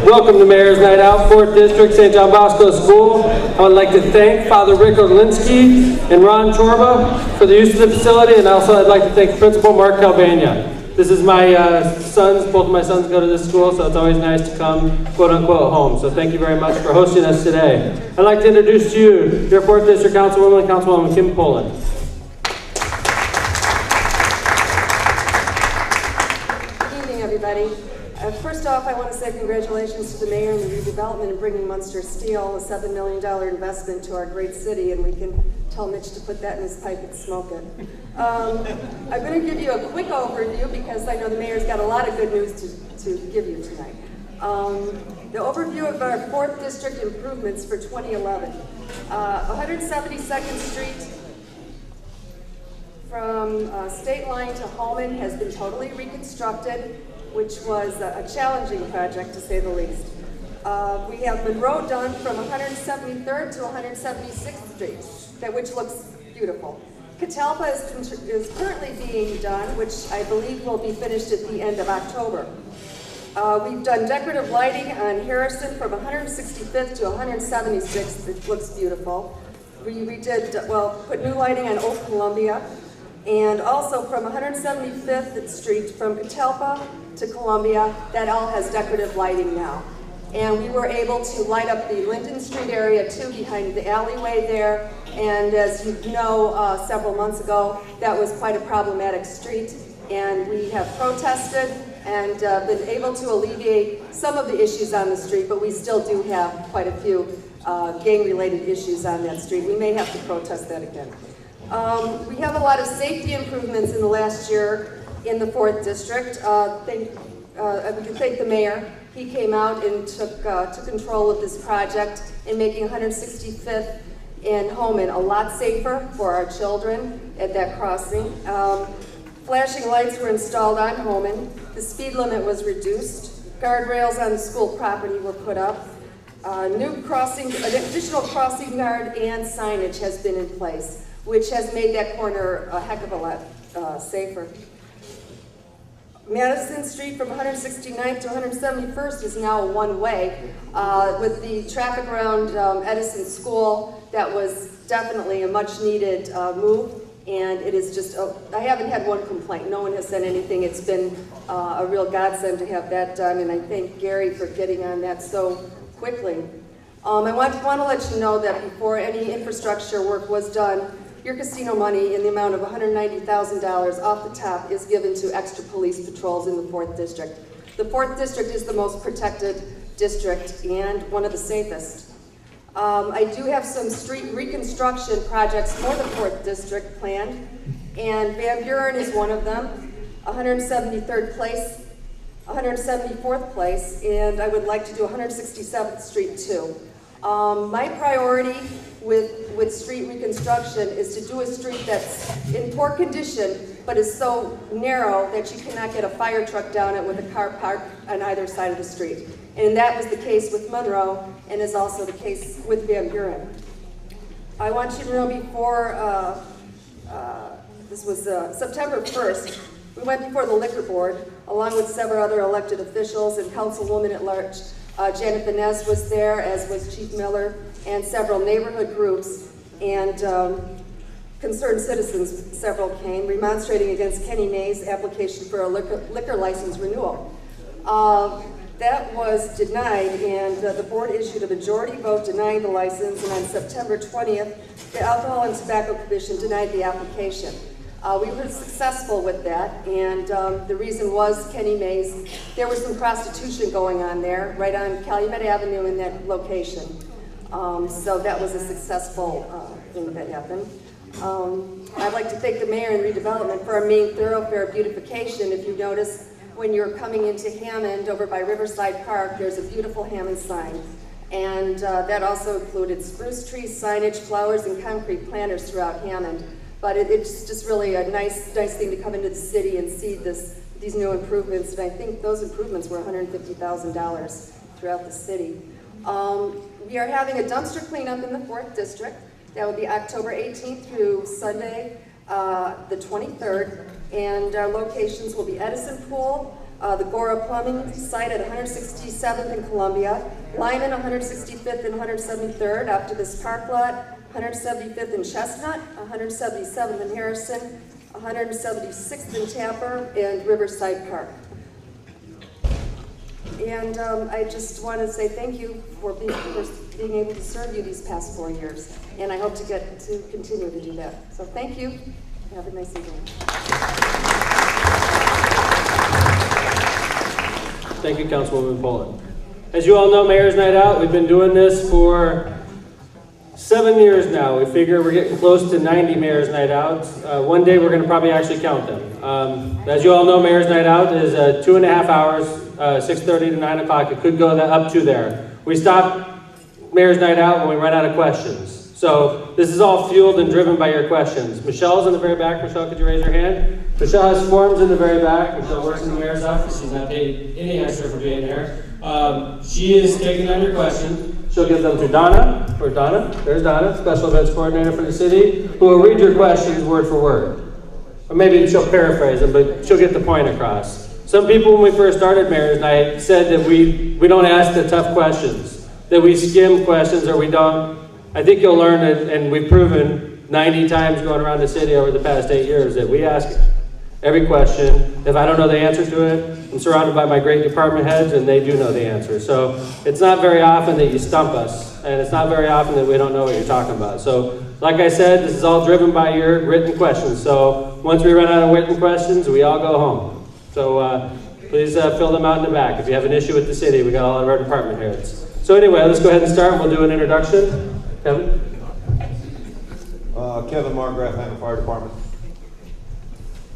Welcome to Mayor's Night Out, 4th District, St. John Bosco School. I would like to thank Father Rick Orlinsky and Ron Chorba for the use of the facility, and also I'd like to thank Principal Mark Calvania. This is my sons, both of my sons go to this school, so it's always nice to come, quote unquote, home. So thank you very much for hosting us today. I'd like to introduce to you your 4th District Councilwoman, Councilwoman Kim Poland. Good evening, everybody. First off, I want to say congratulations to the mayor and the redevelopment in bringing Munster Steel, a $7 million investment to our great city, and we can tell Mitch to put that in his pipe and smoke it. I'm going to give you a quick overview because I know the mayor's got a lot of good news to give you tonight. The overview of our 4th District improvements for 2011. 172nd Street from State Line to Holman has been totally reconstructed, which was a challenging project to say the least. We have Monroe done from 173rd to 176th Street, which looks beautiful. Catalpa is currently being done, which I believe will be finished at the end of October. We've done decorative lighting on Harrison from 165th to 176th. It looks beautiful. We put new lighting on Old Columbia, and also from 175th Street from Catalpa to Columbia, that all has decorative lighting now. And we were able to light up the Linden Street area too, behind the alleyway there. And as you know, several months ago, that was quite a problematic street. And we have protested and been able to alleviate some of the issues on the street, but we still do have quite a few gang-related issues on that street. We may have to protest that again. We have a lot of safety improvements in the last year in the 4th District. We can thank the mayor. He came out and took control of this project in making 165th and Holman a lot safer for our children at that crossing. Flashing lights were installed on Holman. The speed limit was reduced. Guardrails on the school property were put up. An additional crossing guard and signage has been in place, which has made that corner a heck of a lot safer. Madison Street from 169th to 171st is now a one-way. With the traffic around Edison School, that was definitely a much-needed move, and it is just, I haven't had one complaint. No one has said anything. It's been a real godsend to have that done, and I thank Gary for getting on that so quickly. I want to let you know that before any infrastructure work was done, your casino money in the amount of $190,000 off the top is given to extra police patrols in the 4th District. The 4th District is the most protected district and one of the safest. I do have some street reconstruction projects for the 4th District planned, and Van Buren is one of them, 173rd Place, 174th Place, and I would like to do 167th Street too. My priority with street reconstruction is to do a street that's in poor condition, but is so narrow that you cannot get a fire truck down it with a car parked on either side of the street. And that was the case with Monroe, and is also the case with Van Buren. I want you to know before, this was September 1st, we went before the Liquor Board, along with several other elected officials and Councilwoman at Large. Janet Vanez was there, as was Chief Miller, and several neighborhood groups, and concerned citizens, several came, remonstrating against Kenny May's application for a liquor license renewal. That was denied, and the board issued a majority vote denying the license, and on September 20th, the Alcohol and Tobacco Commission denied the application. We were successful with that, and the reason was Kenny May's. There was some prostitution going on there, right on Calumet Avenue in that location. So that was a successful thing that happened. I'd like to thank the mayor and redevelopment for our main thoroughfare beautification. If you notice, when you're coming into Hammond over by Riverside Park, there's a beautiful Hammond sign. And that also included spruce trees, signage, flowers, and concrete planters throughout Hammond. But it's just really a nice thing to come into the city and see these new improvements. And I think those improvements were $150,000 throughout the city. We are having a dumpster cleanup in the 4th District. That will be October 18th through Sunday, the 23rd. And our locations will be Edison Pool, The Gora Plumbing site at 167th and Columbia, Lyman 165th and 173rd, after this park lot, 175th and Chestnut, 177th and Harrison, 176th in Tapper, and Riverside Park. And I just want to say thank you for being able to serve you these past 4 years, and I hope to get to continue to do that. So thank you. Have a nice evening. Thank you, Councilwoman Poland. As you all know, Mayor's Night Out, we've been doing this for 7 years now. We figure we're getting close to 90 Mayor's Night Outs. One day we're going to probably actually count them. As you all know, Mayor's Night Out is 2.5 hours, 6:30 to 9 o'clock. It could go up to there. We stop Mayor's Night Out when we run out of questions. So this is all fueled and driven by your questions. Michelle's in the very back. Michelle, could you raise your hand? Michelle has forms in the very back. Michelle works in the mayor's office. She's not paid any extra for being there. She is taking on your questions. She'll give them to Donna, or Donna, there's Donna, Special Events Coordinator for the city, who will read your questions word for word. Or maybe she'll paraphrase them, but she'll get the point across. Some people, when we first started Mayor's Night, said that we don't ask the tough questions, that we skim questions or we don't. I think you'll learn it, and we've proven 90 times going around the city over the past 8 years that we ask every question. If I don't know the answer to it, I'm surrounded by my great department heads, and they do know the answer. So it's not very often that you stump us, and it's not very often that we don't know what you're talking about. So like I said, this is all driven by your written questions. So once we run out of written questions, we all go home. So please fill them out in the back. If you have an issue with the city, we got all of our department heads. So anyway, let's go ahead and start. We'll do an introduction. Kevin? Kevin Margraff, Hammond Fire Department.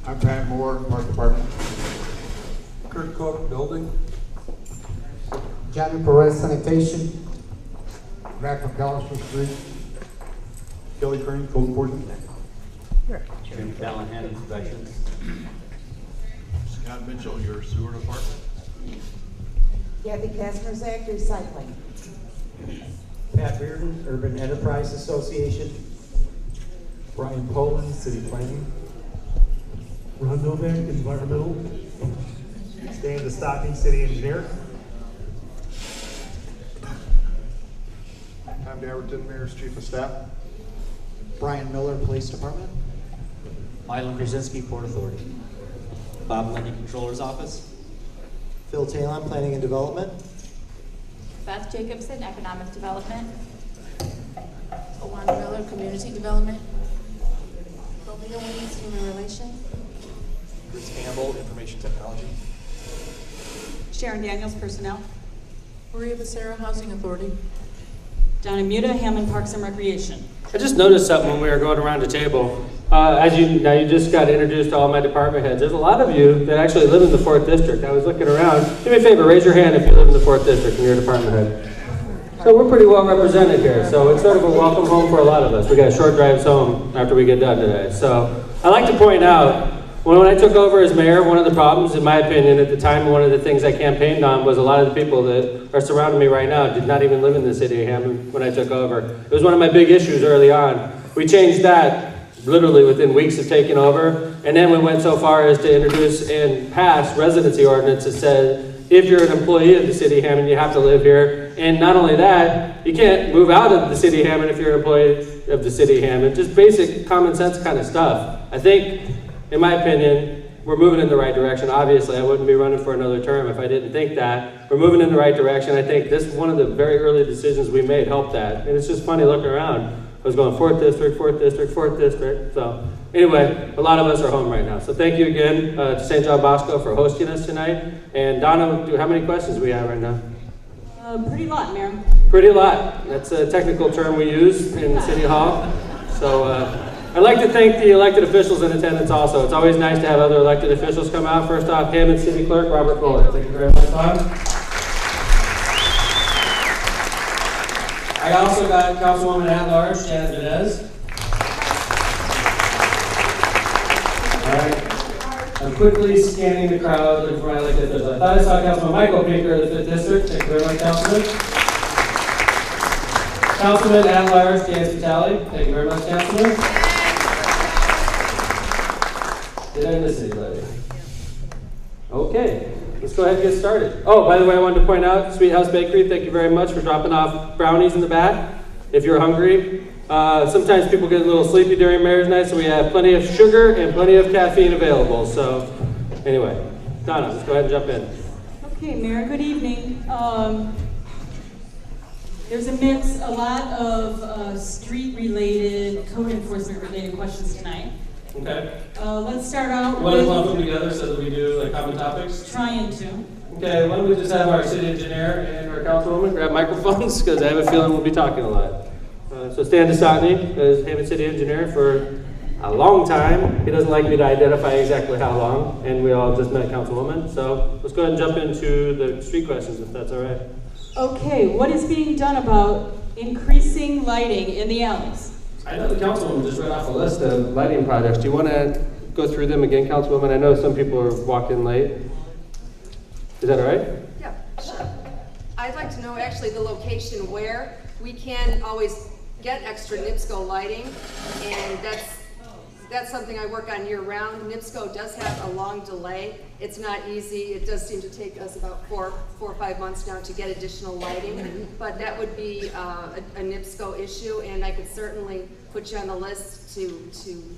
I'm Pat Moore, Park Department. Kurt Cook, Building. Johnny Perez, Sanitation. Matt McAllister Street. Kelly Crane, Code Enforcement. Jim Callahan, Inspections. Scott Mitchell, your Sewer Department. Kathy Kasmerzak, Recycling. Pat Reardon, Urban Enterprise Association. Brian Poland, City Planning. Ron Novak, Environmental. Stan DeStocking, City Engineer. Tom Daverton, Mayor's Chief of Staff. Brian Miller, Police Department. Mylon Krasinski, Port Authority. Bob Lundy, Controller's Office. Phil Talon, Planning and Development. Beth Jacobson, Economic Development. Owen Miller, Community Development. Sylvia Williams, Human Relations. Bruce Campbell, Information Technology. Sharon Daniels, Personnel. Maria Becerra, Housing Authority. Johnny Muta, Hammond Parks and Recreation. I just noticed something when we were going around the table. Now you just got introduced to all my department heads. There's a lot of you that actually live in the 4th District. I was looking around. Do me a favor, raise your hand if you live in the 4th District and you're a department head. So we're pretty well represented here. So it's sort of a welcome home for a lot of us. We got short drives home after we get done today. So I like to point out, when I took over as mayor, one of the problems, in my opinion, at the time, one of the things I campaigned on was a lot of the people that are surrounding me right now did not even live in the city of Hammond when I took over. It was one of my big issues early on. We changed that literally within weeks of taking over, and then we went so far as to introduce and pass residency ordinance that said if you're an employee of the city of Hammond, you have to live here. And not only that, you can't move out of the city of Hammond if you're an employee of the city of Hammond. Just basic common sense kind of stuff. I think, in my opinion, we're moving in the right direction. Obviously, I wouldn't be running for another term if I didn't think that. We're moving in the right direction. I think this one of the very early decisions we made helped that. And it's just funny looking around. I was going 4th District, 4th District, 4th District. So anyway, a lot of us are home right now. So thank you again to St. John Bosco for hosting us tonight. And Donna, how many questions do we have right now? Pretty lot, Mayor. Pretty lot. That's a technical term we use in City Hall. So I'd like to thank the elected officials in attendance also. It's always nice to have other elected officials come out. First off, Hammond City Clerk Robert Fuller. Thank you very much, Bob. I also got Councilwoman at Large, Janet Benez. All right. I'm quickly scanning the crowd looking for my elected officials. I thought I saw Councilman Michael Pinker of the 5th District. Thank you very much, Councilman. Councilman at Large, Dan Vitale. Thank you very much, Councilman. Did I miss anybody? Okay. let's go ahead and get started. Oh, by the way, I wanted to point out, Sweet House Bakery, thank you very much for dropping off brownies in the back if you're hungry. Sometimes people get a little sleepy during Mayor's Night, so we have plenty of sugar and plenty of caffeine available. So anyway, Donna, let's go ahead and jump in. Okay, Mayor, good evening. There's a lot of street-related, code enforcement-related questions tonight. Okay. Let's start out Want to with lump them together so that we do like common topics? trying to. Okay, why don't we just have our city engineer and our councilwoman grab microphones, because I have a feeling we'll be talking a lot. So Stan Desotny is Hammond City Engineer for a long time. He doesn't like me to identify exactly how long, and we all just met Councilwoman. So let's go ahead and jump into the street questions, if that's all right. Okay, what is being done about increasing lighting in the alleys? I know the Councilwoman just read off a list of lighting projects. Do you want to go through them again, Councilwoman? I know some people are walking late. Is that all right? Yeah, sure. I'd like to know actually the location where we can always get extra NIPSCO lighting, and that's something I work on year-round. NIPSCO does have a long delay. It's not easy. It does seem to take us about four or 5 months now to get additional lighting, but that would be a NIPSCO issue, and I could certainly put you on the list to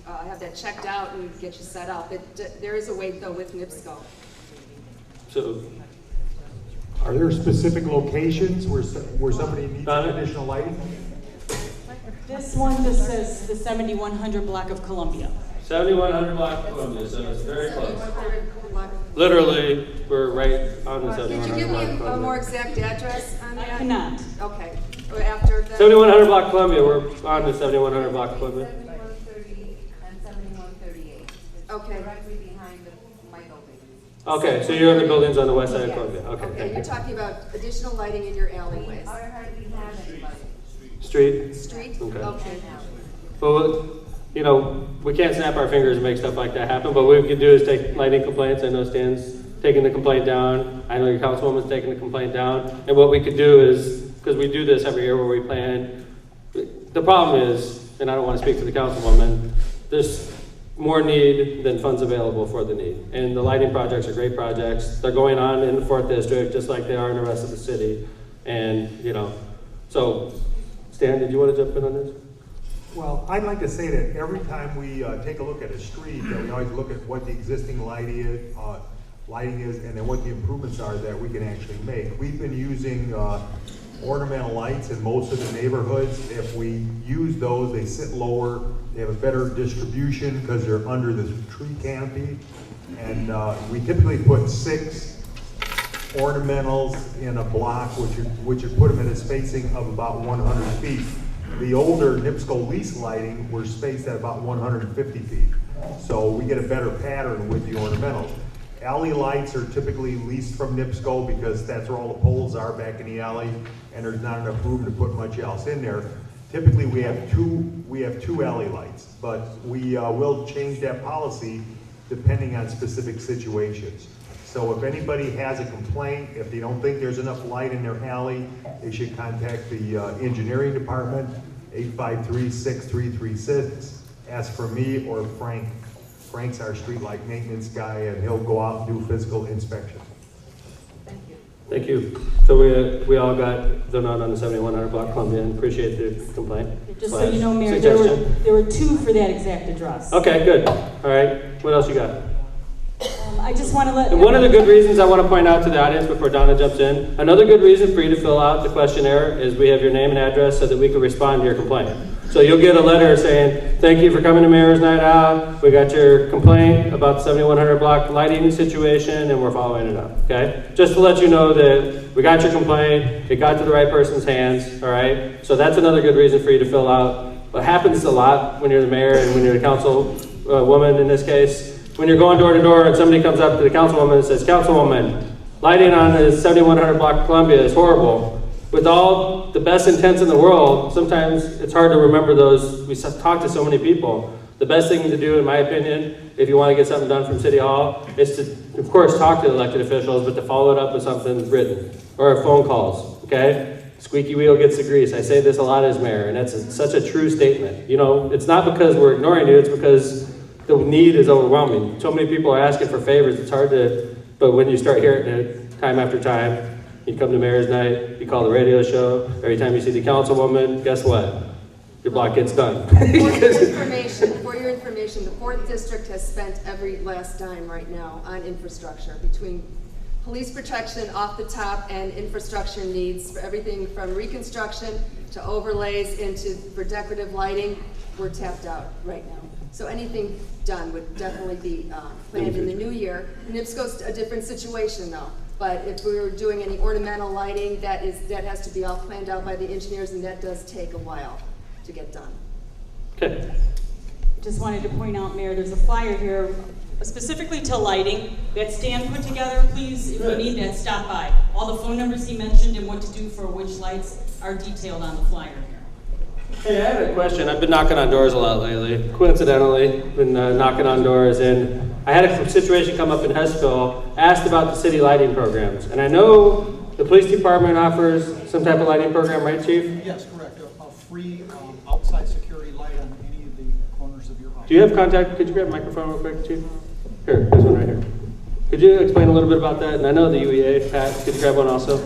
have that checked out and get you set up. There is a way though with NIPSCO. So, Are there specific locations where somebody needs additional lighting? This one just says the 7100 block of Columbia. 7100 block of Columbia, so it's very close. Literally, we're right on the 7100 block of Columbia. Could you give me a more exact address on that? I cannot. Okay. After that. 7100 block Columbia, we're on the 7100 block Columbia. 7130 and 7138. Okay. Directly behind my building. Okay, so you're in the buildings on the west side of Columbia. Okay, Okay, thank you're you. talking about additional lighting in your alleyways. I hardly have anybody. Street? Street? Okay. Okay. Well, you know, we can't snap our fingers and make stuff like that happen, but what we can do is take lighting complaints. I know Stan's taking the complaint down. I know your councilwoman's taking the complaint down. And what we could do is, because we do this every year where we plan, the problem is, and I don't want to speak for the councilwoman, there's more need than funds available for the need. And the lighting projects are great projects. They're going on in the 4th District just like they are in the rest of the city. And, you know, so Stan, did you want to jump in on this? Well, I'd like to say that every time we take a look at a street, that we always look at what the existing lighting is, and then what the improvements are that we can actually make. We've been using ornamental lights in most of the neighborhoods. If we use those, they sit lower, they have a better distribution because they're under the tree canopy. And we typically put 6 ornamentals in a block, which would put them in a spacing of about 100 feet. The older NIPSCO lease lighting were spaced at about 150 feet. So we get a better pattern with the ornamentals. Alley lights are typically leased from NIPSCO because that's where all the poles are back in the alley, and there's not enough room to put much else in there. Typically we have two alley lights, but we will change that policy depending on specific situations. So if anybody has a complaint, if they don't think there's enough light in their alley, they should contact the engineering department, 853-6336. Ask for me or Frank. Frank's our streetlight maintenance guy, and he'll go out and do physical inspection. Thank you. Thank you. So we all got the note on the 7100 block Columbia and appreciate the complaint. Just so you know, Mayor, there were 2 for that exact address. Okay, good. All right. What else you got? I just want to let. And one of the good reasons I want to point out to the audience before Donna jumps in, another good reason for you to fill out the questionnaire is we have your name and address so that we can respond to your complaint. So you'll get a letter saying, thank you for coming to Mayor's Night Out. We got your complaint about the 7100 block lighting situation and we're following it up, okay? Just to let you know that we got your complaint, it got to the right person's hands, all right? So that's another good reason for you to fill out. What happens a lot when you're the mayor and when you're the council woman in this case, when you're going door to door and somebody comes up to the councilwoman and says, Councilwoman, lighting on the 7100 block of Columbia is horrible. With all the best intents in the world, sometimes it's hard to remember those. We talk to so many people. The best thing to do, in my opinion, if you want to get something done from City Hall, is to, of course, talk to the elected officials, but to follow it up with something written or phone calls, okay? Squeaky wheel gets the grease. I say this a lot as mayor, and that's such a true statement. You know, it's not because we're ignoring you, it's because the need is overwhelming. So many people are asking for favors, it's hard to But when you start hearing it time after time, you come to mayor's night, you call the radio show, every time you see the councilwoman, guess what? Your block gets done. For your information, the 4th District has spent every last dime right now on infrastructure between police protection off the top and infrastructure needs for everything from reconstruction to overlays for decorative lighting. We're tapped out right now. So anything done would definitely be planned in the new year. NIPSCO's a different situation though. But if we were doing any ornamental lighting, that has to be all planned out by the engineers, and that does take a while to get done. Okay. Just wanted to point out, Mayor, there's a flyer here specifically to lighting that Stan put together. Please, if you need that, stop by. All the phone numbers he mentioned and what to do for which lights are detailed on the flyer here. Hey, I had a question. I've been knocking on doors a lot lately. Coincidentally, been knocking on doors, and I had a situation come up in Hesville, asked about the city lighting programs. And I know the police department offers some type of lighting program, right, Chief? Yes, correct. A free outside security light on any of the corners of your house. Do you have contact? Could you grab a microphone real quick, Chief? Here, there's one right here. Could you explain a little bit about that? And I know the UEA, Pat, could you grab one also?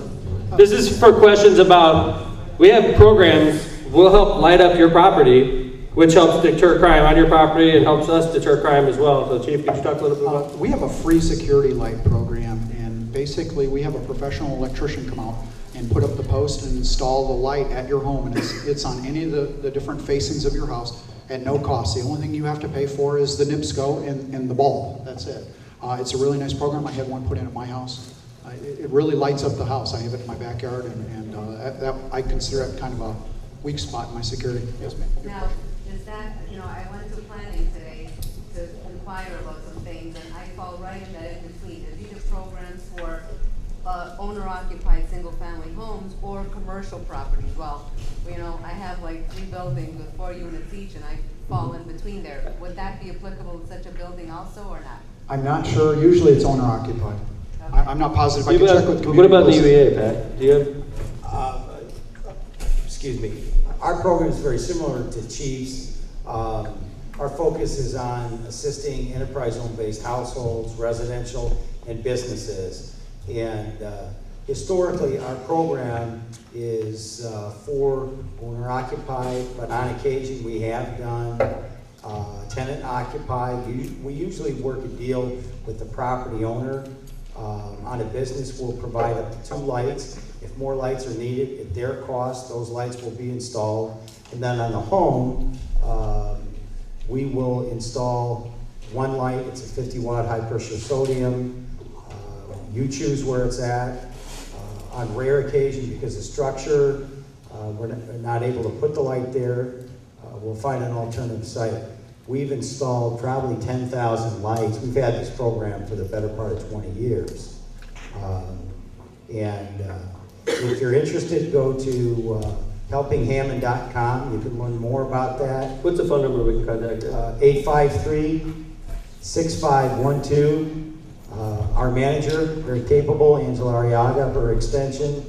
This is for questions about, we have programs, will help light up your property, which helps deter crime on your property and helps us deter crime as well. So Chief, could you talk a little bit about We have a free security light program, and basically we have a professional electrician come out and put up the post and install the light at your home, and it's on any of the different facings of your house at no cost. The only thing you have to pay for is the NIPSCO and the bulb. That's it. It's a really nice program. I had one put in at my house. It really lights up the house. I have it in my backyard, and I consider it kind of a weak spot in my security. Yes, ma'am. Now, does that, I went to planning today to inquire about some things, and I fall right in that in between. Are these programs for owner-occupied single-family homes or commercial properties? Well, I have like 3 buildings with 4 units each, and I fall in between there. Would that be applicable to such a building also, or not? I'm not sure. Usually it's owner-occupied. Okay. I'm not positive. I can check with community. What about the UEA, policing. Pat? Do you have? Excuse me. Our program is very similar to Chief's. Our focus is on assisting enterprise home-based households, residential, and businesses. And historically, our program is for owner-occupied, but on occasion we have done tenant-occupied. We usually work a deal with the property owner. On a business, we'll provide up to 2 lights. If more lights are needed, at their cost, those lights will be installed. And then on the home, we will install 1 light. It's a 50-watt high-pressure sodium. You choose where it's at. On rare occasion, because of structure, we're not able to put the light there, we'll find an alternative site. We've installed probably 10,000 lights. We've had this program for the better part of 20 years. If you're interested, go to helpinghammond.com. You can learn more about that. What's the phone number we can contact you? 853-6512. Our manager, very capable, Angela Arriaga, her extension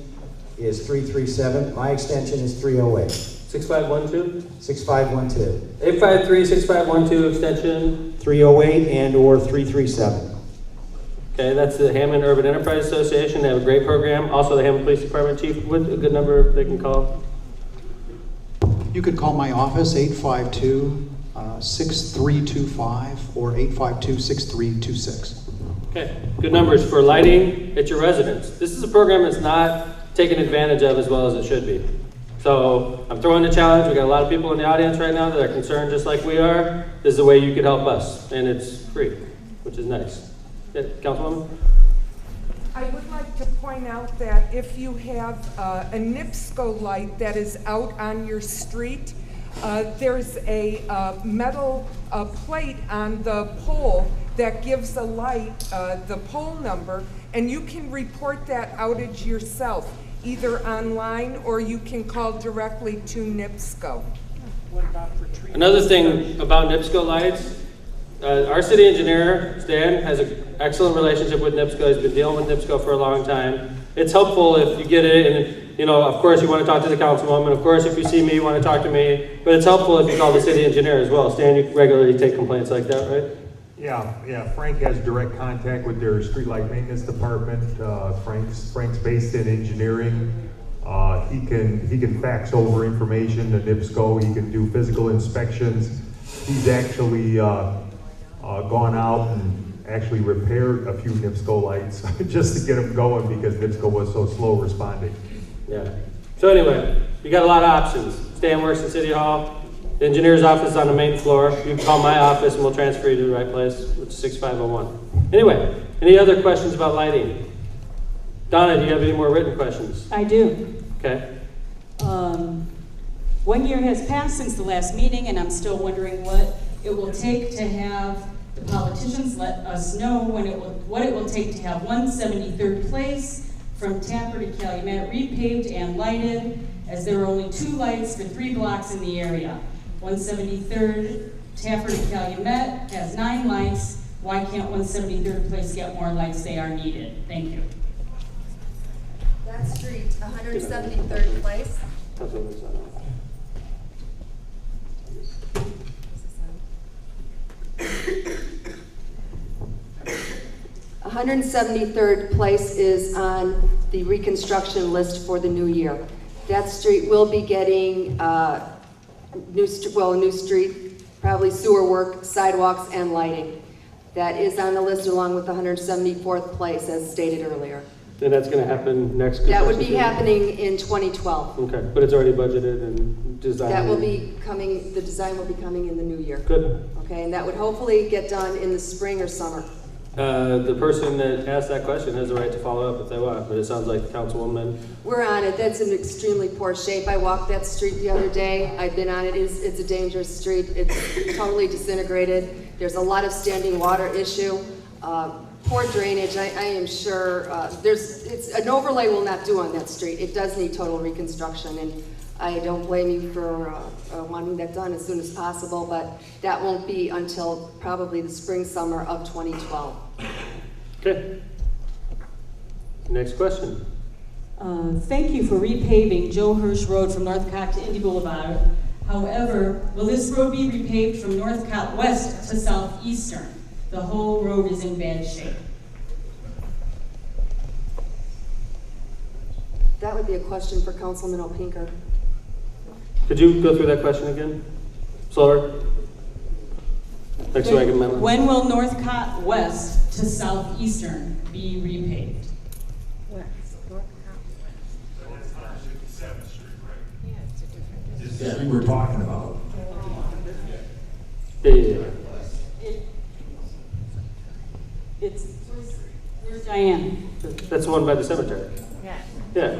is 337. My extension is 308. 6512? 6512. 853-6512 extension 308 and or 337. Okay, that's the Hammond Urban Enterprise Association. They have a great program. Also, the Hammond Police Department, Chief, what's a good number they can call? You could call my office, 852-6325 or 852-6326. Okay, good numbers for lighting at your residence. This is a program that's not taken advantage of as well as it should be. So I'm throwing the challenge. We got a lot of people in the audience right now that are concerned just like we are. This is a way you could help us, and it's free, which is nice. Yeah, Councilwoman? I would like to point out that if you have a NIPSCO light that is out on your street, there's a metal plate on the pole that gives a light the pole number, and you can report that outage yourself, either online or you can call directly to NIPSCO. What about for trees? Another thing about NIPSCO lights, our city engineer, Stan, has an excellent relationship with NIPSCO. He's been dealing with NIPSCO for a long time. It's helpful if you get it, and of course you want to talk to the councilwoman. Of course, if you see me, you want to talk to me. But it's helpful if you call the city engineer as well. Stan, you regularly take complaints like that, right? Yeah, Frank has direct contact with their streetlight maintenance department. Frank's based in engineering. He can fax over information to NIPSCO. He can do physical inspections. He's actually gone out and actually repaired a few NIPSCO lights just to get them going because NIPSCO was so slow responding. Yeah. So anyway, you got a lot of options. Stan works in City Hall. The engineer's office is on the main floor. You can call my office and we'll transfer you to the right place, which is 6501. Anyway, any other questions about lighting? Donna, do you have any more written questions? I do. Okay. 1 year has passed since the last meeting, and I'm still wondering what it will take to have the politicians let us know what it will take to have 173rd Place from Tapper to Calumet repaved and lighted, as there are only 2 lights for 3 blocks in the area. 173rd Tapper to Calumet has 9 lights. Why can't 173rd Place get more lights? They are needed. Thank you. That street, 173rd Place. 173rd Place is on the reconstruction list for the new year. That street will be getting a new street, probably sewer work, sidewalks, and lighting. That is on the list along with 174th Place, as stated earlier. And that's going to happen next. That would be happening in 2012. Okay, but it's already budgeted and designed. That will be coming, the design will be coming in the new year. Good. Okay, and that would hopefully get done in the spring or summer. The person that asked that question has the right to follow up if they want, but it sounds like the councilwoman. We're on it. That's in extremely poor shape. I walked that street the other day. I've been on it. It's a dangerous street. It's totally disintegrated. There's a lot of standing water issue. Poor drainage. I am sure an overlay will not do on that street. It does need total reconstruction, and I don't blame you for wanting that done as soon as possible, but that won't be until probably the spring, summer of 2012. Okay. Next question. Thank you for repaving Joe Hirsch Road from Northcott to Indy Boulevard. However, will this road be repaved from Northcott West to Southeastern? The whole road is in bad shape. That would be a question for Councilman Opinker. Could you go through that question again? Slower. Next so I can remember. When will Northcott West to Southeastern be repaved? Is the street we're talking about? Yeah. Where's Diane? That's the one by the cemetery. Yeah. Yeah.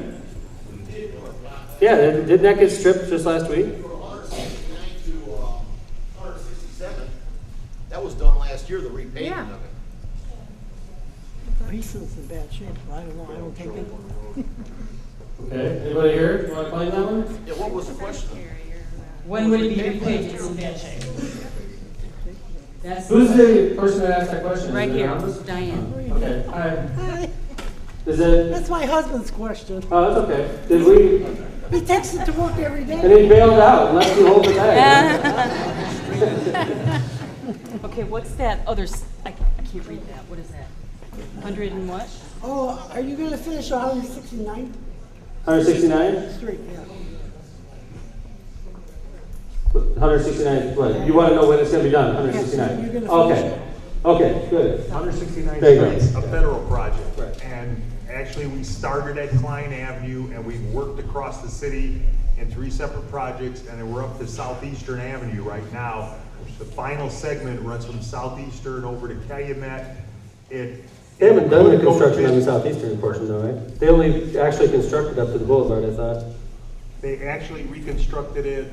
Yeah, didn't that get stripped just last week? 169 to 167. That was done last year, the repaving of it. He says it's in bad shape. I don't know. I don't take it. Okay, anybody here? You want to claim that one? Yeah, what was the question? When would it be repaved? It's in bad shape. Who's the person that asked that question? Right Is it here, anonymous? Diane. Okay. Hi. Is it? That's my husband's question. Oh, that's okay. Did we? He takes it to work every day. And he bailed out and left you hold the bag. Okay, what's that other? I can't read that. What is that? 100 and what? Oh, are you going to finish 169? 169? Street, yeah. 169, what? You want to know when it's going to be done? 169. You're gonna Okay. Okay, good. 169 There you go. is a federal project. And actually, we started at Klein Avenue, and we've worked across the city in 3 separate projects, and then we're up to Southeastern Avenue right now. The final segment runs from Southeastern over to Calumet. They haven't done the construction on the southeastern portion though, right? They only actually constructed up to the boulevard, I thought. They actually reconstructed it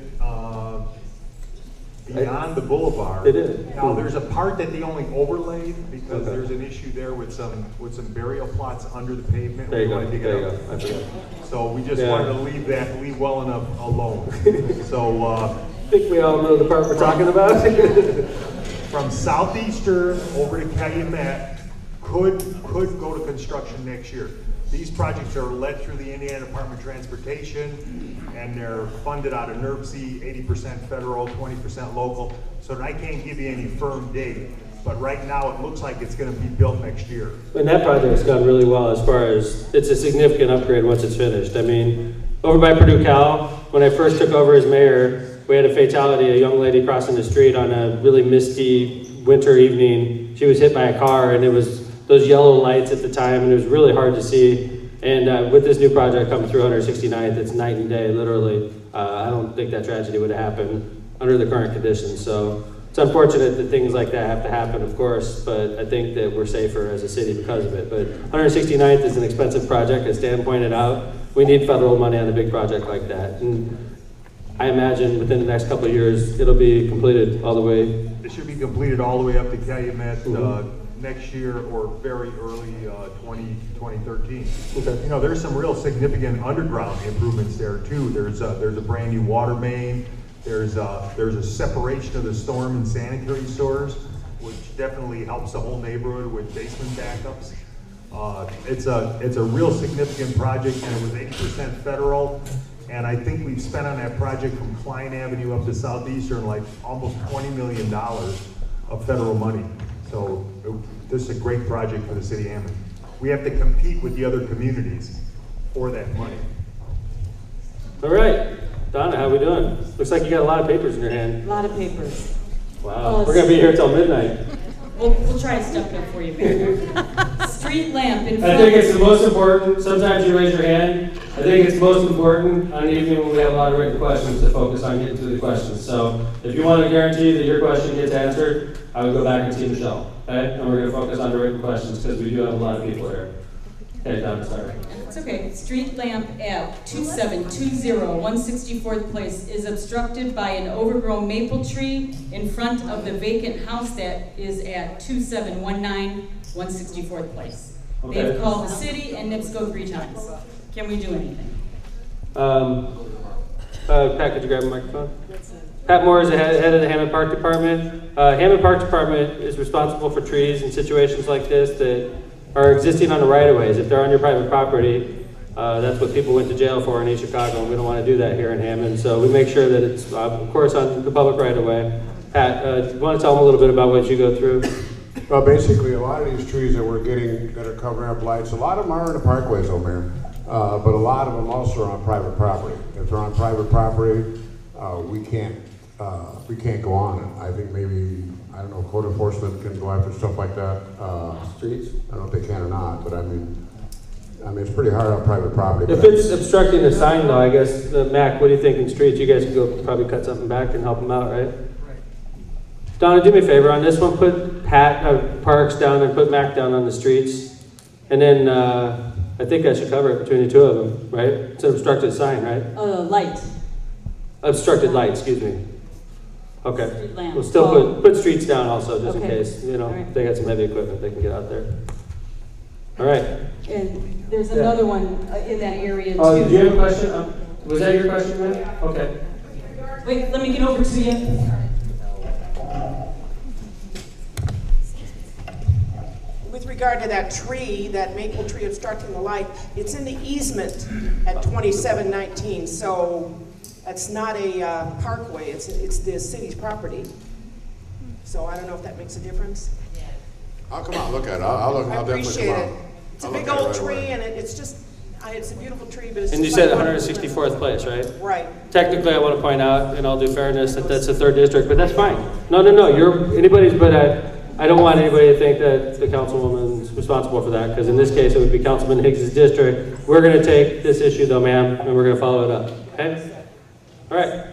beyond the boulevard. They did. Now, there's a part that they only overlaid because there's an issue there with some burial plots under the pavement. There you We go. wanted to get There you up. go. I forgot. So we just Yeah. wanted to leave well enough alone. So I think we all know the part we're talking about. From Southeastern over to Calumet could go to construction next year. These projects are led through the Indiana Department of Transportation, and they're funded out of NERC, 80% federal, 20% local. So I can't give you any firm date, but right now it looks like it's gonna be built next year. And that project's gone really well as far as, it's a significant upgrade once it's finished. I mean, over by Purdue Cal, when I first took over as mayor, we had a fatality, a young lady crossing the street on a really misty winter evening. She was hit by a car, and it was those yellow lights at the time, and it was really hard to see. And with this new project coming through 169th, it's night and day, literally. I don't think that tragedy would have happened under the current conditions. So it's unfortunate that things like that have to happen, of course, but I think that we're safer as a city because of it. But 169th is an expensive project, as Dan pointed out. We need federal money on a big project like that. And I imagine within the next couple of years, it'll be completed all the way. It should be completed all the way up to Calumet next year or very early 2013. Okay. You know, there's some real significant underground improvements there too. There's a brand new water main. There's a separation of the storm and sanitary sewers, which definitely helps the whole neighborhood with basement backups. It's a real significant project, and it was 80% federal. And I think we've spent on that project from Klein Avenue up to Southeastern like almost $20 million of federal money. So this is a great project for the city of Hammond. We have to compete with the other communities for that money. All right, Donna, how we doing? Looks like you got a lot of papers in your hand. A lot of papers. Wow, we're gonna be here till midnight. We'll try to stuff it up for you, Mayor. Street lamp in front. I think it's the most important. Sometimes you raise your hand. I think it's most important on an evening when we have a lot of written questions to focus on getting through the questions. So if you want to guarantee that your question gets answered, I would go back and see Michelle. Okay? And we're going to focus on the written questions because we do have a lot of people here. Okay, Donna, sorry. It's okay. Street lamp at 2720 164th Place is obstructed by an overgrown maple tree in front of the vacant house that is at 2719 164th Place. Okay. They've called the city and NIPSCO 3 times. Can we do anything? Pat, could you grab a microphone? Pat Moore is the head of the Hammond Park Department. Hammond Park Department is responsible for trees in situations like this that are existing on the right-of-ways. If they're on your private property, that's what people went to jail for in East Chicago, and we don't want to do that here in Hammond. So we make sure that it's, of course, on the public right-of-way. Pat, do you want to tell them a little bit about what you go through? Well, basically, a lot of these trees that we're getting that are covering up lights, a lot of them are in the parkways, though, Mayor. But a lot of them also are on private property. If they're on private property, we can't go on it. I think maybe, I don't know, code enforcement can go after stuff like that. Streets? I don't know if they can or not, but I mean, it's pretty hard on private property. If it's obstructing the sign, though, I guess, Mac, what do you think in streets? You guys can go probably cut something back and help them out, right? Donna, do me a favor on this one. Put Pat Parks down and put Mac down on the streets. And then I think I should cover it between the two of them, right? It's an obstructed sign, right? Light. Obstructed light, excuse me. Okay. Street lamp. We'll still put streets down also, just in Okay. case, you know, All right. they got some heavy equipment, they can get out there. All right. And there's another one in that area too. Oh, did you have a question? Was that your question, man? Okay. Wait, let me get over to you. With regard to that tree, that maple tree obstructing the light, it's in the easement at 2719, so that's not a parkway, it's the city's property. So I don't know if that makes a difference. I'll come out and look at it. I'll look. I I'll definitely appreciate come it. out. It's a I'll big look at it old right tree, away. and it's just, it's a beautiful tree, but it's And you just said like 164th place, right? Right. Technically, I want to point out, in all due fairness, that that's the 3rd district, but that's fine. No, anybody's, but I don't want anybody to think that the councilwoman's responsible for that, because in this case, it would be Councilman Higgs' district. We're going to take this issue, though, ma'am, and we're going to follow it up, okay? All right.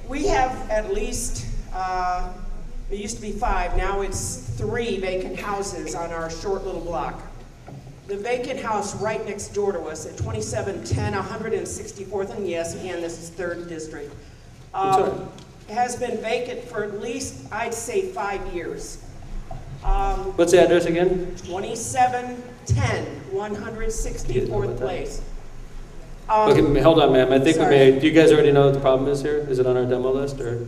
We have at least, it used to be 5, now it's 3 vacant houses on our short little block. The vacant house right next door to us at 2710 164th, and yes, again, this is 3rd district, has been vacant for at least, I'd say, 5 years. What's the address again? 2710 164th place. Okay, hold on, ma'am. I think we sorry. may, do you guys already know what the problem is here? Is it on our demo list, or?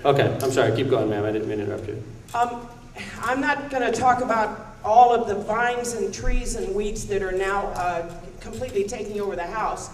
Okay, I'm sorry. Keep going, ma'am. I didn't mean to interrupt you. I'm not going to talk about all of the vines and trees and weeds that are now completely taking over the house.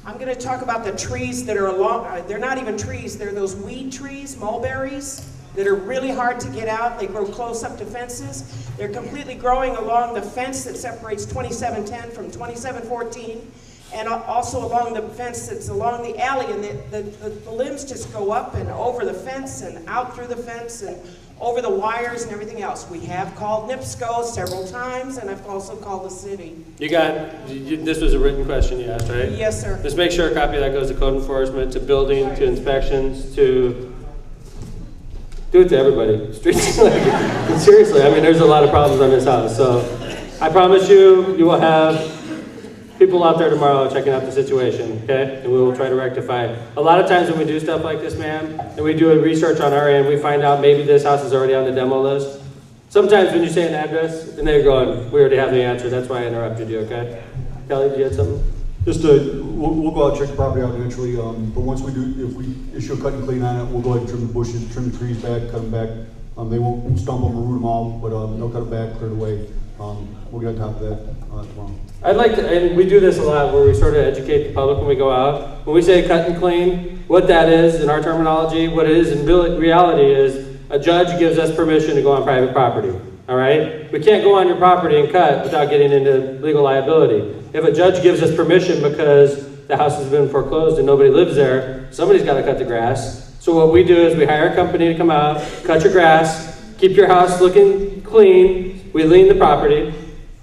I'm going to talk about the trees that are along, they're not even trees, they're those weed trees, mulberries, that are really hard to get out. They grow close up to fences. They're completely growing along the fence that separates 2710 from 2714, and also along the fence that's along the alley, and the limbs just go up and over the fence and out through the fence and over the wires and everything else. We have called NIPSCO several times, and I've also called the city. This was a written question you asked, right? Yes, sir. Just make sure a copy of that goes to code enforcement, to building, to inspections, to, do it to everybody. Streets, seriously, I mean, there's a lot of problems on this house. So I promise you, you will have people out there tomorrow checking out the situation, okay? And we will try to rectify. A lot of times when we do stuff like this, ma'am, and we do a research on our end, we find out maybe this house is already on the demo list. Sometimes when you say an address, and they're going, we already have the answer, that's why I interrupted you, okay? Kelly, do you have something? Just we'll go out, check the property out eventually, but once we do, if we issue a cut and clean on it, we'll go ahead and trim the bushes, trim the trees back, cut them back. They won't stump them or root them all, but they'll cut it back, clear it away. We'll get on top of that tomorrow. I'd like to, and we do this a lot where we sort of educate the public when we go out. When we say cut and clean, what that is in our terminology, what it is in reality is a judge gives us permission to go on private property, all right? We can't go on your property and cut without getting into legal liability. If a judge gives us permission because the house has been foreclosed and nobody lives there, somebody's got to cut the grass. So what we do is we hire a company to come out, cut your grass, keep your house looking clean, we lien the property,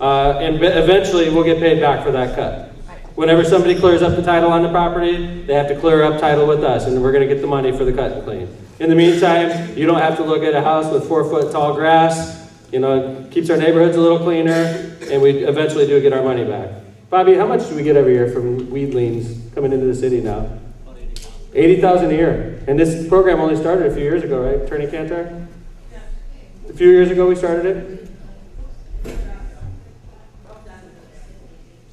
and eventually we'll get paid back for that cut. Whenever somebody clears up the title on the property, they have to clear up title with us, and we're going to get the money for the cut and clean. In the meantime, you don't have to look at a house with 4-foot tall grass. You know, it keeps our neighborhoods a little cleaner, and we eventually do get our money back. Bobby, how much do we get every year from weed liens coming into the city now? $80,000 a year. And this program only started a few years ago, right, Attorney Cantor? A few years ago we started it?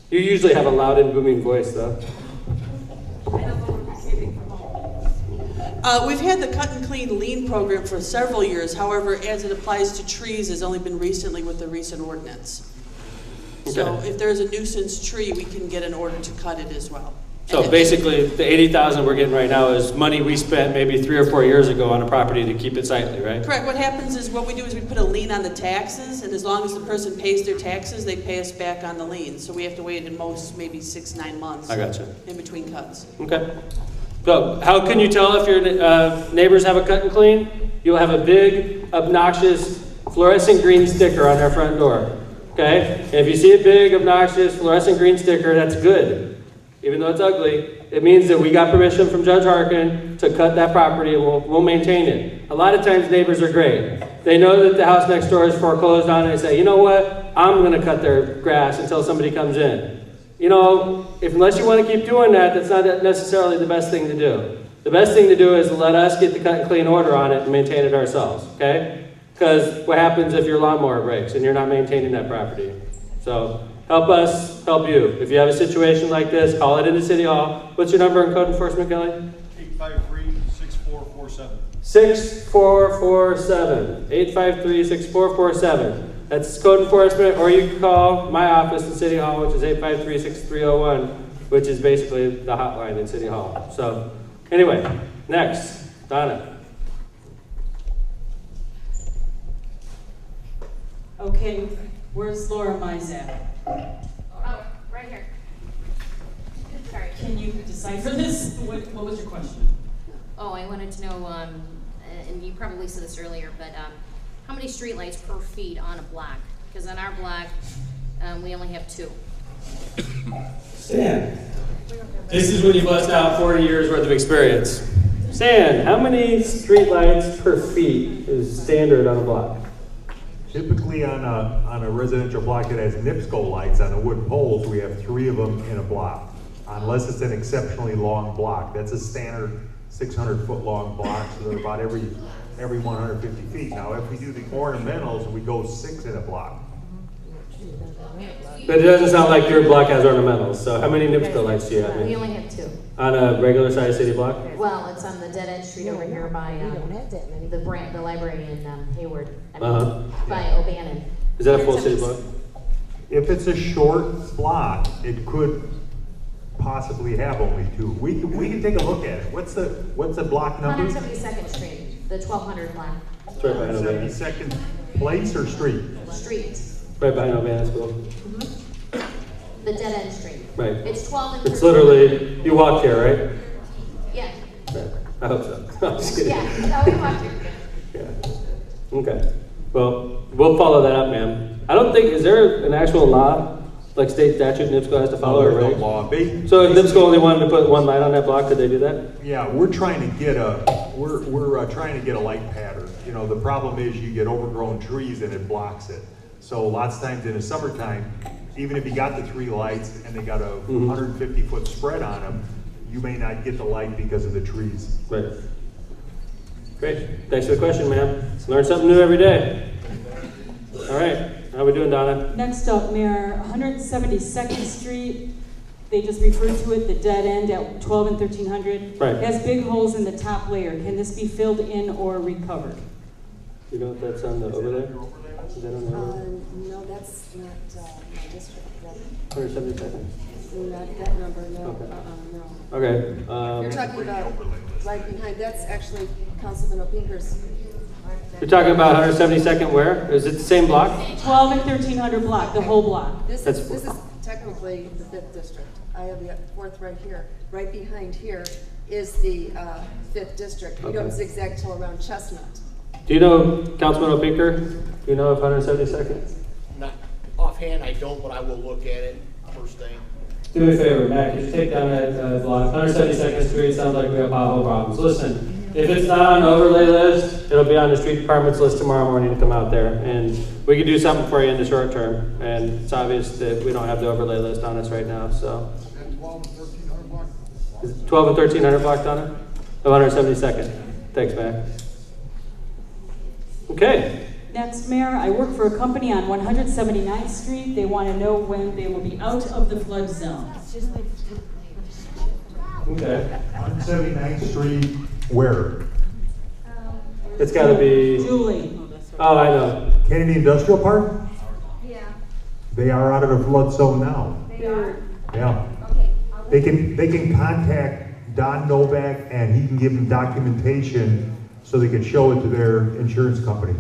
You usually have a loud and booming voice, though. We've had the cut and clean lien program for several years. However, as it applies to trees, has only been recently with the recent ordinance. Okay. So if there's a nuisance tree, we can get an order to cut it as well. So basically, the $80,000 we're getting right now is money we spent maybe 3 or 4 years ago on a property to keep it sightly, right? Correct. What happens is what we do is we put a lien on the taxes, and as long as the person pays their taxes, they pay us back on the lien. So we have to wait at most maybe 6-9 months. I gotcha. In between cuts. Okay. So how can you tell if your neighbors have a cut and clean? You'll have a big, obnoxious, fluorescent green sticker on their front door. Okay? And if you see a big, obnoxious, fluorescent green sticker, that's good. Even though it's ugly, it means that we got permission from Judge Harkin to cut that property and we'll maintain it. A lot of times neighbors are great. They know that the house next door is foreclosed on and they say, you know what, I'm going to cut their grass until somebody comes in. You know, unless you want to keep doing that, that's not necessarily the best thing to do. The best thing to do is let us get the cut and clean order on it and maintain it ourselves, okay? Because what happens if your lawnmower breaks and you're not maintaining that property? So help us help you. If you have a situation like this, call it into City Hall. What's your number in code enforcement, Kelly? 853-6447. 6447. 853-6447. That's code enforcement, or you can call my office in City Hall, which is 853-6301, which is basically the hotline in City Hall. So anyway, next, Donna. Okay, where's Laura Mizak? Oh, right here. Sorry. Can you decipher this? What was your question? Oh, I wanted to know, and you probably said this earlier, but how many streetlights per feet on a block? Because on our block, we only have 2. Stan. This is when you bust out 40 years worth of experience. Stan, how many streetlights per feet is standard on a block? Typically on a residential block that has NIPSCO lights on the wood poles, we have 3 of them in a block. Unless it's an exceptionally long block. That's a standard 600-foot long block, so they're about every 150 feet. Now, if we do the ornamentals, we go 6 in a block. But it doesn't sound like your block has ornamentals, so how many NIPSCO lights do you have? We only have 2. On a regular sized city block? Well, it's on the dead end street over here by the library in Hayward. By O'Bannon. Is that a full city block? If it's a short block, it could possibly have only 2. We can take a look at it. What's the block number? 172nd Street, the 1200 block. It's right behind O'Bannon. 72nd place or street? Street. Right behind O'Bannon School. The dead end street. Right. It's 12 and 13. It's literally, you walk here, right? Yeah. Right. I hope so. I'm just kidding. Yeah, no, we walked here. Yeah. Okay. Well, we'll follow that up, ma'am. I don't think, is there an actual law, like state statute NIPSCO has to follow? There's or no right? law. So if NIPSCO only wanted to put 1 light on that block, could they do that? Yeah, we're trying to get we're trying to get a light pattern. You know, the problem is you get overgrown trees and it blocks it. So lots of times in the summertime, even if you got the 3 lights and they got a 150-foot spread on them, you may not get the light because of the trees. Right. Great. Thanks for the question, ma'am. Learn something new every day. All right. How we doing, Donna? Next up, Mayor, 172nd Street. They just referred to it, the dead end at 12 and 1300. Right. It has big holes in the top layer. Can this be filled in or recovered? You know if that's on the overlay? Is that on the overlay? No, that's not my district. 172nd? Not that number, no. Okay. No. Okay. You're talking about right behind, that's actually Councilman Opinker's. You're talking about 172nd where? Is it the same block? 12 and 1300 block, the whole block. This is technically the 5th district. I have the 4th right here. Right behind here is the 5th district. We don't zigzag till around Chestnut. Do you know Councilman O'Pinker? Do you know of 172nd? Not offhand, I don't, but I will look at it first thing. Do me a favor, Matt, could you take down that block? 172nd Street, sounds like we have pothole problems. Listen, if it's not on the overlay list, it'll be on the street department's list tomorrow morning to come out there. And we can do something for you in the short term. And it's obvious that we don't have the overlay list on us right now, so. Is it 12 and 1300 block, Donna? Of 172nd. Thanks, Matt. Okay. Next, Mayor, I work for a company on 179th Street. They want to know when they will be out of the flood zone. Okay. 179th Street, where? It's got to be. Julie. Oh, I know. Kennedy Industrial Park? Yeah. They are out of the flood zone now. They are? Yeah. Okay. They can contact Don Novak and he can give them documentation so they can show it to their insurance company.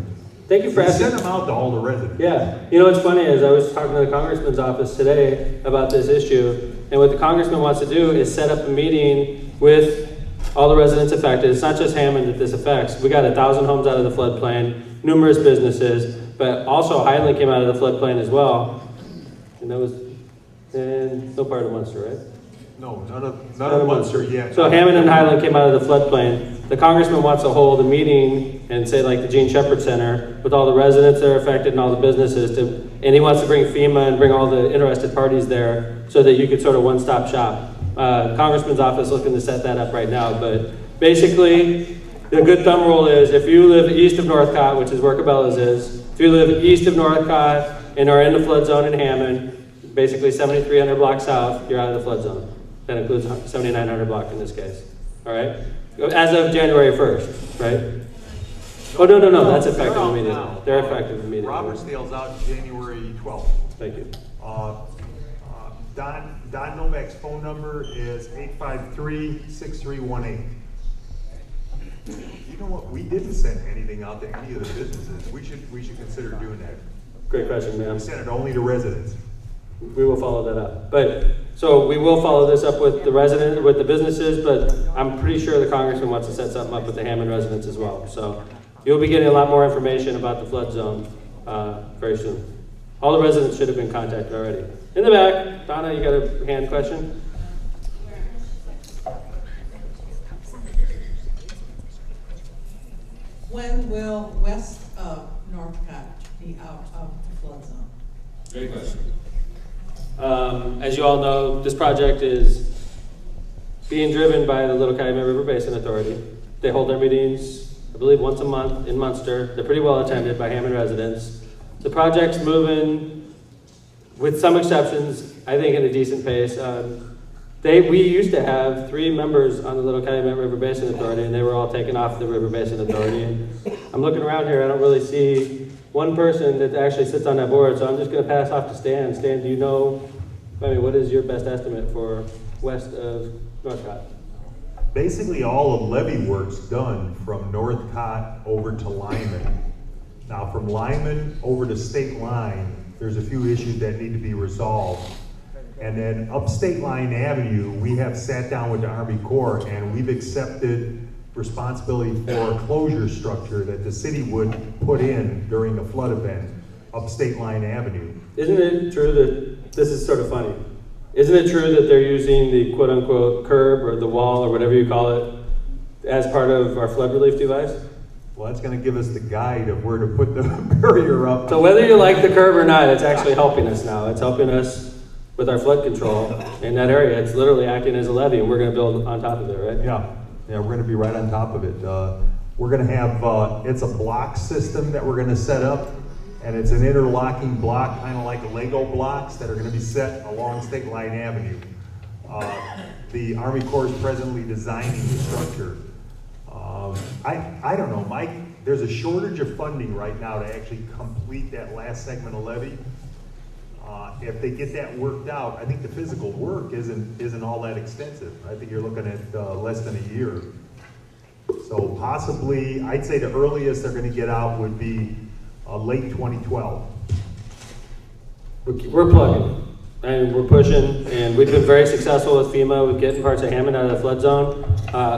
Thank you for asking. Send them out to all the residents. Yeah. You know what's funny is I was talking to the congressman's office today about this issue, and what the congressman wants to do is set up a meeting with all the residents affected. It's not just Hammond that this affects. We got 1,000 homes out of the floodplain, numerous businesses, but also Highland came out of the floodplain as well. And that was in no part of Munster, right? No, none of Munster yet. So Hammond and Highland came out of the floodplain. The congressman wants to hold a meeting and say like the Gene Shepherd Center with all the residents that are affected and all the businesses and he wants to bring FEMA and bring all the interested parties there so that you could sort of one-stop shop. Congressman's office looking to set that up right now, but basically the good thumb rule is if you live east of Northcott, which is where Cabela's is, if you live east of Northcott and are in the flood zone in Hammond, basically 7,300 blocks south, you're out of the flood zone. That includes 7,900 block in this case, all right? As of January 1st, right? Oh, no, that's effective immediately. They're effective immediately. Robertsdale's out January 12th. Thank you. Don Novak's phone number is 853-6318. You know what? We didn't send anything out to any of the businesses. We should consider doing that. Great question, ma'am. We sent it only to residents. We will follow that up. But so we will follow this up with the resident, with the businesses, but I'm pretty sure the congressman wants to set something up with the Hammond residents as well. So you'll be getting a lot more information about the flood zone very soon. All the residents should have been contacted already. In the back, Donna, you got a hand question? When will west of Northcott be out of the flood zone? Great question. As you all know, this project is being driven by the Little Calumet River Basin Authority. They hold their meetings, I believe, once a month in Munster. They're pretty well attended by Hammond residents. The project's moving with some exceptions, I think in a decent pace. We used to have 3 members on the Little Calumet River Basin Authority, and they were all taken off the River Basin Authority. And I'm looking around here, I don't really see one person that actually sits on that board, so I'm just going to pass off to Stan. Stan, do you know, what is your best estimate for west of Northcott? Basically, all of levee work's done from Northcott over to Lyman. Now, from Lyman over to State Line, there's a few issues that need to be resolved. And then up State Line Avenue, we have sat down with the Army Corps and we've accepted responsibility for a closure structure that the city would put in during a flood event up State Line Avenue. Isn't it true that, this is sort of funny, isn't it true that they're using the quote-unquote curb or the wall or whatever you call it as part of our flood relief device? Well, that's going to give us the guide of where to put the barrier up. So whether you like the curb or not, it's actually helping us now. It's helping us with our flood control in that area. It's literally acting as a levee, and we're going to build on top of it, right? Yeah, we're going to be right on top of it. We're going to have, it's a block system that we're going to set up, and it's an interlocking block, kind of like Lego blocks that are going to be set along State Line Avenue. The Army Corps is presently designing the structure. I don't know, Mike, there's a shortage of funding right now to actually complete that last segment of levee. If they get that worked out, I think the physical work isn't all that extensive. I think you're looking at less than a year. So possibly, I'd say the earliest they're going to get out would be late 2012. We're plugging and we're pushing, and we've been very successful with FEMA with getting parts of Hammond out of the flood zone.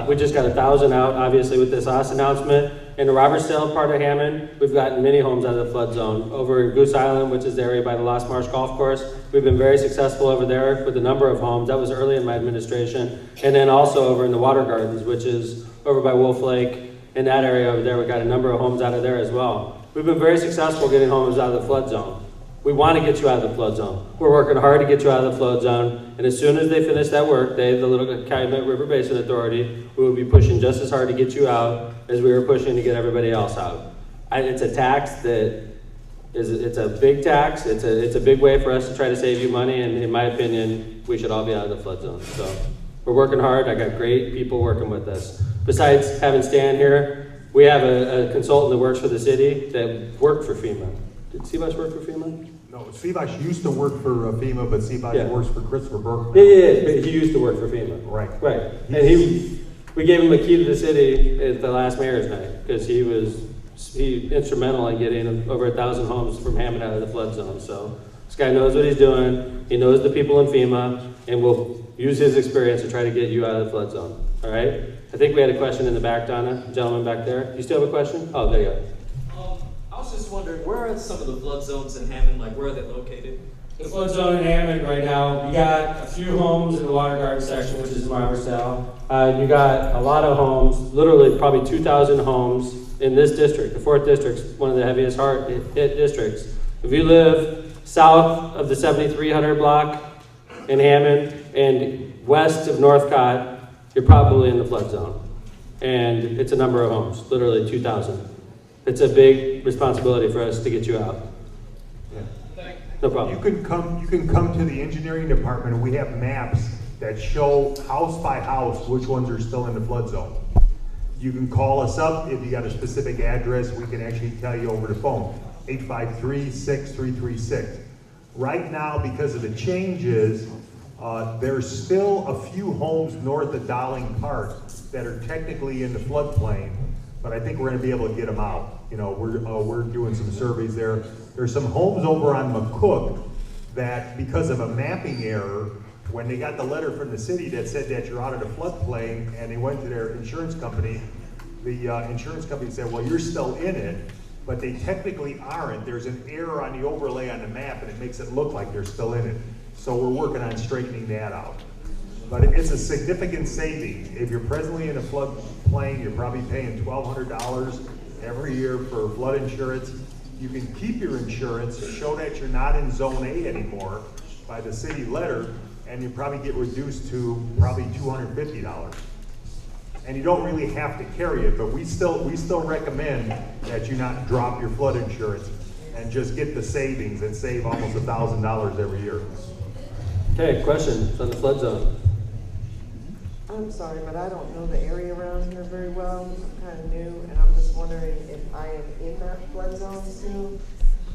We just got 1,000 out, obviously, with this OS announcement. In the Robertsdale part of Hammond, we've gotten many homes out of the flood zone. Over in Goose Island, which is the area by the Lost Marsh Golf Course, we've been very successful over there with a number of homes. That was early in my administration. And then also over in the Water Gardens, which is over by Wolf Lake. In that area over there, we got a number of homes out of there as well. We've been very successful getting homes out of the flood zone. We want to get you out of the flood zone. We're working hard to get you out of the flood zone, and as soon as they finish that work, the Little Calumet River Basin Authority, we will be pushing just as hard to get you out as we were pushing to get everybody else out. It's a tax that it's a big tax. It's a big way for us to try to save you money, and in my opinion, we should all be out of the flood zone. So we're working hard. I got great people working with us. Besides having Stan here, we have a consultant that works for the city that worked for FEMA. Did Seabash work for FEMA? No, Seabash used to work for FEMA, but Seabash works for Christopher Burke. Yeah, but he used to work for FEMA. Right. And we gave him a key to the city at the last mayor's night because he was instrumental in getting over 1,000 homes from Hammond out of the flood zone. So this guy knows what he's doing. He knows the people in FEMA, and will use his experience to try to get you out of the flood zone. All right? I think we had a question in the back, Donna. Gentleman back there. You still have a question? Oh, there you go. I was just wondering, where are some of the flood zones in Hammond? Like, where are they located? The flood zone in Hammond right now, we got a few homes in the Water Garden section, which is in Robertsdale. You got a lot of homes, literally probably 2,000 homes in this district. The 4th district's one of the heaviest hit districts. If you live south of the 7300 block in Hammond and west of Northcott, you're probably in the flood zone. And it's a number of homes, literally 2,000. It's a big responsibility for us to get you out. Yeah. No problem. You can come to the engineering department, and we have maps that show house by house which ones are still in the flood zone. You can call us up if you got a specific address. We can actually tell you over the phone, 853-6336. Right now, because of the changes, there's still a few homes north of Dowling Park that are technically in the floodplain, but I think we're going to be able to get them out. You know, we're doing some surveys there. There's some homes over on McCook that, because of a mapping error, when they got the letter from the city that said that you're out of the floodplain, and they went to their insurance company, the insurance company said, well, you're still in it, but they technically aren't. There's an error on the overlay on the map, and it makes it look like they're still in it. So we're working on straightening that out. But it's a significant saving. If you're presently in a floodplain, you're probably paying $1,200 every year for flood insurance. You can keep your insurance, show that you're not in Zone A anymore by the city letter, and you probably get reduced to probably $250. And you don't really have to carry it, but we still recommend that you not drop your flood insurance. and just get the savings and save almost $1,000 every year. Okay, questions on the flood zone? I'm sorry, but I don't know the area around here very well. I'm kind of new, and I'm just wondering if I am in that flood zone still.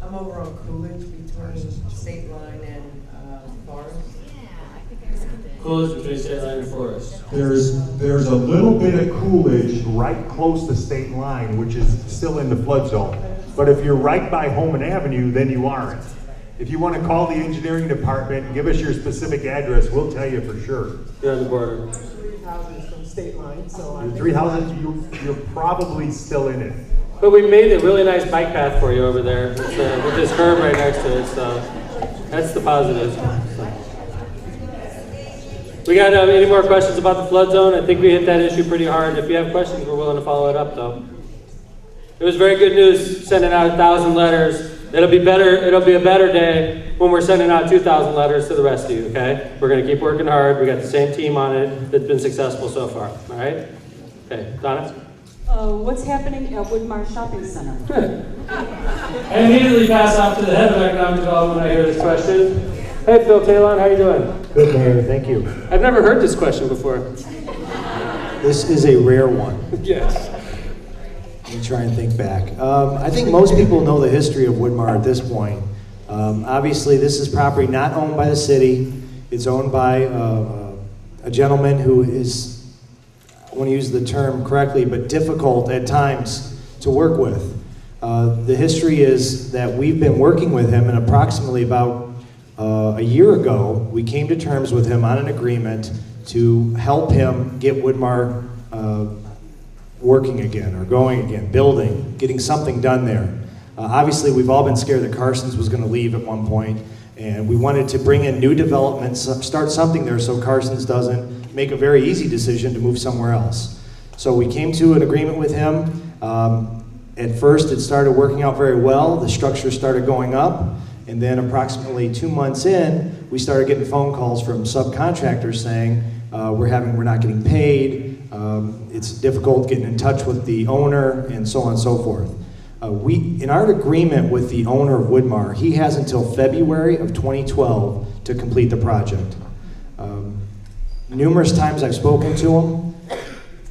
I'm over on Coolidge between State Line and Forest. Coolidge between State Line and Forest. There's a little bit of Coolidge right close to State Line, which is still in the flood zone. But if you're right by Holman Avenue, then you aren't. If you want to call the engineering department and give us your specific address, we'll tell you for sure. You're on the border. 3 houses from State Line, so Your 3 houses, you're probably still in it. But we made a really nice bike path for you over there with this curb right next to it, so that's the positive. We got any more questions about the flood zone? I think we hit that issue pretty hard. If you have questions, we're willing to follow it up, though. It was very good news sending out 1,000 letters. It'll be a better day when we're sending out 2,000 letters to the rest of you, okay? We're going to keep working hard. We got the same team on it that's been successful so far, all right? Okay, Donna? What's happening at Woodmar Shopping Center? I immediately pass off to the head of economic development when I hear this question. Hey, Phil Talon, how you doing? Good, Mayor, thank you. I've never heard this question before. This is a rare one. Yes. Let me try and think back. I think most people know the history of Woodmar at this point. Obviously, this is property not owned by the city. It's owned by a gentleman who is, I want to use the term correctly, but difficult at times to work with. The history is that we've been working with him, and approximately about a year ago, we came to terms with him on an agreement to help him get Woodmar working again, or going again, building, getting something done there. Obviously, we've all been scared that Carson's was going to leave at one point, and we wanted to bring in new developments, start something there so Carson's doesn't make a very easy decision to move somewhere else. So we came to an agreement with him. At first, it started working out very well. The structure started going up, and then approximately 2 months in, we started getting phone calls from subcontractors saying, we're not getting paid, it's difficult getting in touch with the owner, and so on and so forth. In our agreement with the owner of Woodmar, he has until February of 2012 to complete the project. Numerous times I've spoken to him.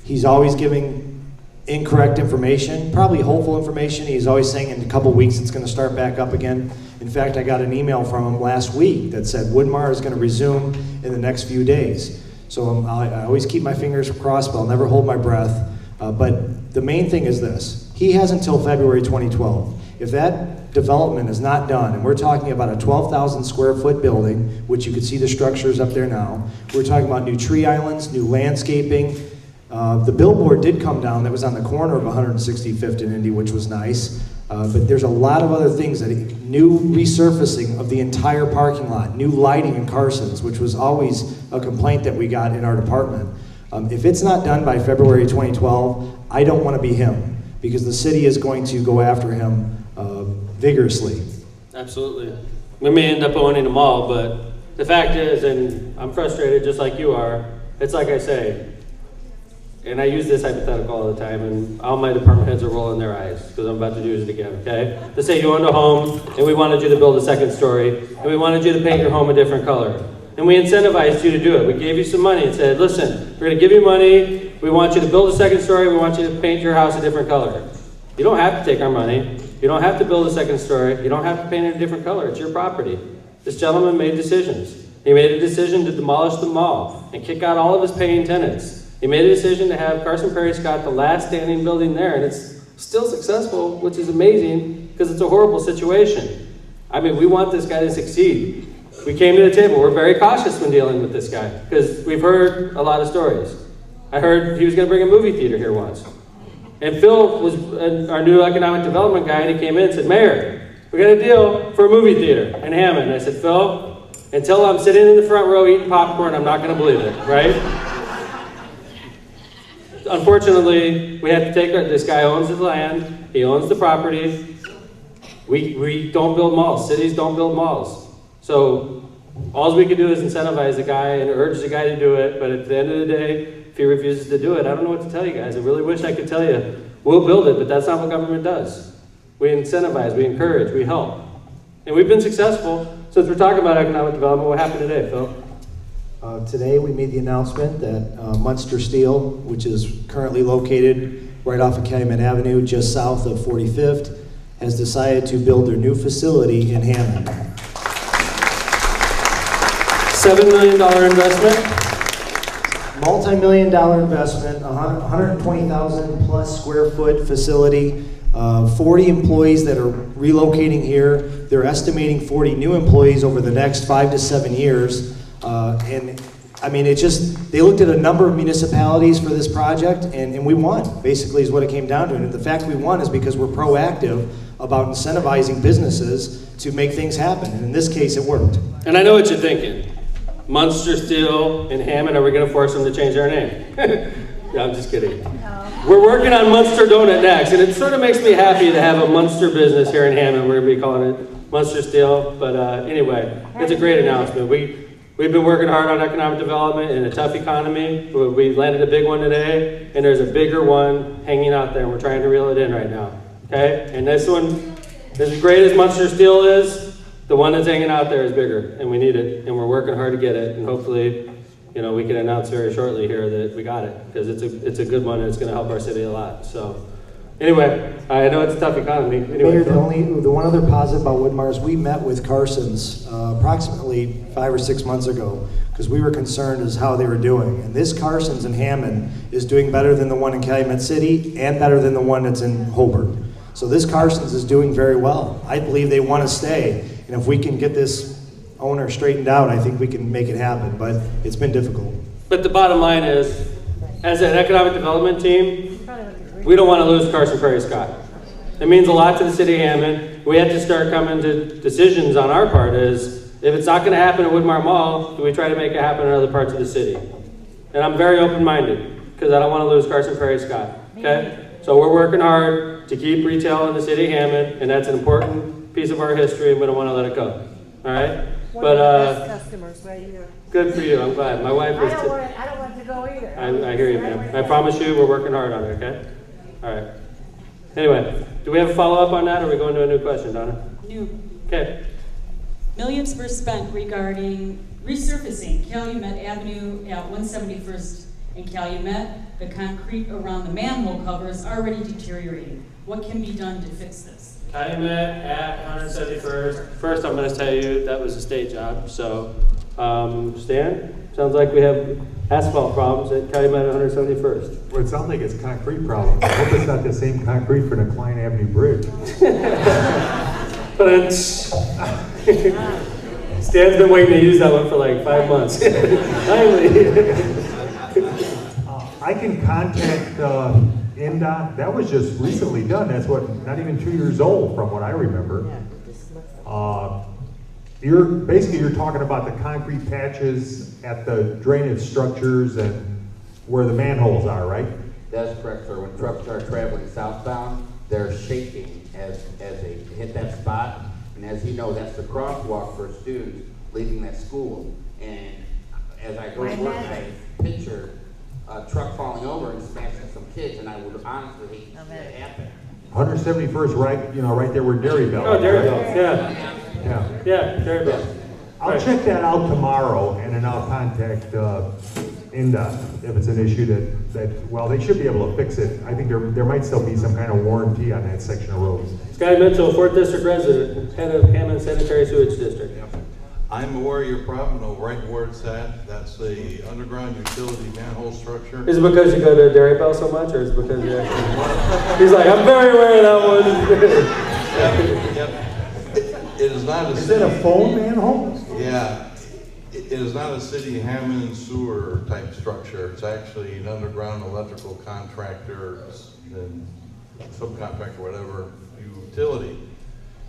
He's always giving incorrect information, probably hopeful information. He's always saying in a couple weeks it's going to start back up again. In fact, I got an email from him last week that said Woodmar is going to resume in the next few days. So I always keep my fingers crossed, but I'll never hold my breath. But the main thing is this. He has until February 2012. If that development is not done, and we're talking about a 12,000 square foot building, which you can see the structures up there now. We're talking about new tree islands, new landscaping. The billboard did come down that was on the corner of 165th and Indy, which was nice. But there's a lot of other things, new resurfacing of the entire parking lot, new lighting in Carson's, which was always a complaint that we got in our department. If it's not done by February 2012, I don't want to be him, because the city is going to go after him vigorously. Absolutely. We may end up owning them all, but the fact is, and I'm frustrated just like you are, it's like I say, and I use this hypothetical all the time, and all my department heads are rolling their eyes because I'm about to use it again, okay? Let's say you owned a home, and we wanted you to build a second story, and we wanted you to paint your home a different color. And we incentivized you to do it. We gave you some money and said, listen, we're gonna give you money, we want you to build a second story, we want you to paint your house a different color. You don't have to take our money, you don't have to build a second story, you don't have to paint it a different color, it's your property. This gentleman made decisions. He made a decision to demolish the mall and kick out all of his paying tenants. He made a decision to have Carson Prairie Scott the last standing building there, and it's still successful, which is amazing because it's a horrible situation. I mean, we want this guy to succeed. We came to the table. We're very cautious when dealing with this guy because we've heard a lot of stories. I heard he was going to bring a movie theater here once. And Phil was our new economic development guy, and he came in and said, Mayor, we got a deal for a movie theater in Hammond. I said, Phil, until I'm sitting in the front row eating popcorn, I'm not going to believe it, right? Unfortunately, we have to take this guy owns the land, he owns the property. We don't build malls, cities don't build malls. So all we can do is incentivize the guy and urge the guy to do it, but at the end of the day, if he refuses to do it, I don't know what to tell you guys. I really wish I could tell you, we'll build it, but that's not what government does. We incentivize, we encourage, we help. And we've been successful. Since we're talking about economic development, what happened today, Phil? Today we made the announcement that Munster Steel, which is currently located right off of Calumet Avenue, just south of 45th, has decided to build their new facility in Hammond. $7 million investment? Multi-million-dollar investment, 120,000 plus square foot facility, 40 employees that are relocating here. They're estimating 40 new employees over the next 5 to 7 years. And I mean, they looked at a number of municipalities for this project, and we won, basically is what it came down to. And the fact we won is because we're proactive about incentivizing businesses to make things happen. And in this case, it worked. And I know what you're thinking. Munster Steel in Hammond, are we going to force them to change their name? Yeah, I'm just kidding. No. We're working on Munster Donut next, and it sort of makes me happy to have a Munster business here in Hammond. We're going to be calling it Munster Steel. But anyway, it's a great announcement. We've been working hard on economic development in a tough economy. We landed a big one today, and there's a bigger one hanging out there, and we're trying to reel it in right now. Okay? And this one, as great as Munster Steel is, the one that's hanging out there is bigger, and we need it, and we're working hard to get it, and hopefully, you know, we can announce very shortly here that we got it, because it's a good one, and it's going to help our city a lot. So, anyway, I know it's a tough economy. Anyway, Mayor, the one other positive about Woodmar is we met with Carson's approximately 5 or 6 months ago, because we were concerned as how they were doing. And this Carson's in Hammond is doing better than the one in Calumet City, and better than the one that's in Holbert. So this Carson's is doing very well. I believe they want to stay. And if we can get this owner straightened out, I think we can make it happen, but it's been difficult. But the bottom line is, as an economic development team, we don't want to lose Carson Prairie Scott. It means a lot to the city of Hammond. We have to start coming to decisions on our part is, if it's not going to happen at Woodmar Mall, do we try to make it happen in other parts of the city? And I'm very open-minded, because I don't want to lose Carson Prairie Scott, okay? So we're working hard to keep retail in the city of Hammond, and that's an important piece of our history, and we don't want to let it go. All right? One of the best customers right here. Good for you. I'm glad. My wife is. I don't want to go either. I hear you, ma'am. I promise you, we're working hard on it. Okay? All right. Anyway, do we have a follow-up on that, or are we going to a new question, Donna? New. Okay. Millions were spent regarding resurfacing Calumet Avenue at 171st and Calumet. The concrete around the manhole cover is already deteriorating. What can be done to fix this? Calumet at 171st. First, I'm going to tell you that was a state job. So, Stan, sounds like we have asphalt problems at Calumet at 171st. Well, it sounds like it's concrete problems. I hope it's not the same concrete for the Klein Avenue Bridge. But Stan's been waiting to use that one for like 5 months. I can contact NDOT. That was just recently done. That's not even 2 years old from what I remember. You're talking about the concrete patches at the drainage structures and where the manholes are, right? That's correct, sir. When trucks are traveling southbound, they're shaking as they hit that spot. And as you know, that's the crosswalk for students leaving that school. And as I go to work, I picture a truck falling over and smashing some kids, and I would honestly hate to see that happen. 171st, right there where Dairy Bell. Oh, Dairy Bell, yeah, Dairy Bell. I'll check that out tomorrow, and then I'll contact NDOT if it's an issue that they should be able to fix it. I think there might still be some kind of warranty on that section of roads. Scotty Mitchell, 4th District resident, head of Hammond Sanitary Sewage District. I'm aware of your problem, know right where it's at. That's the underground utility manhole structure. Is it because you go to Dairy Bell so much, or is it because you actually... He's like, I'm very aware of that one. Yep. It is not a Is it a foam manhole? Yeah. It is not a city Hammond sewer type structure. It's actually an underground electrical contractor and subcontractor, whatever, utility.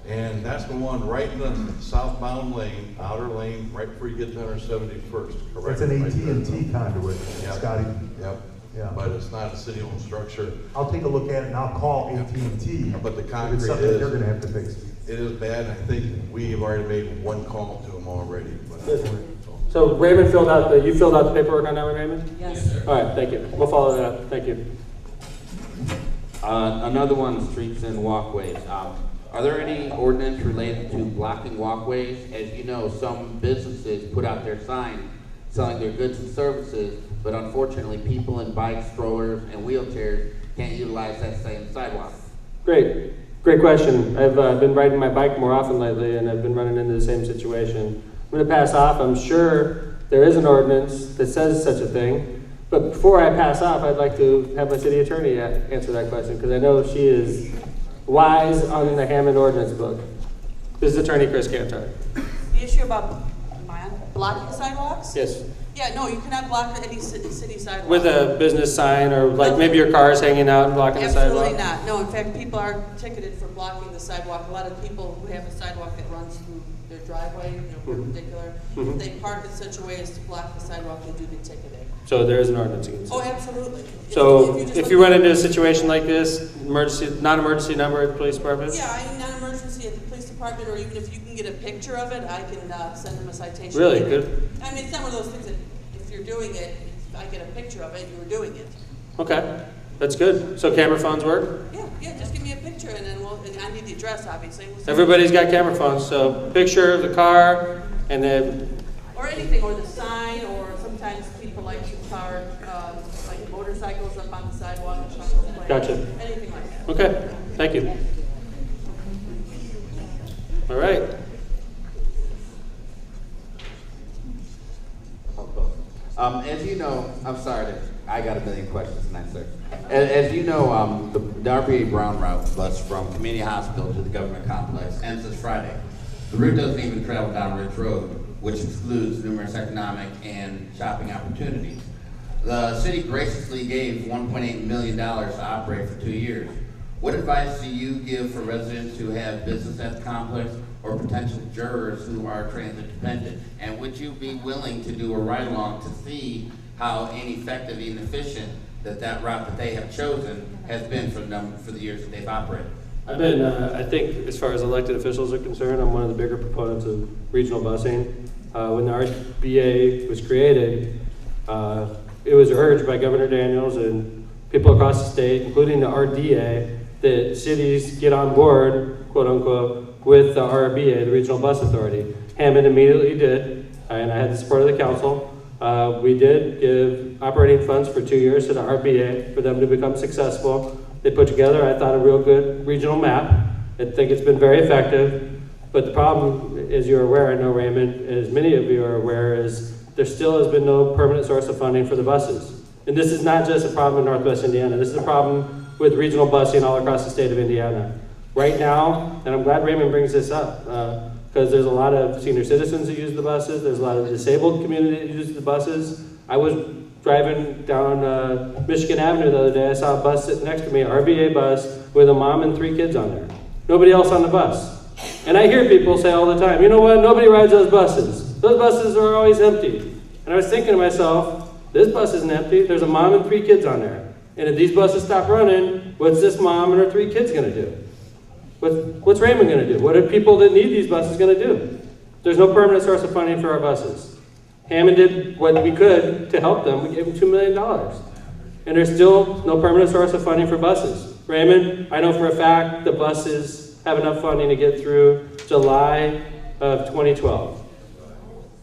And that's the one right in the southbound lane, outer lane, right before you get to 171st. It's an AT&T conduit, Scotty. Yep. Yeah. But it's not a city-owned structure. I'll take a look at it and I'll call AT&T. But the concrete it's something they're going to have to fix. It is bad. I think we've already made one call to them already. So Raymond filled out the paperwork on that one, Raymond? Yes. All right, thank you. We'll follow that up. Thank you. Another one, streets and walkways. Are there any ordinance related to blocking walkways? As you know, some businesses put out their signs selling their goods and services, but unfortunately people in bikes, strollers, and wheelchairs can't utilize that same sidewalk. Great question. I've been riding my bike more often lately, and I've been running into the same situation. I'm going to pass off. I'm sure there is an ordinance that says such a thing, but before I pass off, I'd like to have my city attorney answer that question, because I know she is wise on the Hammond ordinance book. This is Attorney Chris Cantor. The issue about blocking sidewalks? Yes. Yeah, no, you cannot block any city sidewalk. With a business sign, or like maybe your car is hanging out and blocking the sidewalk? Absolutely not. No, in fact, people are ticketed for blocking the sidewalk. A lot of people who have a sidewalk that runs through their driveway, perpendicular, if they park in such a way as to block the sidewalk, they do get ticketed. So there is an ordinance against it? Oh, absolutely. So if you run into a situation like this, non-emergency number at the police department? Yeah, I'm non-emergency at the police department, or even if you can get a picture of it, I can send them a citation. Really? Good. I mean, it's not one of those things that if you're doing it, if I get a picture of it, you were doing it. Okay, that's good. So camera phones work? Yeah, just give me a picture, and then and I need the address, obviously. Everybody's got camera phones, so picture of the car, and then... Or anything, or the sign, or sometimes people like to park like motorcycles up on the sidewalk. Gotcha. Anything like that. Okay, thank you. All right. As you know, I'm sorry, I got a million questions tonight, sir. As you know, the RBA Brown route bus from Community Hospital to the government complex ends this Friday. The route doesn't even travel down Ridge Road, which excludes numerous economic and shopping opportunities. The city graciously gave $1.8 million to operate for 2 years. What advice do you give for residents who have business at the complex or potential jurors who are transit dependent? And would you be willing to do a ride-along to see how ineffective and efficient that route that they have chosen has been for the years that they've operated? I've been, I think, as far as elected officials are concerned, I'm one of the bigger proponents of regional busing. When the RBA was created, it was urged by Governor Daniels and people across the state, including the RDA, that cities get on board, quote unquote, with the RBA, the Regional Bus Authority. Hammond immediately did, and I had the support of the council. We did give operating funds for 2 years to the RBA for them to become successful. They put together, I thought, a real good regional map. I think it's been very effective. But the problem, as you're aware, I know Raymond, as many of you are aware, is there still has been no permanent source of funding for the buses. And this is not just a problem in Northwest Indiana. This is a problem with regional busing all across the state of Indiana. Right now, and I'm glad Raymond brings this up, because there's a lot of senior citizens that use the buses. There's a lot of the disabled community that uses the buses. I was driving down Michigan Avenue the other day. I saw a bus sitting next to me, an RBA bus, with a mom and 3 kids on there. Nobody else on the bus. And I hear people say all the time, you know what, nobody rides those buses. Those buses are always empty. And I was thinking to myself, this bus isn't empty. There's a mom and 3 kids on there. And if these buses stop running, what's this mom and her 3 kids gonna do? What's Raymond gonna do? What are people that need these buses gonna do? There's no permanent source of funding for our buses. Hammond did what we could to help them. We gave them $2 million. And there's still no permanent source of funding for buses. Raymond, I know for a fact the buses have enough funding to get through July of 2012.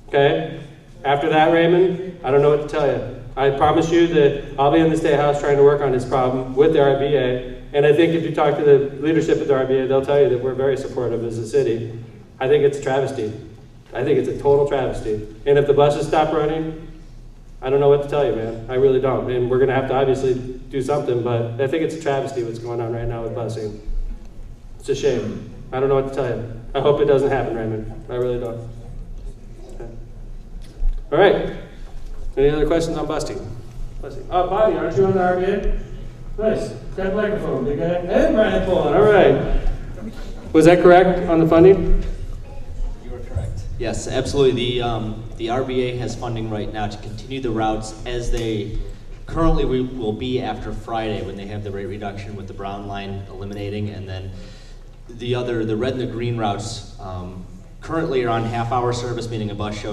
Okay? After that, Raymond, I don't know what to tell you. I promise you that I'll be in the State House trying to work on this problem with the RBA. And I think if you talk to the leadership at the RBA, they'll tell you that we're very supportive as a city. I think it's a travesty. I think it's a total travesty. And if the buses stop running, I don't know what to tell you, man. I really don't. And we're going to have to obviously do something, but I think it's a travesty what's going on right now with busing. It's a shame. I don't know what to tell you. I hope it doesn't happen, Raymond. I really don't. Okay. All right. Any other questions on busting? Oh, Bobby, aren't you on the RBA? Nice. Grab the microphone, big guy. And Brian Pullen. All right. Was that correct on the funding? Yes, absolutely. The RBA has funding right now to continue the routes as they currently will be after Friday when they have the rate reduction with the brown line eliminating, and then the red and the green routes currently are on half-hour service, meaning a bus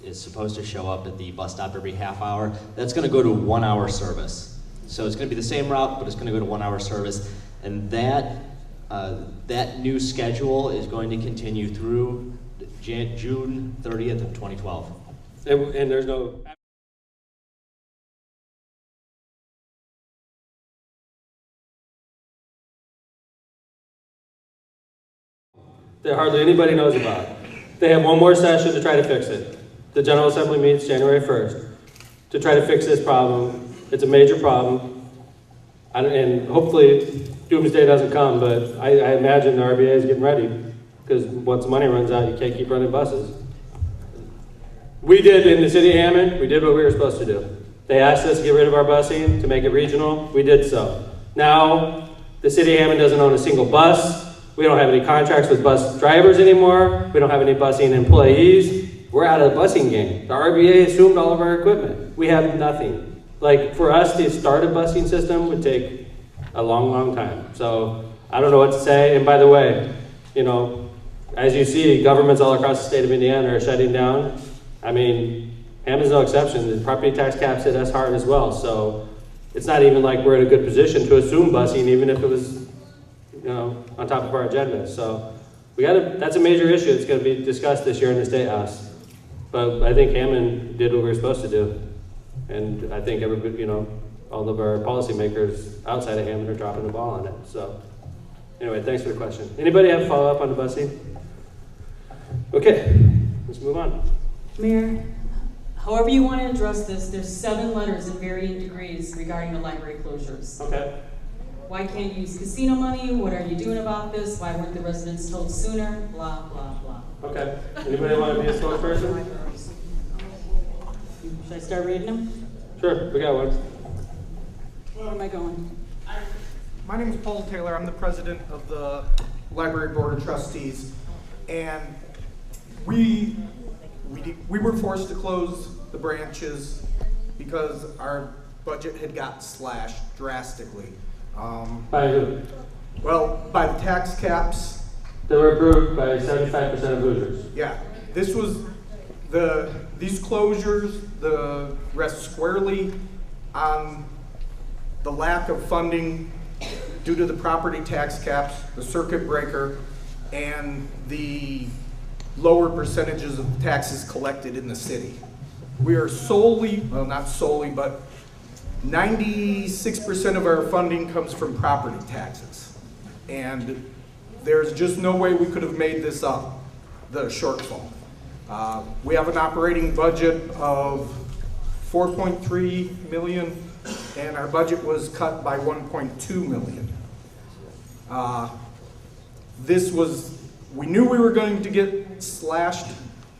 is supposed to show up at the bus stop every half hour. That's going to go to 1 hour service. So it's going to be the same route, but it's going to go to 1 hour service. And that new schedule is going to continue through June 30th of 2012. And there's no... that hardly anybody knows about. They have one more session to try to fix it. The General Assembly meets January 1st to try to fix this problem. It's a major problem. And hopefully doomsday doesn't come, but I imagine the RBA is getting ready, because once money runs out, you can't keep running buses. We did in the city of Hammond, we did what we were supposed to do. They asked us to get rid of our busing, to make it regional, we did so. Now, the city of Hammond doesn't own a single bus. We don't have any contracts with bus drivers anymore. We don't have any busing employees. We're out of the busing game. The RBA assumed all of our equipment. We have nothing. Like, for us to start a busing system would take a long, long time. So I don't know what to say. And by the way, you know, as you see, governments all across the state of Indiana are shutting down. I mean, Hammond's no exception. The property tax caps hit us hard as well. So it's not even like we're in a good position to assume busing, even if it was, you know, on top of our agenda. So that's a major issue that's going to be discussed this year in the State House. But I think Hammond did what we were supposed to do. And I think everybody, you know, all of our policymakers outside of Hammond are dropping the ball on it. So anyway, thanks for the question. Anybody have a follow-up on the busing? Okay, let's move on. Mayor, however you want to address this, there's 7 letters in varying degrees regarding the library closures. Okay. Why can't you use casino money? What are you doing about this? Why weren't the residents told sooner? Blah, blah, blah. Okay. Anybody want to be a spokesperson? Should I start reading them? Sure, we got one. Where am I going? My name is Paul Taylor. I'm the president of the Library Board of Trustees. And we were forced to close the branches because our budget had got slashed drastically. By who? Well, by the tax caps. That were approved by 75% of Hoosiers. Yeah, this was these closures, the rest squarely on the lack of funding due to the property tax caps, the circuit breaker, and the lower percentages of taxes collected in the city. We are solely, well, not solely, but 96% of our funding comes from property taxes. And there's just no way we could have made this up, the shortfall. We have an operating budget of $4.3 million, and our budget was cut by $1.2 million. We knew we were going to get slashed,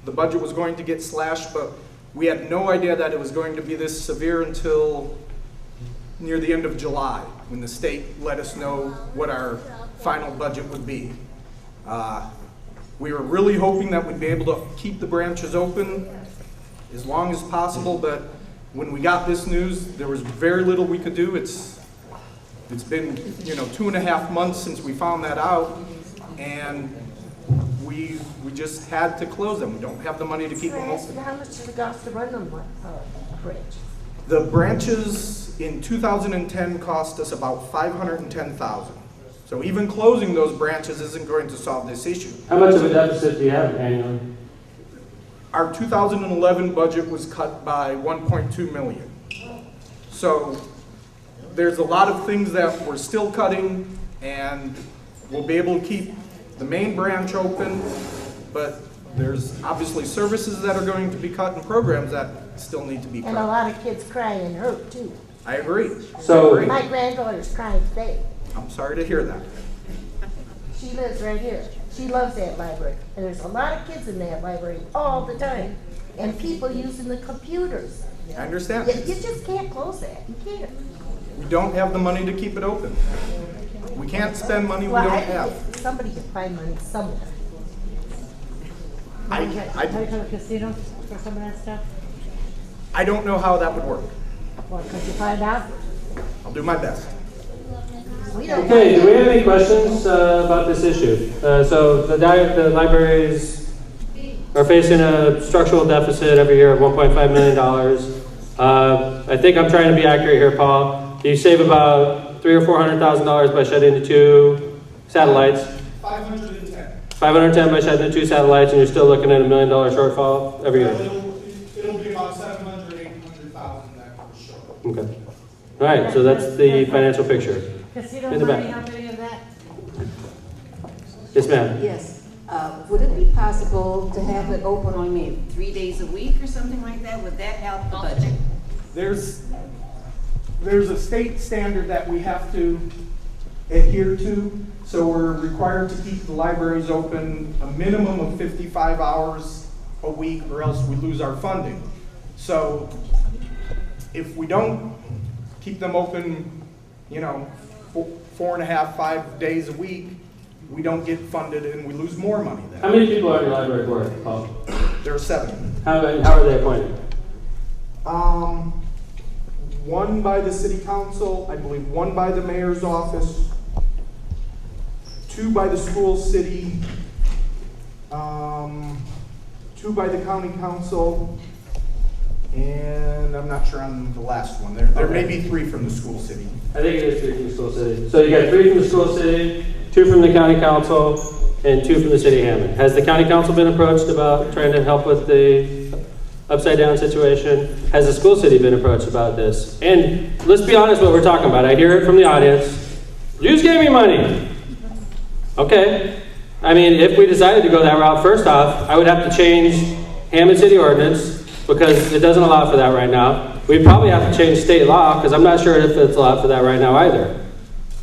the budget was going to get slashed, but we had no idea that it was going to be this severe until near the end of July, when the state let us know what our final budget would be. We were really hoping that we'd be able to keep the branches open as long as possible, but when we got this news, there was very little we could do. It's been, 2.5 months since we found that out, and we just had to close them. We don't have the money to keep them open. How much did it cost to run them, bridge? The branches in 2010 cost us about $510,000. So even closing those branches isn't going to solve this issue. How much of a deficit do you have annually? Our 2011 budget was cut by $1.2 million. So there's a lot of things that we're still cutting, and we'll be able to keep the main branch open, but there's obviously services that are going to be cut and programs that still need to be cut. And a lot of kids cry and hurt too. I agree. So my granddaughter's crying today. I'm sorry to hear that. She lives right here. She loves that library. And there's a lot of kids in that library all the time. And people using the computers. I understand. You just can't close that. You can't. We don't have the money to keep it open. We can't spend money we don't have. Somebody can find money somewhere. Are you going to casino for some of that stuff? I don't know how that would work. Well, could you find out? I'll do my best. Okay, do we have any questions about this issue? So the libraries are facing a structural deficit every year of $1.5 million. I think I'm trying to be accurate here, Paul. You save about $300,000 or $400,000 by shutting the 2 satellites. 510. 510 by shutting the 2 satellites, and you're still looking at $1 million shortfall every year. It'll be about 700, 800,000 that comes short. Okay. All right, so that's the financial picture. Casino In the money, back. how many of that? Yes, ma'am. Yes. Would it be possible to have it open on maybe 3 days a week or something like that? Would that help the budget? There's a state standard that we have to adhere to, so we're required to keep the libraries open a minimum of 55 hours a week, or else we lose our funding. So if we don't keep them open, you know, 4.5, 5 days a week, we don't get funded and we lose more money then. How many people are in your library board, Paul? There are 7. How are they appointed? One by the city council, I believe 1 by the mayor's office, 2 by the school city, 2 by the county council, and I'm not sure on the last one. There may be 3 from the school city. I think it is 3 from the school city. So you got 3 from the school city, 2 from the county council, and 2 from the city of Hammond. Has the county council been approached about trying to help with the upside down situation? Has the school city been approached about this? And let's be honest what we're talking about. I hear it from the audience. Use gaming money. Okay. I mean, if we decided to go that route, first off, I would have to change Hammond City ordinance because it doesn't allow for that right now. We'd probably have to change state law because I'm not sure if it's allowed for that right now either.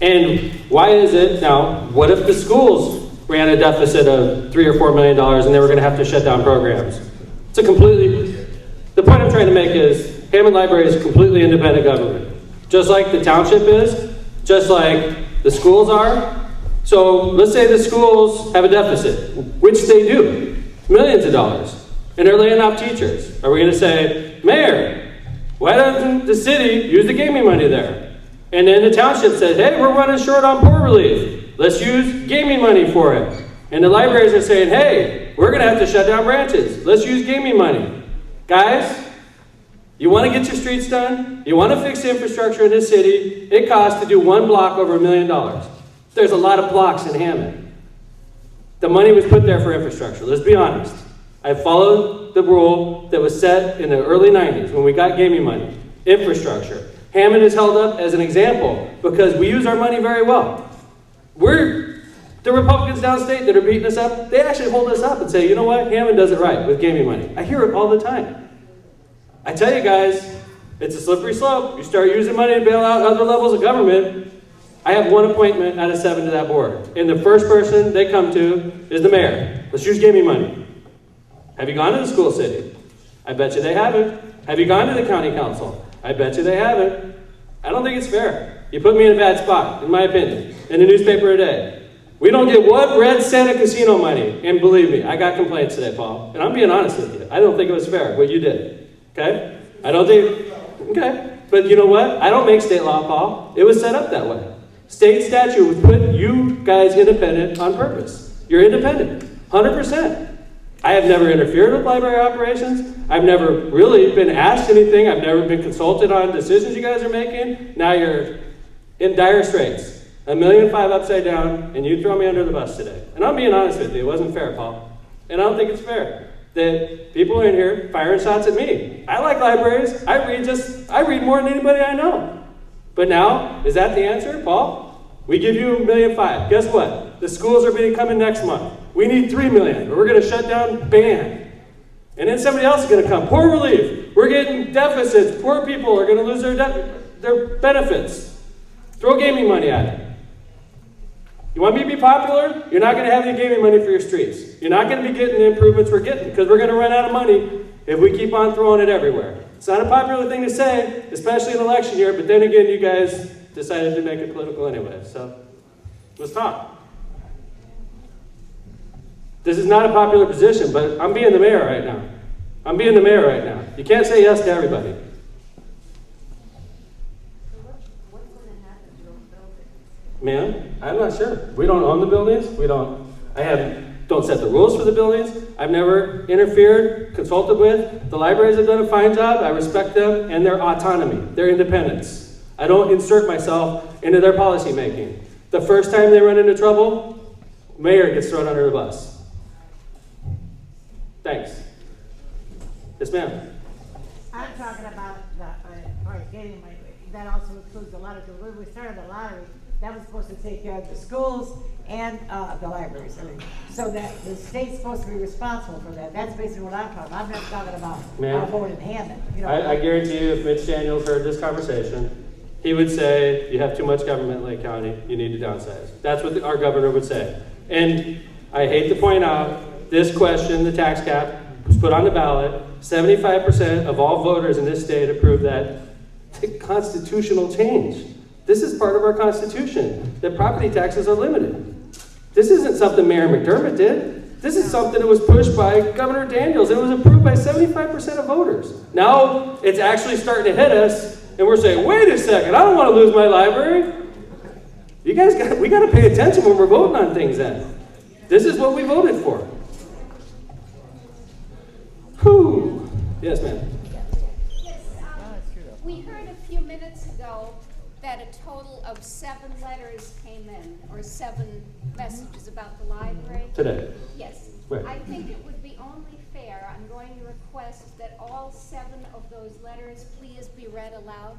And why is it now, what if the schools ran a deficit of $3 or $4 million and they were going to have to shut down programs? It's a completely, the point I'm trying to make is Hammond Library is completely independent government. Just like the township is, just like the schools are. So let's say the schools have a deficit, which they do, millions of dollars, and they're laying off teachers. Are we going to say, Mayor, why doesn't the city use the gaming money there? And then the township says, hey, we're running short on poor relief. Let's use gaming money for it. And the libraries are saying, hey, we're going to have to shut down branches. Let's use gaming money. Guys, you want to get your streets done? You want to fix the infrastructure in this city? It costs to do 1 block over $1 million. There's a lot of blocks in Hammond. The money was put there for infrastructure. Let's be honest. I followed the rule that was set in the early 90s when we got gaming money. Infrastructure. Hammond is held up as an example because we use our money very well. The Republicans downstate that are beating us up, they actually hold us up and say, you know what, Hammond does it right with gaming money. I hear it all the time. I tell you guys, it's a slippery slope. You start using money to bail out other levels of government. I have 1 appointment out of 7 to that board. And the first person they come to is the mayor. Let's use gaming money. Have you gone to the school city? I bet you they haven't. Have you gone to the county council? I bet you they haven't. I don't think it's fair. You put me in a bad spot, in my opinion, in the newspaper today. We don't get 1 red cent of casino money. And believe me, I got complaints today, Paul. And I'm being honest with you. I don't think it was fair what you did. Okay? I don't think, okay. But you know what? I don't make state law, Paul. It was set up that way. State statute would put you guys independent on purpose. You're independent, 100%. I have never interfered with library operations. I've never really been asked anything. I've never been consulted on decisions you guys are making. Now you're in dire straits. $1.5 million upside down, and you throw me under the bus today. And I'm being honest with you, it wasn't fair, Paul. And I don't think it's fair that people are in here firing shots at me. I like libraries. I read more than anybody I know. But now, is that the answer, Paul? We give you $1.5 million. Guess what? The schools are coming next month. We need $3 million, or we're going to shut down band. And then somebody else is going to come. Poor relief. We're getting deficits. Poor people are going to lose their benefits. Throw gaming money at it. You want me to be popular? You're not going to have any gaming money for your streets. You're not going to be getting the improvements we're getting because we're going to run out of money if we keep on throwing it everywhere. It's not a popular thing to say, especially in election year, but then again, you guys decided to make it political anyway. So let's talk. This is not a popular position, but I'm being the mayor right now. I'm being the mayor right now. You can't say yes to everybody. Man, I'm not sure. We don't own the buildings. Don't set the rules for the buildings. I've never interfered, consulted with. The libraries have done a fine job. I respect them and their autonomy, their independence. I don't insert myself into their policy making. The first time they run into trouble, mayor gets thrown under the bus. Thanks. Yes, ma'am. I'm talking about getting my, that also includes the lottery, because when we started the lottery, that was supposed to take care of the schools and the libraries. I mean, so that the state's supposed to be responsible for that. That's basically what I'm talking about. I'm not talking about our vote in Hammond. You know, I guarantee you, if Mitch Daniels heard this conversation, he would say, you have too much government in Lake County, you need to downsize. That's what our governor would say. And I hate to point out, this question, the tax cap, was put on the ballot. 75% of all voters in this state approved that constitutional change. This is part of our Constitution, that property taxes are limited. This isn't something Mayor McDermott did. This is something that was pushed by Governor Daniels. It was approved by 75% of voters. Now it's actually starting to hit us, and we're saying, wait a second, I don't want to lose my library. You guys we got to pay attention when we're voting on things then. This is what we voted for. Whew. Yes, ma'am. Yes, we heard a few minutes ago that a total of 7 letters came in, or 7 messages about the library. Today. Yes. Right. I think it would be only fair, I'm going to request that all 7 of those letters please be read aloud.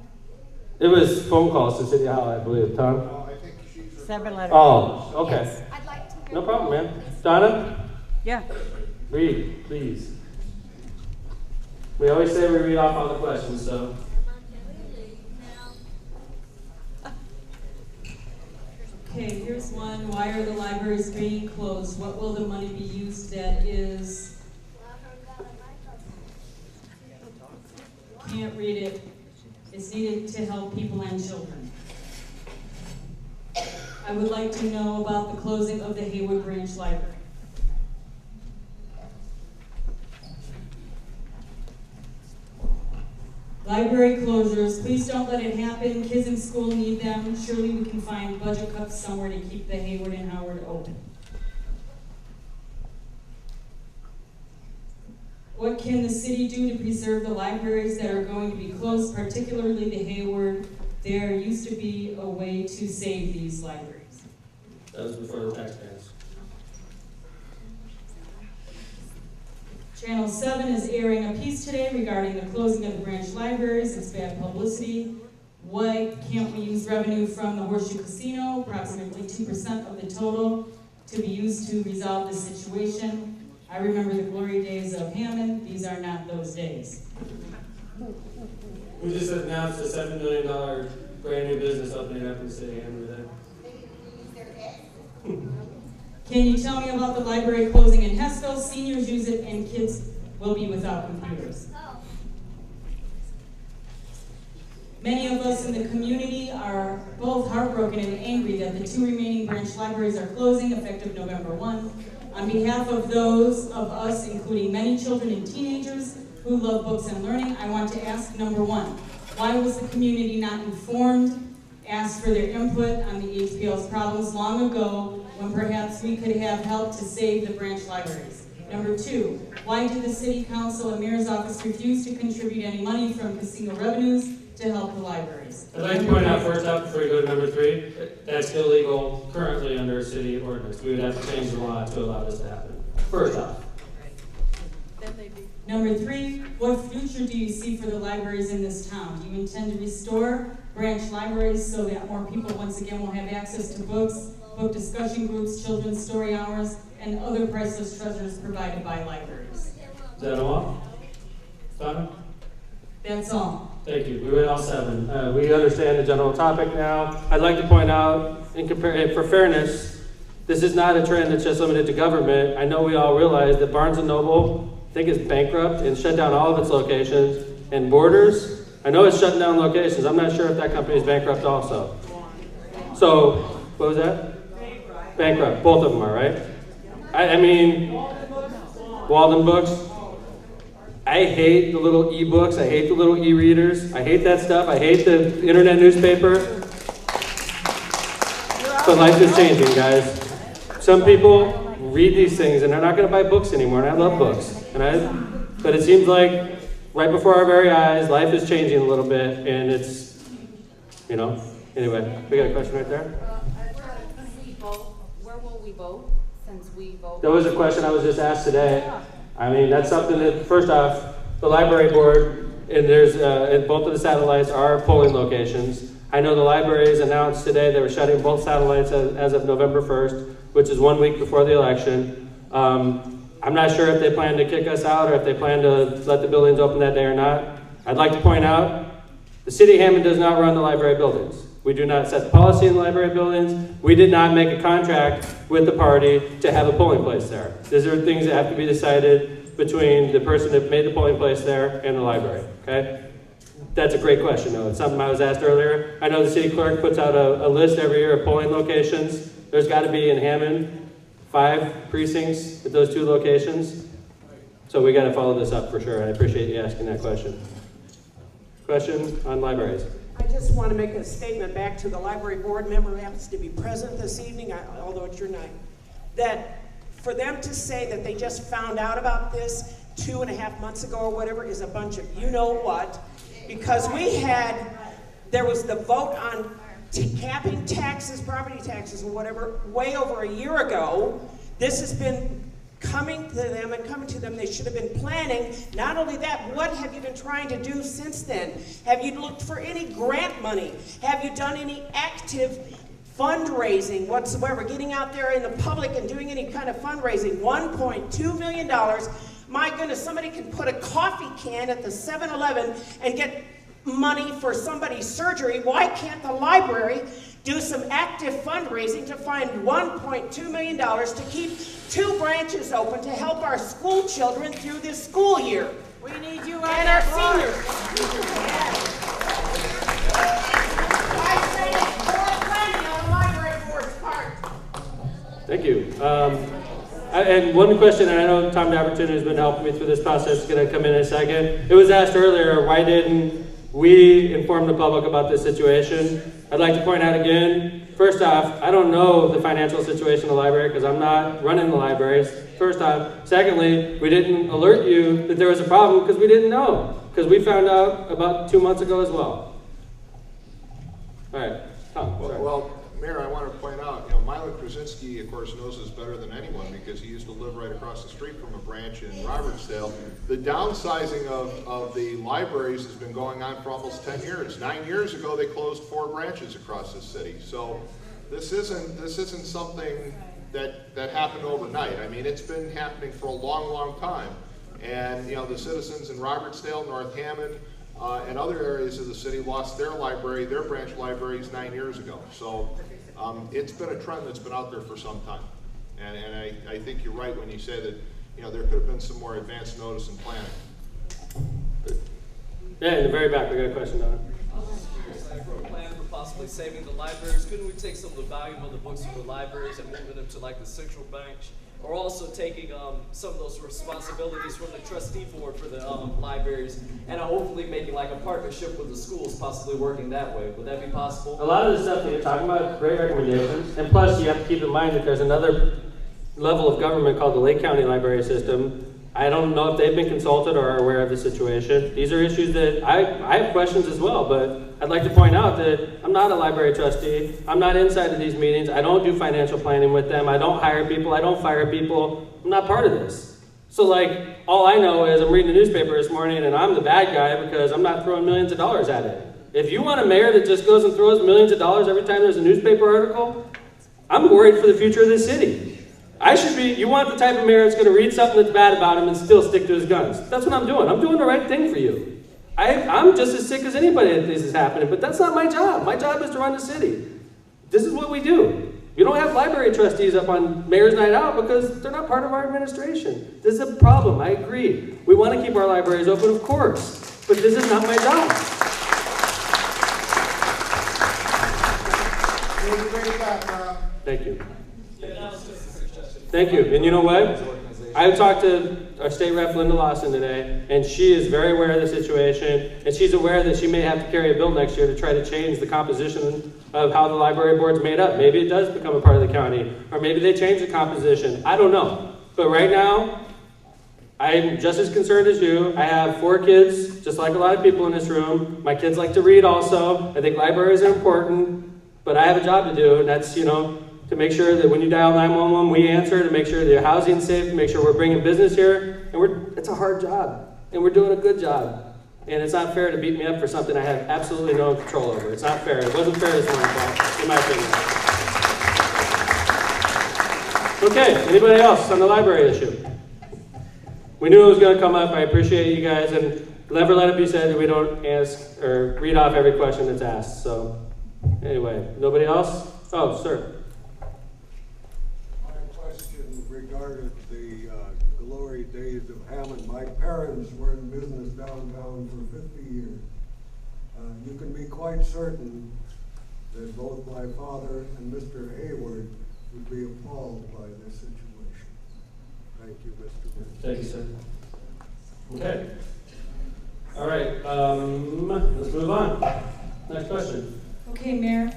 It was phone calls to City Hall, I believe. Tom? 7 letters. Oh, okay. Yes, I'd like to hear No problem, them, man. please. Donna? Yeah. Read, please. We always say we read off all the questions, so. Okay, here's one. Why are the libraries being closed? What will the money be used that is? Can't read it. It's needed to help people and children. I would like to know about the closing of the Haywood Branch Library. Library closures, please don't let it happen. Kids in school need them. Surely we can find budget cuts somewhere to keep the Haywood and Howard open. What can the city do to preserve the libraries that are going to be closed, particularly the Hayward? There used to be a way to save these libraries. That was before the taxpayers. Channel 7 is airing a piece today regarding the closing of the branch libraries. It's bad publicity. Why can't we use revenue from the Horseshoe Casino, approximately 2% of the total, to be used to resolve this situation? I remember the glory days of Hammond. These are not those days. We just announced a $7 million brand new business opening up in the city of Hammond today. Can you tell me about the library closing in Hesville? Seniors use it and kids will be without computers. Many of us in the community are both heartbroken and angry that the 2 remaining branch libraries are closing effective November 1. On behalf of those of us, including many children and teenagers who love books and learning, I want to ask, number 1, why was the community not informed, asked for their input on the HPL's problems long ago, when perhaps we could have helped to save the branch libraries? Number 2, why did the City Council and Mayor's Office refuse to contribute any money from casino revenues to help the libraries? I'd like to point out first off, before we go to number 3, that's illegal currently under city ordinance. We would have to change the law to allow this to happen. First off. Number 3, what future do you see for the libraries in this town? Do you intend to restore branch libraries so that more people once again will have access to books, book discussion groups, children's story hours, and other priceless treasures provided by libraries? Is that all? Donna? That's all. Thank you. We went all 7. We understand the general topic now. I'd like to point out, for fairness, this is not a trend that's just limited to government. I know we all realize that Barnes & Noble, I think, is bankrupt and shut down all of its locations. And Borders, I know it's shutting down locations. I'm not sure if that company is bankrupt also. So, what was that? Bankrupt. Both of them are, right? I mean, Walden Books. I hate the little e-books. I hate the little e-readers. I hate that stuff. I hate the internet newspaper. But life is changing, guys. Some people read these things and they're not going to buy books anymore, and I love books. But it seems like right before our very eyes, life is changing a little bit, and it's you know? Anyway, we got a question right there? Where will we vote, since we vote? That was a question I was just asked today. I mean, that's something that, first off, the library board, and there's, both of the satellites are polling locations. I know the libraries announced today they were shutting both satellites as of November 1st, which is 1 week before the election. I'm not sure if they plan to kick us out or if they plan to let the buildings open that day or not. I'd like to point out, the city of Hammond does not run the library buildings. We do not set the policy in the library buildings. We did not make a contract with the party to have a polling place there. These are things that have to be decided between the person that made the polling place there and the library, okay? That's a great question, though. It's something I was asked earlier. I know the city clerk puts out a list every year of polling locations. There's got to be in Hammond 5 precincts at those 2 locations. So we got to follow this up for sure. I appreciate you asking that question. Question on libraries. I just want to make a statement back to the library board member who happens to be present this evening, although it's your night, that for them to say that they just found out about this 2.5 months ago or whatever is a bunch of you-know-what, because there was the vote on capping taxes, property taxes or whatever, way over a year ago. This has been coming to them and coming to them. They should have been planning. Not only that, what have you been trying to do since then? Have you looked for any grant money? Have you done any active fundraising whatsoever, getting out there in the public and doing any kind of fundraising? $1.2 million. My goodness, somebody can put a coffee can at the 7-Eleven and get money for somebody's surgery. Why can't the library do some active fundraising to find $1.2 million to keep 2 branches open to help our school children through this school year? We need you and our seniors. Thank you. And one question, and I know Tom D'Albertino has been helping me through this process, is going to come in a second. It was asked earlier, why didn't we inform the public about this situation? I'd like to point out again, first off, I don't know the financial situation of the library because I'm not running the libraries, first off. Secondly, we didn't alert you that there was a problem because we didn't know, because we found out about 2 months ago as well. All right, Tom, sorry. Well, Mayor, I want to point out, Milo Krasinski, of course, knows this better than anyone because he used to live right across the street from a branch in Robertsdale. The downsizing of the libraries has been going on for almost 10 years. 9 years ago, they closed 4 branches across the city. So this isn't something that happened overnight. I mean, it's been happening for a long, long time. And the citizens in Robertsdale, North Hammond, and other areas of the city lost their library, their branch libraries 9 years ago. So it's been a trend that's been out there for some time. And I think you're right when you say that there could have been some more advanced notice and planning. Yeah, in the very back, we got a question, Donna. For a plan for possibly saving the libraries, couldn't we take some of the volume of the books from the libraries and moving them to like the central bench? Or also taking some of those responsibilities from the trustee board for the libraries and hopefully making like a partnership with the schools, possibly working that way. Would that be possible? A lot of the stuff that you're talking about, great recommendations. And plus, you have to keep in mind that there's another level of government called the Lake County Library System. I don't know if they've been consulted or are aware of the situation. These are issues that I have questions as well, but I'd like to point out that I'm not a library trustee. I'm not inside of these meetings. I don't do financial planning with them. I don't hire people. I don't fire people. I'm not part of this. So like, all I know is I'm reading the newspaper this morning and I'm the bad guy because I'm not throwing millions of dollars at it. If you want a mayor that just goes and throws millions of dollars every time there's a newspaper article, I'm worried for the future of this city. You want the type of mayor that's going to read something that's bad about him and still stick to his guns. That's what I'm doing. I'm doing the right thing for you. I'm just as sick as anybody that this is happening, but that's not my job. My job is to run the city. This is what we do. You don't have library trustees up on Mayor's Night Out because they're not part of our administration. This is a problem. I agree. We want to keep our libraries open, of course, but this is not my job. Thank you. Thank you. And you know what? I talked to our state rep, Linda Lawson, today, and she is very aware of the situation, and she's aware that she may have to carry a bill next year to try to change the composition of how the library board's made up. Maybe it does become a part of the county, or maybe they change the composition. I don't know. But right now, I'm just as concerned as you. I have 4 kids, just like a lot of people in this room. My kids like to read also. I think libraries are important, but I have a job to do, and that's, to make sure that when you dial 911, we answer, to make sure that your housing's safe, to make sure we're bringing business here. And it's a hard job, and we're doing a good job. And it's not fair to beat me up for something I have absolutely no control over. It's not fair. It wasn't fair this morning, Paul, in my opinion. Okay, anybody else on the library issue? We knew it was going to come up. I appreciate you guys, and never let it be said that we don't ask or read off every question that's asked. So, anyway, nobody else? Oh, sir. My question regarded the glory days of Hammond. My parents were in business downtown for 50 years. You can be quite certain that both my father and Mr. Hayward would be appalled by this situation. Thank you, Mr. Mayor. Thank you, sir. Okay. All right, let's move on. Next question. Okay, Mayor.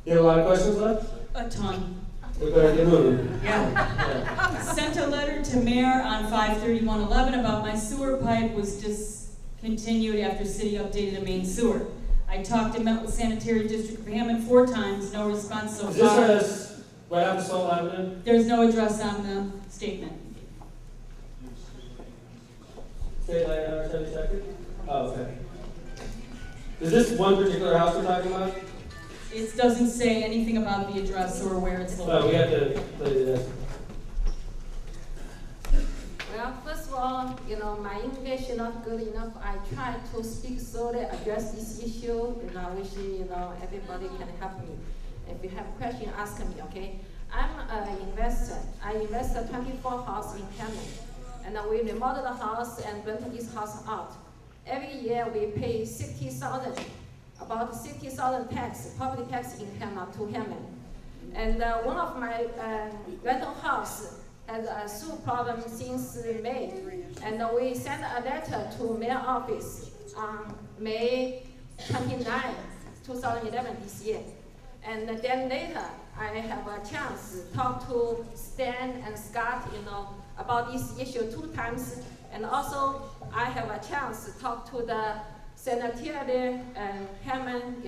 You have a lot of questions left? A ton. We better get moving. Yeah. Sent a letter to Mayor on 5/31/11 about my sewer pipe was discontinued after city updated a main sewer. I talked and met with Sanitary District of Hammond 4 times, no response so far. Is this right off the Salt Avenue? There's no address on the statement. State line on our 72nd? Oh, okay. Is this one particular house we're talking about? It doesn't say anything about the address or where it's located. Oh, we have to play this. Well, first of all, my English is not good enough. I try to speak slowly, address this issue, and I wish, everybody can help me. If you have questions, ask me, okay? I'm an investor. I invested 24 houses in Hammond, and we remodeled the house and rented this house out. Every year we pay about 60,000 property tax in Hammond to Hammond. And one of my rental house has a sewer problem since May, and we sent a letter to mayor office on May 29, 2011 this year. And then later, I have a chance to talk to Stan and Scott, about this issue 2 times. And also, I have a chance to talk to the sanitary and Hammond,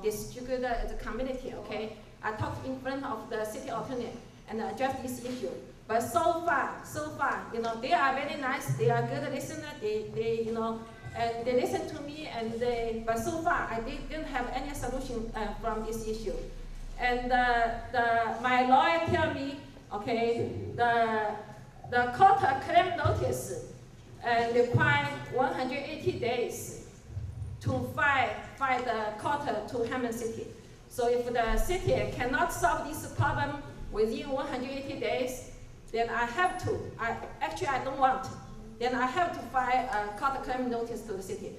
distributor as a community, okay? I talked in front of the city attorney and addressed this issue. But so far, they are very nice. They are good listeners. And they listen to me. But so far, I didn't have any solution from this issue. And my lawyer tell me, okay, the court claim notice require 180 days to file the court to Hammond City. So if the city cannot solve this problem within 180 days, then I have to. I don't want. Then I have to file a court claim notice to the city.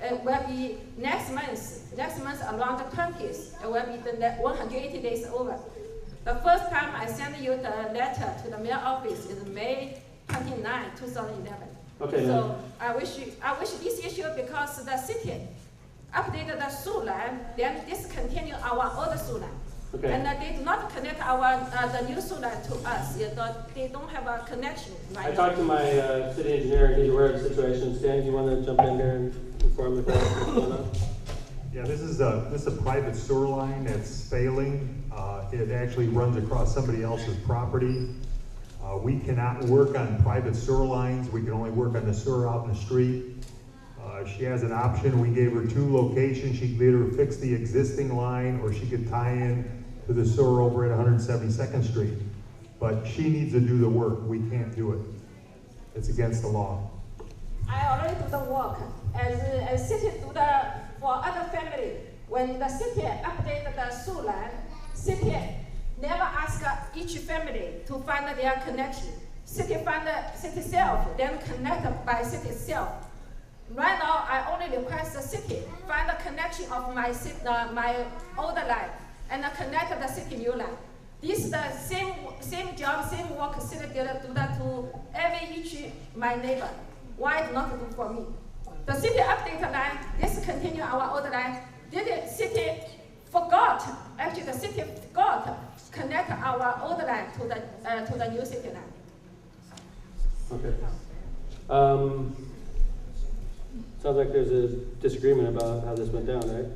It will be next month around the 20th. It will be the 180 days over. The first time I sent you the letter to the mayor office is May 29, 2011. Okay. So I wish this issue, because the city updated the sewer line, then discontinue our old sewer line. Okay. And they do not connect the new sewer line to us. They don't have a connection. Right? I talked to my city engineer, and he's aware of the situation. Stan, do you want to jump in there and inform the crowd what's going on? Yeah, this is a private sewer line that's failing. It actually runs across somebody else's property. We cannot work on private sewer lines. We can only work on the sewer out in the street. She has an option. We gave her 2 locations. She could either fix the existing line, or she could tie in to the sewer over at 172nd Street. But she needs to do the work. We can't do it. It's against the law. I already do the work. As city do for other family. When the city updated the sewer line, city never ask each family to find their connection. City find the city self, then connect by city self. Right now, I only request the city find the connection of my old line and connect the city new line. This is the same job, same work city do that to each my neighbor. Why not do for me? The city update line, discontinue our old line. Did the city forgot? Actually, the city forgot connect our old line to the new city line. Okay. Sounds like there's a disagreement about how this went down, right?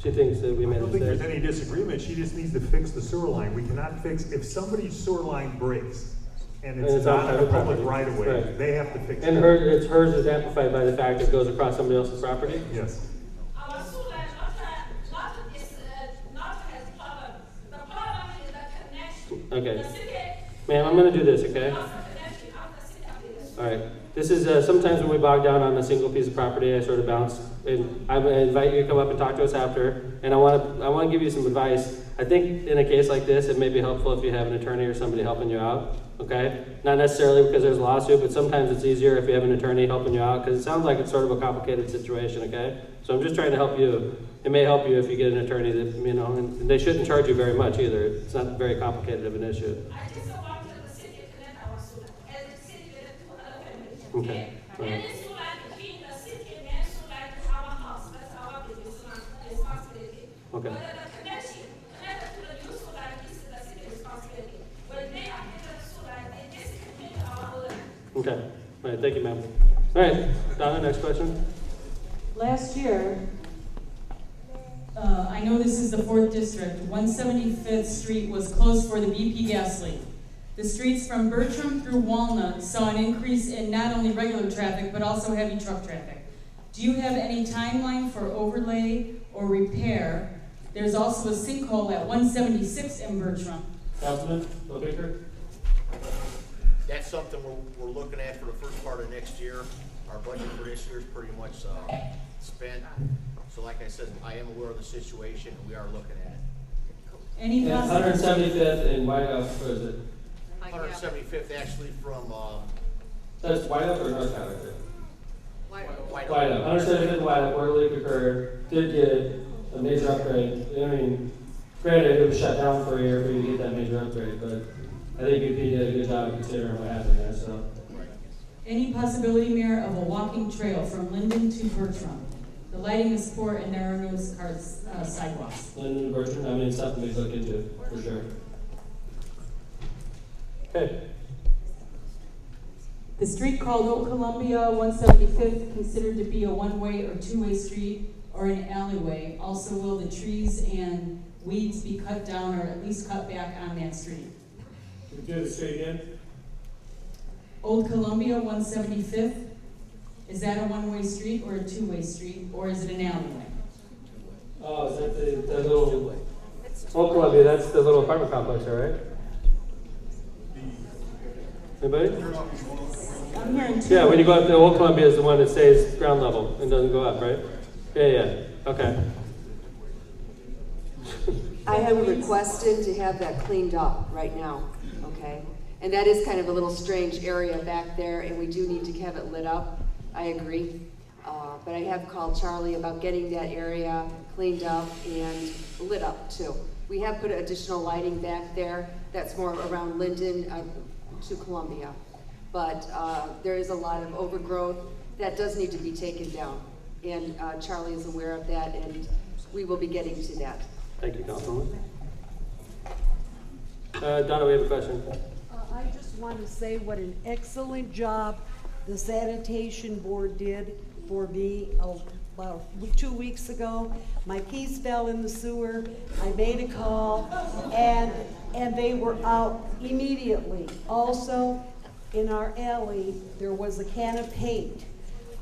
She thinks that we I made a don't think mistake. there's any disagreement, she just needs to fix the sewer line. We cannot fix, if somebody's sewer line breaks, and And it's it's on not on a private public property. right of way, Right. they have to fix it. And hers is amplified by the fact it goes across somebody else's property? Yes. Our sewer line not has problem. The problem is the connection. Okay. The city Ma'am, I'm gonna do this, okay? lost the connection of the city of All right. This is, sometimes when we bog down on a single piece of property, I sort of bounce. And I invite you to come up and talk to us after. And I wanna give you some advice. I think in a case like this, it may be helpful if you have an attorney or somebody helping you out, okay? Not necessarily because there's a lawsuit, but sometimes it's easier if you have an attorney helping you out, because it sounds like it's sort of a complicated situation, okay? So I'm just trying to help you. It may help you if you get an attorney that, you know, and they shouldn't charge you very much either. It's not very complicated of an issue. I just want the city to connect our sewer, and the city to other families. Okay. All right. Any sewer line between the city and sewer line to our house, that's our responsibility. Okay. But the connection, connected to the new sewer line is the city responsibility. But they are in the sewer line, they disconnect our line. Okay. All right. Thank you, ma'am. All right. Donna, next question. Last year, I know this is the 4th district, 175th Street was closed for the BP gas leak. The streets from Bertram through Walnut saw an increase in not only regular traffic, but also heavy truck traffic. Do you have any timeline for overlay or repair? There's also a sinkhole at 176 in Bertram. Councilman, Bill Baker. That's something we're looking at for the first part of next year. Our budget for this year is pretty much spent. So like I said, I am aware of the situation and we are looking at it. Any Yeah, 175th and White House, where is it? 175th actually from, That's White House or North Character? White White House. 175th and White House, where the leak occurred, did get a major upgrade. I mean, granted, it was shut down for a year for you to get that major upgrade, but I think UP did a good job of considering what happened there, so. Any possibility, Mayor, of a walking trail from Linden to Bertram? The lighting is poor and there are no cars, sidewalks. Linden, Bertram, I mean, it's something we look into, for sure. Okay. The street called Old Columbia, 175th, considered to be a one-way or two-way street or an alleyway. Also, will the trees and weeds be cut down or at least cut back on that street? Can you do the street again? Old Columbia, 175th, is that a one-way street or a two-way street, or is it an alleyway? Oh, is that the little, Old Columbia, that's the little apartment complex there, right? Anybody? I'm hearing two. Yeah, when you go up to Old Columbia is the one that stays ground level and doesn't go up, right? Yeah, okay. I have requested to have that cleaned up right now, okay? And that is kind of a little strange area back there, and we do need to have it lit up. I agree. But I have called Charlie about getting that area cleaned up and lit up too. We have put additional lighting back there. That's more around Linden to Columbia. But there is a lot of overgrowth that does need to be taken down. And Charlie is aware of that, and we will be getting to that. Thank you, Councilwoman. Donna, we have a question. I just want to say what an excellent job the sanitation board did for me about 2 weeks ago. My keys fell in the sewer. I made a call, and they were out immediately. Also, in our alley, there was a can of paint.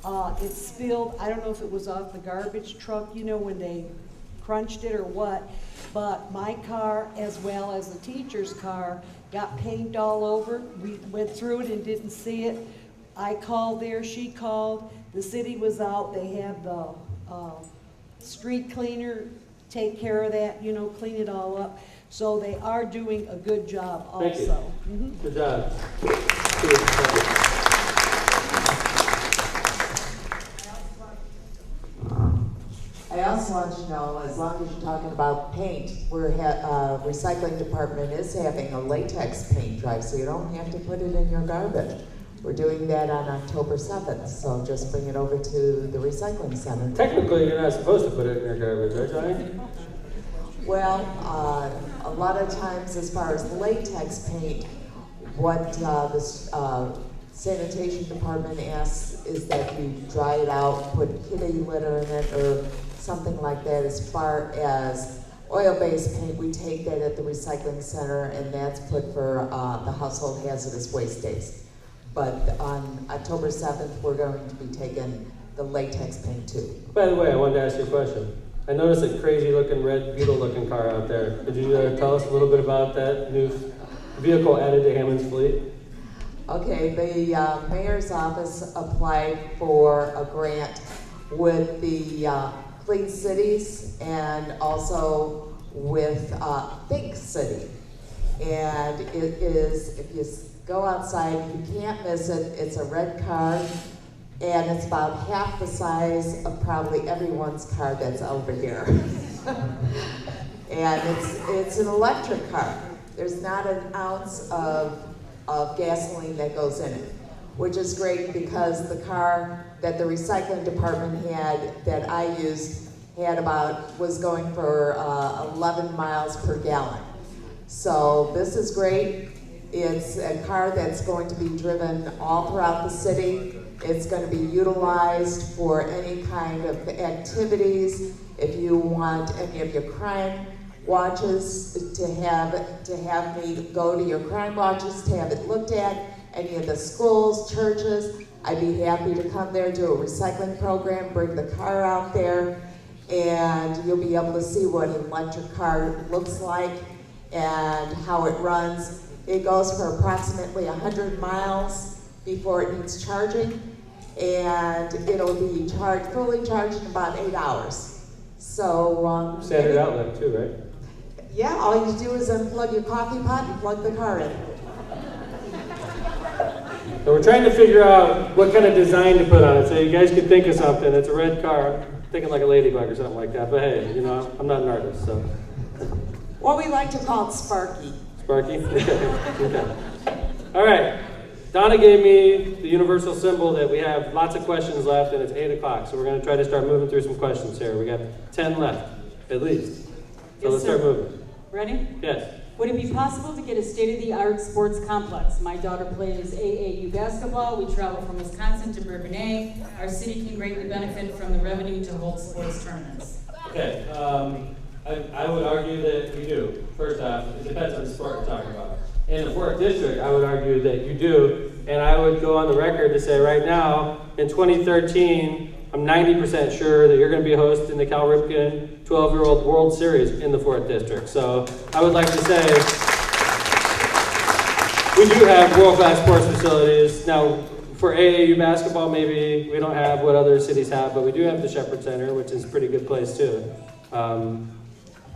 It spilled. I don't know if it was off the garbage truck, you know, when they crunched it or what, but my car, as well as the teacher's car, got paint all over. We went through it and didn't see it. I called there, she called, the city was out, they have the street cleaner take care of that, you know, clean it all up. So they are doing a good job also. Thank you. Good job. I also want to know, as long as you're talking about paint, recycling department is having a latex paint drive, so you don't have to put it in your garbage. We're doing that on October 7th, so just bring it over to the recycling center. Technically, you're not supposed to put it in your garbage, right, Johnny? Well, a lot of times as far as latex paint, what the sanitation department asks is that you dry it out, put kitty litter in it or something like that. As far as oil-based paint, we take that at the recycling center, and that's put for the household hazardous waste days. But on October 7th, we're going to be taking the latex paint too. By the way, I wanted to ask you a question. I noticed a crazy-looking red Beetle-looking car out there. Could you tell us a little bit about that new vehicle added to Hammond's fleet? Okay, the mayor's office applied for a grant with the Clean Cities and also with Think City. And it is, if you go outside, you can't miss it. It's a red car, and it's about half the size of probably everyone's car that's over here. And it's an electric car. There's not an ounce of gasoline that goes in it, which is great because the car that the recycling department had that I used was going for 11 miles per gallon. So this is great. It's a car that's going to be driven all throughout the city. It's going to be utilized for any kind of activities. If you want any of your crime watches to have me go to your crime watches to have it looked at, any of the schools, churches, I'd be happy to come there, do a recycling program, bring the car out there, and you'll be able to see what an electric car looks like and how it runs. It goes for approximately 100 miles before it needs charging, and it'll be fully charged in about 8 hours. So standard outlet too, right? Yeah, all you do is unplug your coffee pot and plug the car in. So we're trying to figure out what kind of design to put on it, so you guys can think of something. It's a red car. I'm thinking like a ladybug or something like that, but hey, you know, I'm not an artist, so. Well, we like to call it Sparky. Sparky? Okay. All right. Donna gave me the universal symbol that we have lots of questions left, and it's 8 o'clock, so we're going to try to start moving through some questions here. We got 10 left, at least. So let's start moving. Ready? Yes. Would it be possible to get a state-of-the-art sports complex? My daughter plays AAU basketball. We travel from Wisconsin to Bourbonnais. Our city can greatly benefit from the revenue to hold sports tournaments. Okay. I would argue that you do. First off, it depends on the sport we're talking about. In the 4th District, I would argue that you do, and I would go on the record to say right now, in 2013, I'm 90% sure that you're going to be hosting the Cal Ripken 12-year-old World Series in the 4th District. So I would like to say we do have world-class sports facilities. Now, for AAU basketball, maybe we don't have what other cities have, but we do have the Shepherd Center, which is a pretty good place too.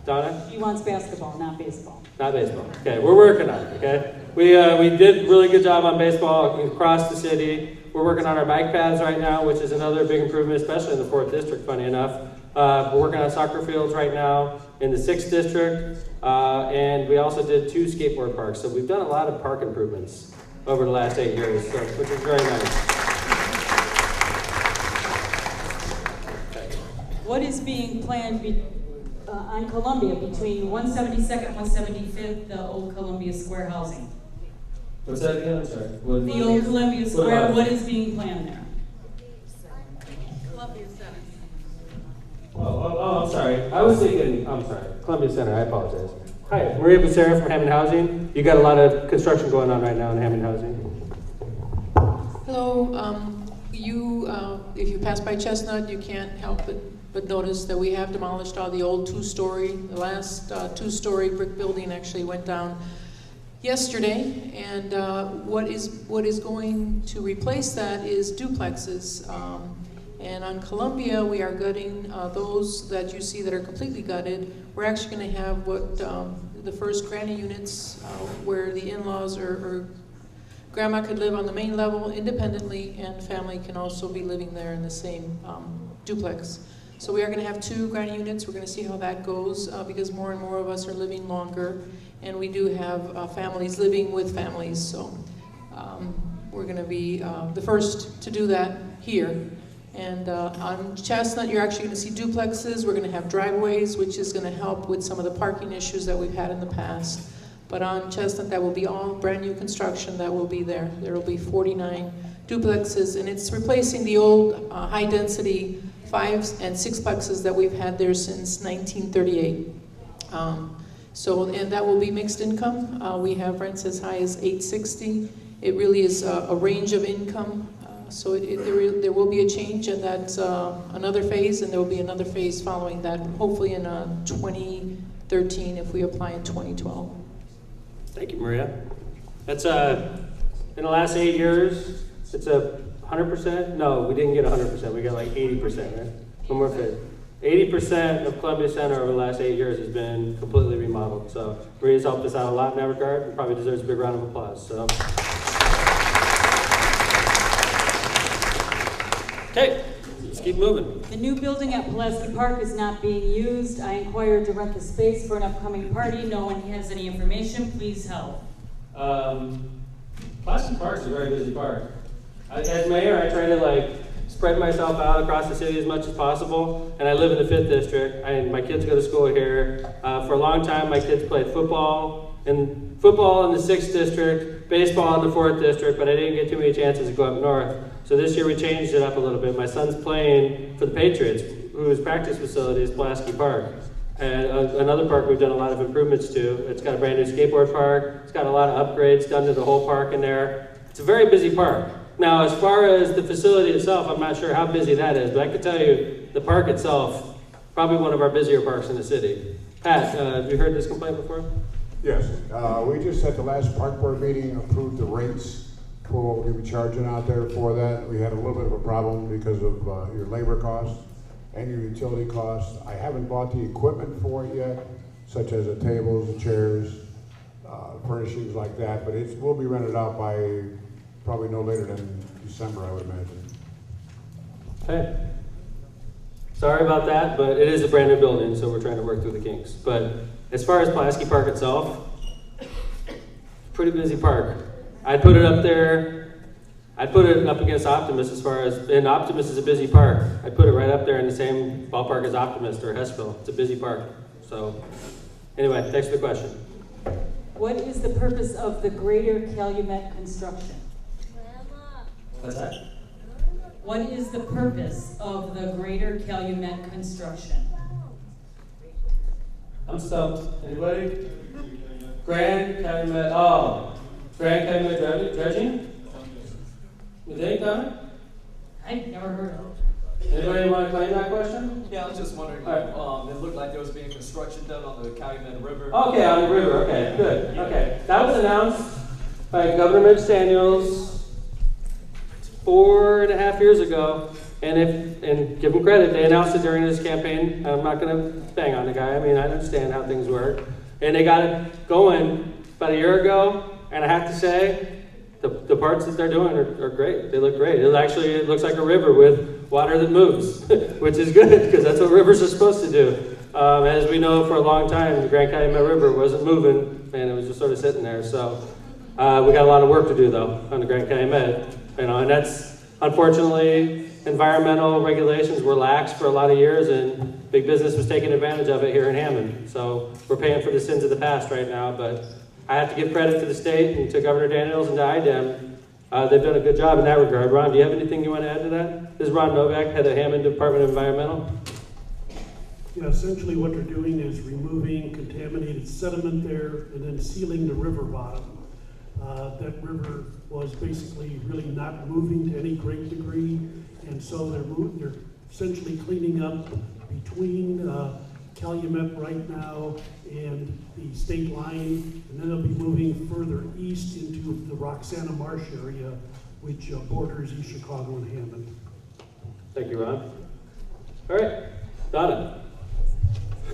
Donna? She wants basketball, not baseball. Not baseball. Okay, we're working on it, okay? We did a really good job on baseball across the city. We're working on our bike paths right now, which is another big improvement, especially in the 4th District, funny enough. We're working on soccer fields right now in the 6th District, and we also did 2 skateboard parks. So we've done a lot of park improvements over the last 8 years, so, which is very nice. What is being planned on Columbia between 172nd and 175th, the old Columbia Square housing? What's that again? I'm sorry. The old Columbia Square, what is being planned there? Columbia Center. Oh, I'm sorry. I'm sorry. Columbia Center, I apologize. Hi, Maria Becerra from Hammond Housing. You got a lot of construction going on right now in Hammond Housing. Hello. If you pass by Chestnut, you can't help but notice that we have demolished all the old the last 2-story brick building actually went down yesterday, and what is going to replace that is duplexes. And on Columbia, we are gutting those that you see that are completely gutted. We're actually going to have what the first granny units where the in-laws or grandma could live on the main level independently, and family can also be living there in the same duplex. So we are going to have 2 granny units. We're going to see how that goes because more and more of us are living longer, and we do have families living with families. So we're going to be the first to do that here. And on Chestnut, you're actually going to see duplexes. We're going to have driveways, which is going to help with some of the parking issues that we've had in the past. But on Chestnut, that will be all brand new construction that will be there. There will be 49 duplexes, and it's replacing the old high-density 5 and 6plexes that we've had there since 1938. And that will be mixed income. We have rents as high as $860. It really is a range of income. So there will be a change, and that's another phase, and there will be another phase following that, hopefully in 2013 if we apply in 2012. Thank you, Maria. That's in the last 8 years, it's 100%. No, we didn't get 100%. We got like 80%, right? One more phase. 80% of Columbia Center over the last 8 years has been completely remodeled. So Maria's helped us out a lot in that regard, and probably deserves a big round of applause. So. Okay, let's keep moving. The new building at Pulaski Park is not being used. I inquired to rent the space for an upcoming party. No one has any information. Please help. Pulaski Park is a very busy park. As mayor, I try to spread myself out across the city as much as possible, and I live in the 5th district, and my kids go to school here. For a long time, my kids played football in the 6th district, baseball in the 4th district, but I didn't get too many chances to go up north. So this year we changed it up a little bit. My son's playing for the Patriots, whose practice facility is Pulaski Park. And another park we've done a lot of improvements to. It's got a brand new skateboard park. It's got a lot of upgrades done to the whole park in there. It's a very busy park. Now, as far as the facility itself, I'm not sure how busy that is, but I can tell you the park itself, probably one of our busier parks in the city. Pat, have you heard this complaint before? Yes. We just at the last park board meeting approved the rates for what we're going to be charging out there for that. We had a little bit of a problem because of your labor costs and your utility costs. I haven't bought the equipment for it yet, such as the tables, the chairs, furnishings like that, but it will be rented out by probably no later than December, I would imagine. Okay. Sorry about that, but it is a brand new building, so we're trying to work through the kinks. But as far as Pulaski Park itself, pretty busy park. I'd put it up there. I'd put it up against Optimist as far as, and Optimist is a busy park. I'd put it right up there in the same ballpark as Optimist or Hessville. It's a busy park. So anyway, thanks for the question. What is the purpose of the Greater Calumet construction? What's that? What is the purpose of the Greater Calumet construction? I'm stumped. Anybody? Grand Calumet. Grand Calumet dredging? You think, Donna? I've never heard of it. Anybody want to claim that question? Yeah, I was just wondering, it looked like there was being construction done on the Calumet River. Okay, on the river, okay, good, okay. That was announced by Governor Mitch Daniels 4.5 years ago, and give him credit, they announced it during his campaign. I'm not gonna bang on the guy, I mean, I understand how things work. And they got it going about a year ago, and I have to say, the parts that they're doing are great. They look great. It looks like a river with water that moves, which is good because that's what rivers are supposed to do. As we know, for a long time, the Grand Calumet River wasn't moving, and it was just sort of sitting there. So we got a lot of work to do, though, on the Grand Calumet. And that's, unfortunately, environmental regulations were lax for a lot of years, and big business was taking advantage of it here in Hammond. So we're paying for the sins of the past right now, but I have to give credit to the state and to Governor Daniels and to IDEM. They've done a good job in that regard. Ron, do you have anything you want to add to that? This is Ron Novak, head of Hammond Department of Environmental. Yeah, essentially what they're doing is removing contaminated sediment there and then sealing the river bottom. That river was basically really not moving to any great degree, and so they're essentially cleaning up between Calumet right now and the state line, and then they'll be moving further east into the Roxana Marsh area, which borders East Chicago and Hammond. Thank you, Ron. All right, Donna.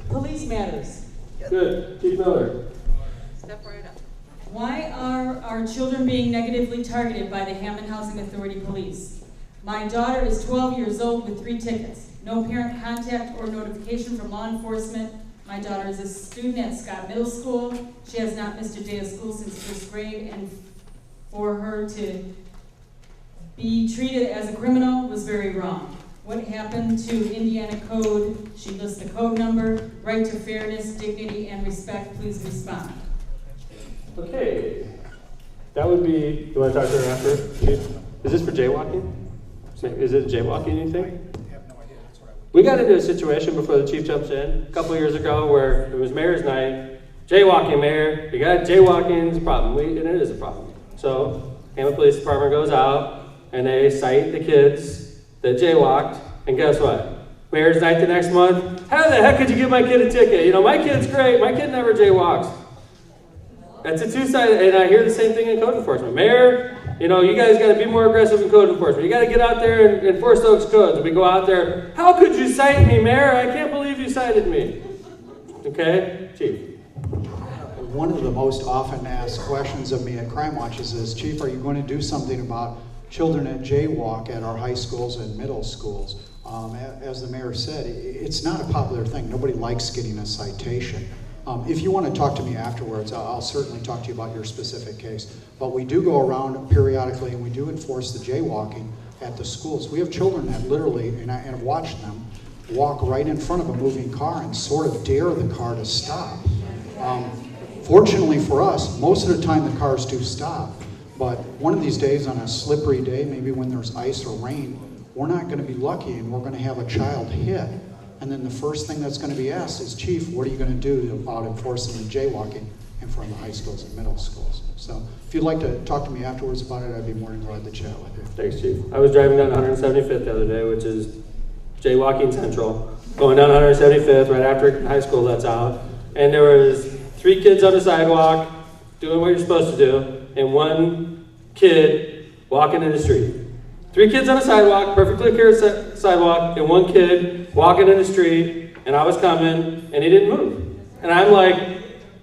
Police matters. Good. Chief Miller. Step right up. Why are our children being negatively targeted by the Hammond Housing Authority Police? My daughter is 12 years old with 3 tickets. No parent contact or notification from law enforcement. My daughter is a student at Scott Middle School. She has not missed a day of school since 1st grade, and for her to be treated as a criminal was very wrong. What happened to Indiana Code? She lists the code number, right to fairness, dignity, and respect. Please respond. Okay. That would be, you want to talk to her after? Chief? Is this for jaywalking? Is it jaywalking, you think? I have no idea. That's what I would. We got into a situation before the chief jumps in a couple years ago where it was mayor's night. Jaywalking, mayor. You got jaywalking is a problem. And it is a problem. So, Hammond Police Department goes out and they cite the kids that jaywalked. And guess what? Mayor's night the next month. How the heck could you give my kid a ticket? You know, my kid's great. My kid never jaywalks. That's a two-sided, and I hear the same thing in code enforcement. Mayor, you know, you guys got to be more aggressive in code enforcement. You got to get out there and enforce those codes. And we go out there, how could you cite me, Mayor? I can't believe you cited me. Okay, Chief. One of the most often asked questions of me at Crime Watches is, Chief, are you going to do something about children that jaywalk at our high schools and middle schools? As the mayor said, it's not a popular thing. Nobody likes getting a citation. If you want to talk to me afterwards, I'll certainly talk to you about your specific case. But we do go around periodically and we do enforce the jaywalking at the schools. We have children that literally, and I've watched them, walk right in front of a moving car and sort of dare the car to stop. Fortunately for us, most of the time the cars do stop. But one of these days on a slippery day, maybe when there's ice or rain, we're not going to be lucky and we're going to have a child hit. And then the first thing that's going to be asked is, Chief, what are you going to do about enforcing the jaywalking in front of the high schools and middle schools? So if you'd like to talk to me afterwards about it, I'd be more than glad to chat with you. Thanks, Chief. I was driving down 175th the other day, which is jaywalking central, going down 175th right after high school lets out, and there was 3 kids on the sidewalk doing what you're supposed to do, and 1 kid walking in the street. 3 kids on the sidewalk, perfectly clear sidewalk, and 1 kid walking in the street, and I was coming, and he didn't move. And I'm like,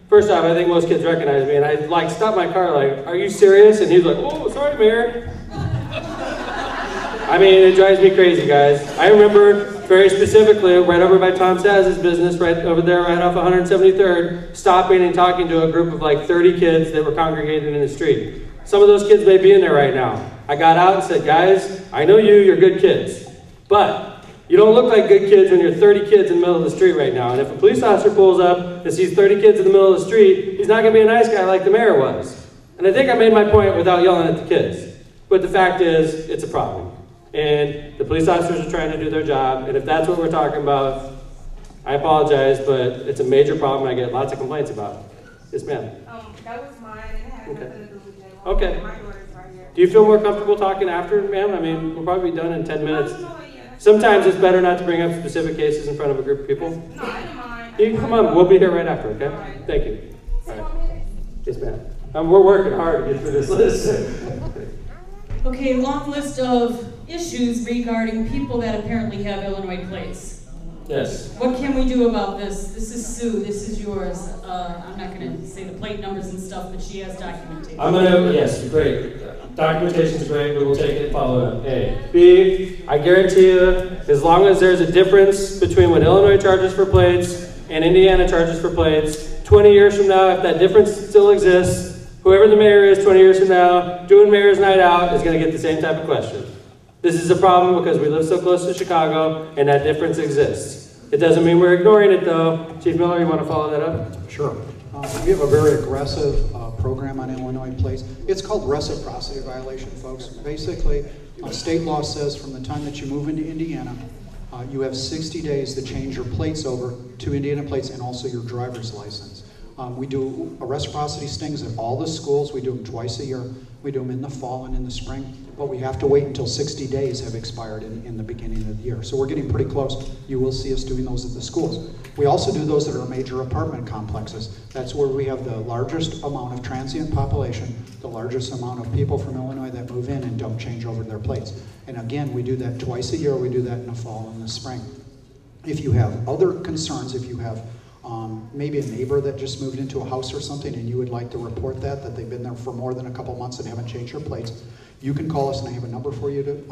first off, I think most kids recognize me, and I like stopped my car like, are you serious? And he's like, oh, sorry, Mayor. I mean, it drives me crazy, guys. I remember very specifically, right over by Tom Saz's business, right over there, right off 173rd, stopping and talking to a group of like 30 kids that were congregating in the street. Some of those kids may be in there right now. I got out and said, guys, I know you're good kids, but you don't look like good kids when you're 30 kids in the middle of the street right now. And if a police officer pulls up and sees 30 kids in the middle of the street, he's not going to be a nice guy like the mayor was. And I think I made my point without yelling at the kids. But the fact is, it's a problem. And the police officers are trying to do their job. And if that's what we're talking about, I apologize, but it's a major problem I get lots of complaints about. Yes, ma'am. That was mine. It had nothing to do with jaywalking. Okay. My daughter's right here. Do you feel more comfortable talking after, ma'am? I mean, we'll probably be done in 10 minutes. Sometimes it's better not to bring up specific cases in front of a group of people. No, I don't mind. You can come on. We'll be here right after, okay? Right. Thank you. All right. Yes, ma'am. We're working hard to get through this list. Okay, long list of issues regarding people that apparently have Illinois plates. Yes. What can we do about this? This is Sue, this is yours. I'm not gonna say the plate numbers and stuff, but she has documentation. Yes, great. Documentation's great, we will take it and follow it up. A. B, I guarantee you, as long as there's a difference between what Illinois charges for plates and Indiana charges for plates, 20 years from now, if that difference still exists, whoever the mayor is 20 years from now, doing mayor's night out is gonna get the same type of question. This is a problem because we live so close to Chicago and that difference exists. It doesn't mean we're ignoring it though. Chief Miller, you want to follow that up? Sure. We have a very aggressive program on Illinois plates. It's called reciprocity violation, folks. Basically, state law says from the time that you move into Indiana, you have 60 days to change your plates over to Indiana plates and also your driver's license. We do reciprocity stings at all the schools. We do them twice a year. We do them in the fall and in the spring, but we have to wait until 60 days have expired in the beginning of the year. So we're getting pretty close. You will see us doing those at the schools. We also do those that are major apartment complexes. That's where we have the largest amount of transient population, the largest amount of people from Illinois that move in and don't change over their plates. And again, we do that twice a year. We do that in the fall and the spring. If you have other concerns, if you have maybe a neighbor that just moved into a house or something and you would like to report that they've been there for more than a couple months and haven't changed their plates, you can call us and I have a number for you to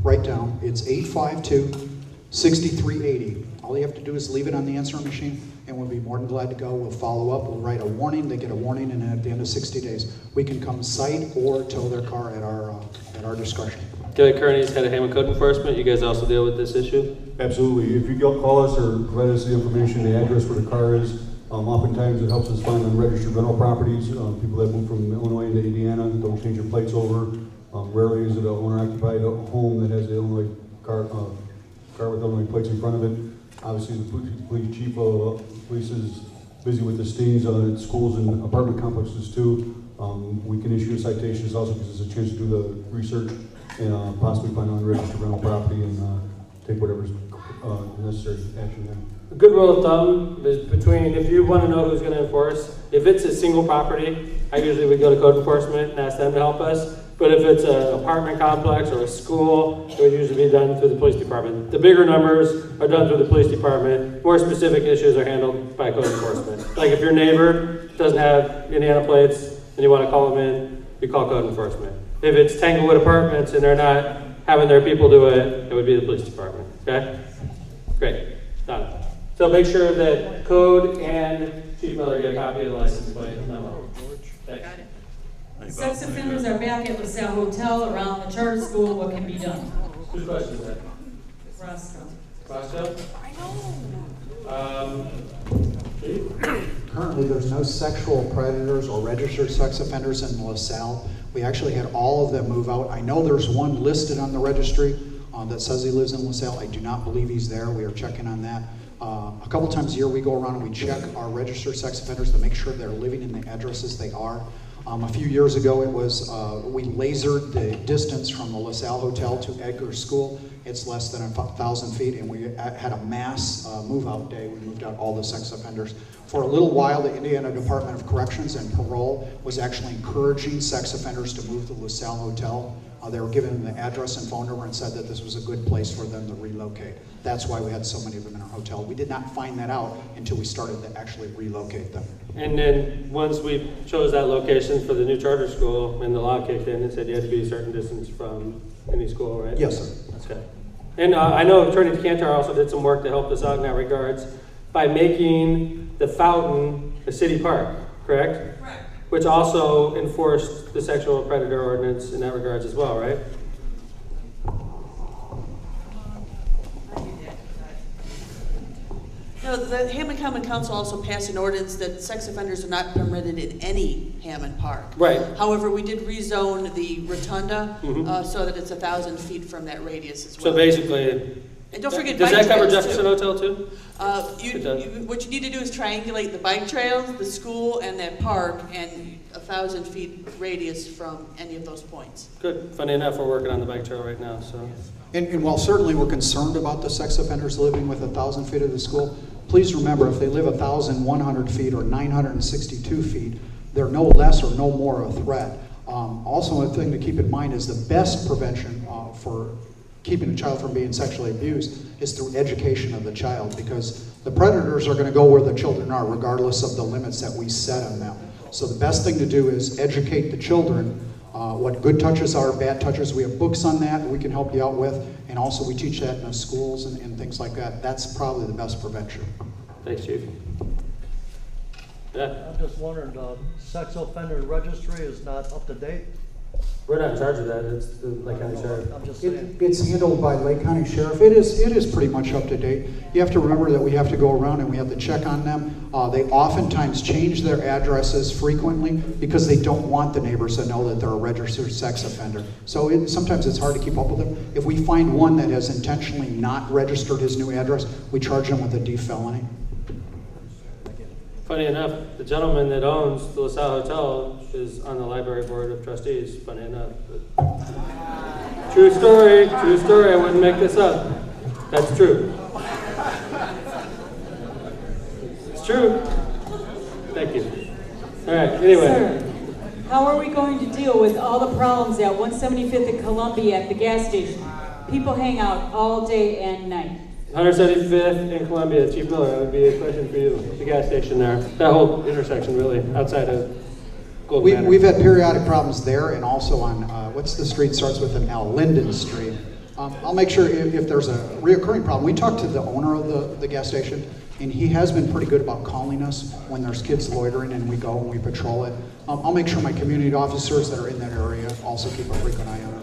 write down. It's 852-6380. All you have to do is leave it on the answering machine and we'll be more than glad to go. We'll follow up, we'll write a warning, they get a warning, and at the end of 60 days, we can come cite or tow their car at our discretion. Kelly Kearney's head of Hammond Code Enforcement. You guys also deal with this issue? Absolutely. If you call us or provide us the information, the address where the car is, Oftentimes it helps us find unregistered rental properties, people that move from Illinois into Indiana, don't change their plates over. Rarely is it an owner-occupied home that has the Illinois car with Illinois plates in front of it. Obviously, the police chief police is busy with the stings at schools and apartment complexes too. We can issue citations also because it's a chance to do the research and possibly find unregistered rental property and take whatever's necessary action then. A good rule of thumb is between, if you want to know who's going to enforce, if it's a single property, I usually would go to code enforcement and ask them to help us. But if it's an apartment complex or a school, it would usually be done through the police department. The bigger numbers are done through the police department. More specific issues are handled by code enforcement. Like if your neighbor doesn't have Indiana plates and you want to call them in, you call code enforcement. If it's Tanglewood Apartments and they're not having their people do it, it would be the police department, okay? Great, done. So make sure that code and Chief Miller get a copy of the license plate memo. Thanks. Sex offenders are back at LaSalle Hotel around the charter school. What can be done? Whose question is that? Roscoe. Roscoe? Currently, there's no sexual predators or registered sex offenders in LaSalle. We actually had all of them move out. I know there's one listed on the registry that says he lives in LaSalle. I do not believe he's there. We are checking on that. A couple times a year, we go around and we check our registered sex offenders to make sure they're living in the addresses they are. A few years ago, it was we lasered the distance from the LaSalle Hotel to Edgar School. It's less than 1,000 feet, and we had a mass move-out day. We moved out all the sex offenders. For a little while, the Indiana Department of Corrections and Parole was actually encouraging sex offenders to move to LaSalle Hotel. They were given the address and phone number and said that this was a good place for them to relocate. That's why we had so many of them in our hotel. We did not find that out until we started to actually relocate them. And then once we chose that location for the new charter school and the law kicked in, it said you had to be a certain distance from any school, right? Yes, sir. Okay. And I know Attorney Cantor also did some work to help us out in that regards by making the fountain a city park, correct? Correct. Which also enforced the sexual predator ordinance in that regards as well, right? No, the Hammond Common Council also passed an ordinance that sex offenders are not permitted in any Hammond Park. Right. However, we did rezone the rotunda so that it's 1,000 feet from that radius as well. So basically, and don't forget, does bike that cover trails, Jefferson too. Hotel too? What you need to do is triangulate the bike trails, the school, and that park, and 1,000 feet radius from any of those points. Good. Funny enough, we're working on the bike trail right now, so. And while certainly we're concerned about the sex offenders living within 1,000 feet of the school, please remember if they live 1,100 feet or 962 feet, they're no less or no more a threat. Also, a thing to keep in mind is the best prevention for keeping a child from being sexually abused is through education of the child, because the predators are going to go where the children are regardless of the limits that we set on them. So the best thing to do is educate the children what good touches are, bad touches. We have books on that we can help you out with, and also we teach that in the schools and things like that. That's probably the best prevention. Thanks, Chief. Yeah. I'm just wondering, the sex offender registry is not up to date? We're not in charge of that. It's the Lake County Sheriff. I'm just saying. It's handled by Lake County Sheriff. It is pretty much up to date. You have to remember that we have to go around and we have to check on them. They oftentimes change their addresses frequently because they don't want the neighbors to know that they're a registered sex offender. So sometimes it's hard to keep up with them. If we find one that has intentionally not registered his new address, we charge them with a D felony. Funny enough, the gentleman that owns the LaSalle Hotel is on the library board of trustees, funny enough. But true story, I wouldn't make this up. That's true. It's true. Thank you. All right, anyway. Sir, how are we going to deal with all the problems at 175th and Columbia at the gas station? People hang out all day and night. 175th and Columbia, Chief Miller, that would be a question for you. The gas station there, that whole intersection really, outside of Golden Manor. We've had periodic problems there and also on, what's the street starts with an L, Linden Street. I'll make sure if there's a reoccurring problem, we talked to the owner of the gas station, and he has been pretty good about calling us when there's kids loitering and we go and we patrol it. I'll make sure my community officers that are in that area also keep a frequent eye on it.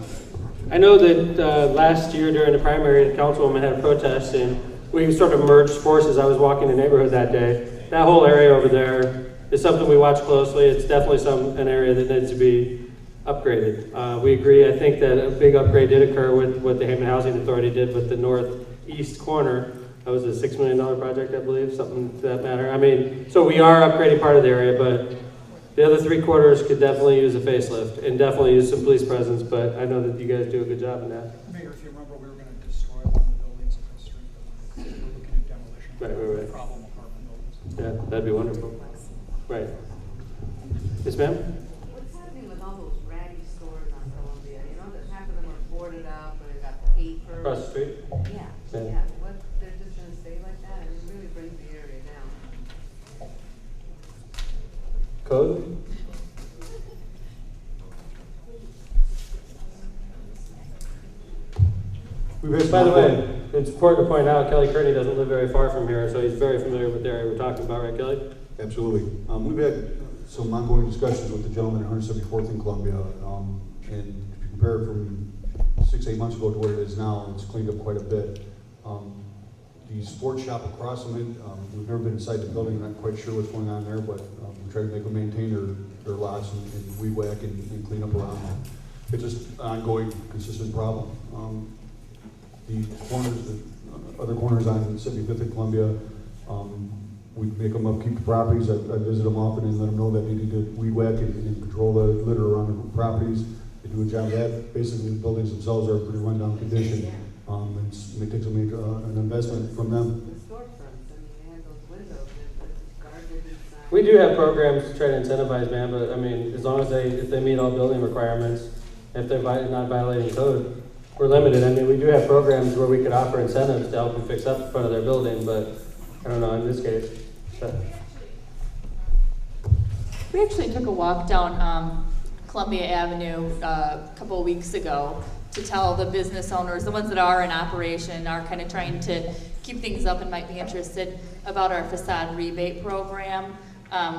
I know that last year during the primary, the councilwoman had a protest, and we sort of merged forces. I was walking the neighborhood that day, that whole area over there is something we watch closely. It's definitely an area that needs to be upgraded. We agree. I think that a big upgrade did occur with what the Hammond Housing Authority did with the northeast corner. That was a $6 million project, I believe, something to that matter. I mean, so we are upgrading part of the area, but the other 3 quarters could definitely use a facelift and definitely use some police presence, but I know that you guys do a good job in that. Mayor, if you remember, we were going to destroy one of the buildings across the street. We're looking at demolition. Right. Problem apartment buildings. Yeah, that'd be wonderful. Right. Yes, ma'am? What's happening with all those ratty stores on Columbia? You know that half of them are boarded up or they've got paper. Across the street? Yeah. What, they're just gonna stay like that? It really brings the area down. Code? By the way, it's important to point out Kelly Kearney doesn't live very far from here, so he's very familiar with the area we're talking about, right, Kelly? Absolutely. We've had some ongoing discussions with the gentleman at 174th in Columbia, and if you compare it from 6-8 months ago to what it is now, it's cleaned up quite a bit. The sports shop across from it, we've never been inside the building, I'm not quite sure what's going on there, but we try to make them maintain their lots and weed whack and clean up around them. It's just an ongoing, consistent problem. The corners, the other corners on 75th and Columbia, we make them upkeep the properties. I visit them often and let them know that they need to weed whack and control the litter around the properties. They do a job of that. Basically, the buildings themselves are in pretty rundown condition. It takes an investment from them. The storefronts, I mean, they have those windows, there's garbage inside. We do have programs to try to incentivize, man, but I mean, as long as if they meet all building requirements, if they're not violating code, we're limited. I mean, we do have programs where we could offer incentives to help them fix up in front of their building, but I don't know in this case. We actually took a walk down Columbia Avenue a couple of weeks ago to tell the business owners, the ones that are in operation, are kind of trying to keep things up and might be interested, about our facade rebate program,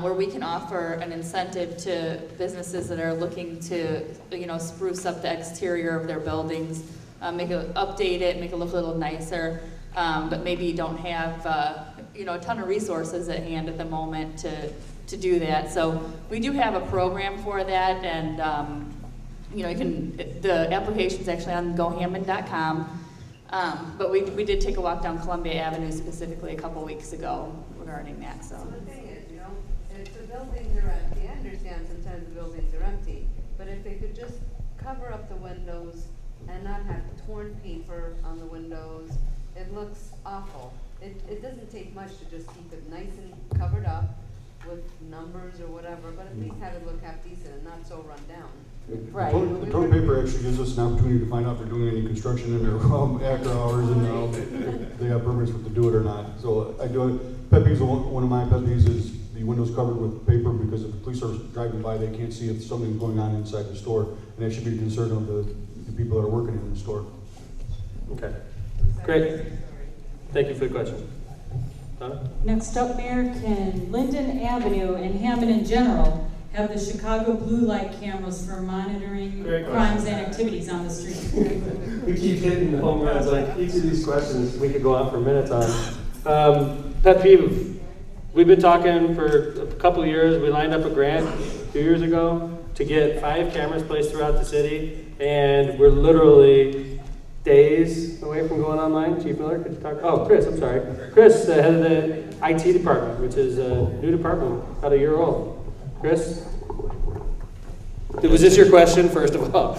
where we can offer an incentive to businesses that are looking to, spruce up the exterior of their buildings, update it, make it look a little nicer, but maybe don't have, a ton of resources at hand at the moment to do that. So we do have a program for that, and the application's actually on gohammond.com. But we did take a walk down Columbia Avenue specifically a couple weeks ago regarding that. So the thing is, if the buildings are empty, I understand sometimes the buildings are empty, but if they could just cover up the windows and not have torn paper on the windows, it looks awful. It doesn't take much to just keep it nice and covered up with numbers or whatever, but at least have it look half decent and not so run down. Right. The toilet paper actually gives us an opportunity to find out if they're doing any construction in their after hours and they have permits to do it or not. So I do it. Pet peeves, one of my pet peeves is the windows covered with paper, because if the police are driving by, they can't see if something's going on inside the store, and that should be a concern of the people that are working in the store. Okay, great. Thank you for the question. Donna? Next up, Mayor, can Linden Avenue and Hammond in general have the Chicago blue light cameras for monitoring crimes and activities on the street? We keep hitting home runs like each of these questions we could go on for minutes on. Pet peeve. We've been talking for a couple of years. We lined up a grant a few years ago to get 5 cameras placed throughout the city, and we're literally days away from going online. Chief Miller, could you talk? Oh, Chris, I'm sorry. Chris, the head of the IT department, which is a new department, about a year old. Chris? Was this your question, first of all?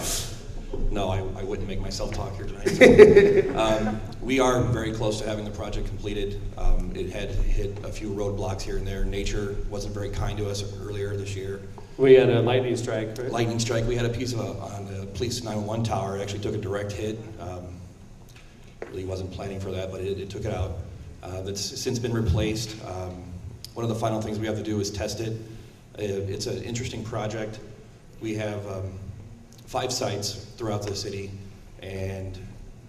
No, I wouldn't make myself talk here tonight. We are very close to having the project completed. It had hit a few roadblocks here and there. Nature wasn't very kind to us earlier this year. We had a lightning strike, right? Lightning strike. We had a piece on the police 911 tower. It actually took a direct hit. Really wasn't planning for that, but it took it out. That's since been replaced. One of the final things we have to do is test it. It's an interesting project. We have 5 sites throughout the city, and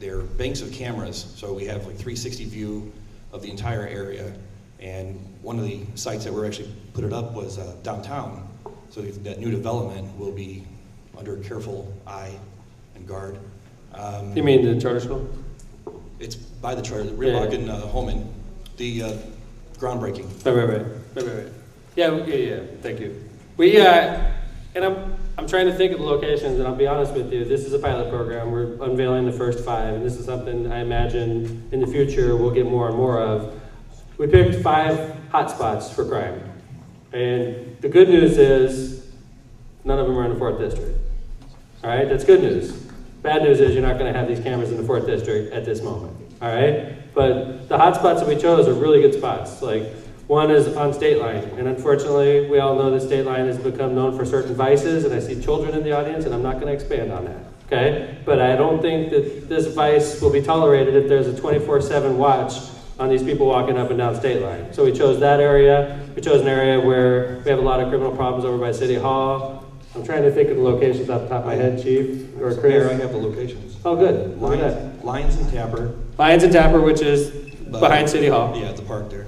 they're banks of cameras. So we have like 360 view of the entire area. And one of the sites that we're actually put it up was downtown. So that new development will be under careful eye and guard. You mean the charter school? It's by the charter, Ridlock and Holman. groundbreaking. Right. Yeah, thank you. We, and I'm trying to think of the locations, and I'll be honest with you, this is a pilot program. We're unveiling the first 5, and this is something I imagine in the future we'll get more and more of. We picked 5 hotspots for crime, and the good news is none of them are in the 4th District. All right, that's good news. Bad news is you're not going to have these cameras in the 4th District at this moment. All right, but the hotspots that we chose are really good spots. Like, one is on State Line, and unfortunately, we all know that State Line has become known for certain vices, and I see children in the audience, and I'm not going to expand on that, okay? But I don't think that this vice will be tolerated if there's a 24/7 watch on these people walking up and down State Line. So we chose that area. We chose an area where we have a lot of criminal problems over by City Hall. I'm trying to think of the locations off the top of my head, Chief, or Chris. Mayor, I have the locations. Oh, good. Look at that. Lions and Tapper. Lions and Tapper, which is behind City Hall. Yeah, at the park there.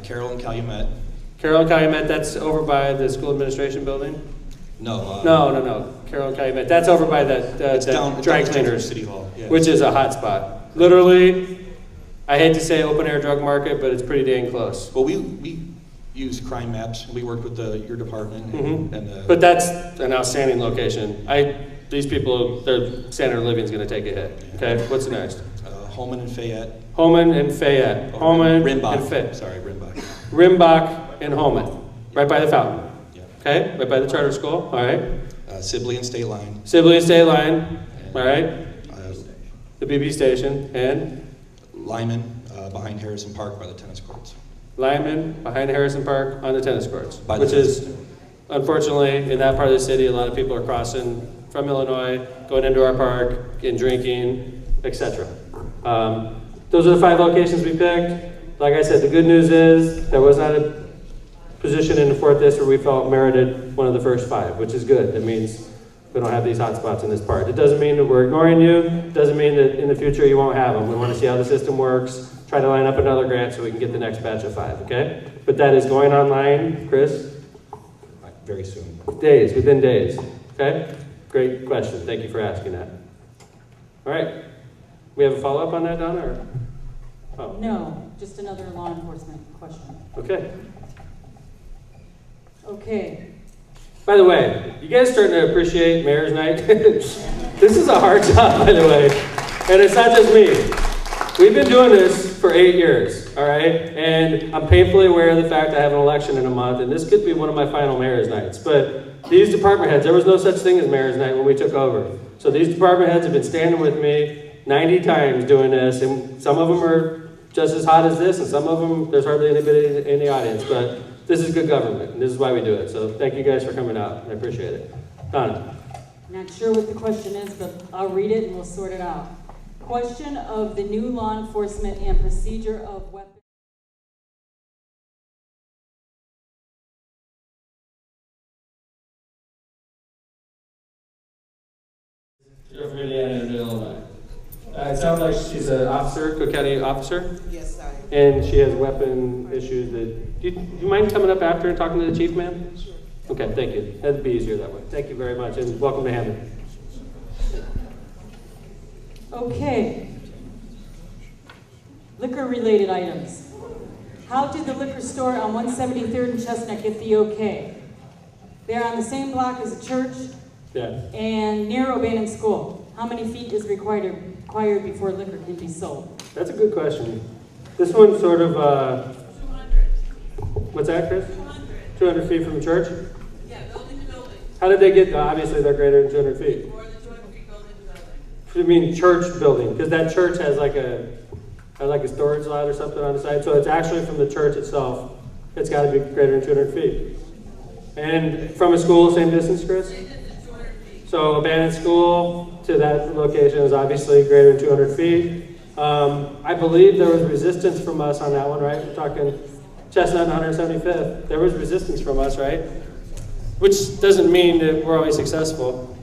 Carroll and Calumet. Carroll and Calumet, that's over by the school administration building? No. No. Carroll and Calumet, that's over by that dry cleaners, City Hall, yeah. which is a hot spot. Literally, I hate to say open air drug market, but it's pretty dang close. Well, we use crime maps. We worked with your department. And but that's an outstanding location. These people, their standard of living is going to take a hit. Okay, what's next? Holman and Fayette. Holman and Fayette. Holman Rimbach. and Fayette. Sorry, Rimbach. Rimbach and Holman, right by the fountain. Yeah. Okay, right by the charter school. All right. Sibley and State Line. Sibley and State Line. All right. The BB station and Lyman behind Harrison Park by the tennis courts. Lyman behind Harrison Park on the tennis courts, which is unfortunately in that part of the city, a lot of people are crossing from Illinois, going into our park and drinking, etc. Those are the 5 locations we picked. Like I said, the good news is there was not a position in the 4th District we felt merited one of the first 5, which is good. That means we don't have these hot spots in this part. It doesn't mean that we're ignoring you. It doesn't mean that in the future you won't have them. We want to see how the system works, try to line up another grant so we can get the next batch of 5, okay? But that is going online, Chris? Very soon. Days, within days, okay? Great question. Thank you for asking that. All right. We have a follow-up on that, Donna? Or? Oh. No, just another law enforcement question. Okay. Okay. By the way, you guys starting to appreciate Mayor's Night? This is a hard job, by the way. And it's not just me. We've been doing this for 8 years, all right? And I'm painfully aware of the fact I have an election in a month, and this could be one of my final Mayor's Nights. But these department heads, there was no such thing as Mayor's Night when we took over. So these department heads have been standing with me 90 times doing this, and some of them are just as hot as this, and some of them, there's hardly anybody in the audience, but this is good government, and this is why we do it. So thank you guys for coming out. I appreciate it. Donna. Not sure what the question is, but I'll read it and we'll sort it out. Question of the new law enforcement and procedure of weapons. You're from Indiana and Illinois. It sounds like she's an officer, Cook County officer? Yes, I am. And she has weapon issues that... Do you mind coming up after and talking to the chief, ma'am? Sure. Okay, thank you. That'd be easier that way. Thank you very much, and welcome to Hammond. Okay. Liquor-related items. How did the liquor store on 173rd and Chestnut get the okay? They're on the same block as a church and near O'Bannon School. How many feet is required before liquor can be sold? That's a good question. This one's sort of, 200. What's that, Chris? 200 feet from the church? Yeah, building to building. How did they get, obviously they're greater than 200 feet. More than 200 feet building to building. You mean church building? Because that church has like a storage lot or something on the side. So it's actually from the church itself. It's got to be greater than 200 feet. And from a school, same distance, Chris? So O'Bannon School to that location is obviously greater than 200 feet. I believe there was resistance from us on that one, right? We're talking Chestnut and 175th. There was resistance from us, right? Which doesn't mean that we're always successful.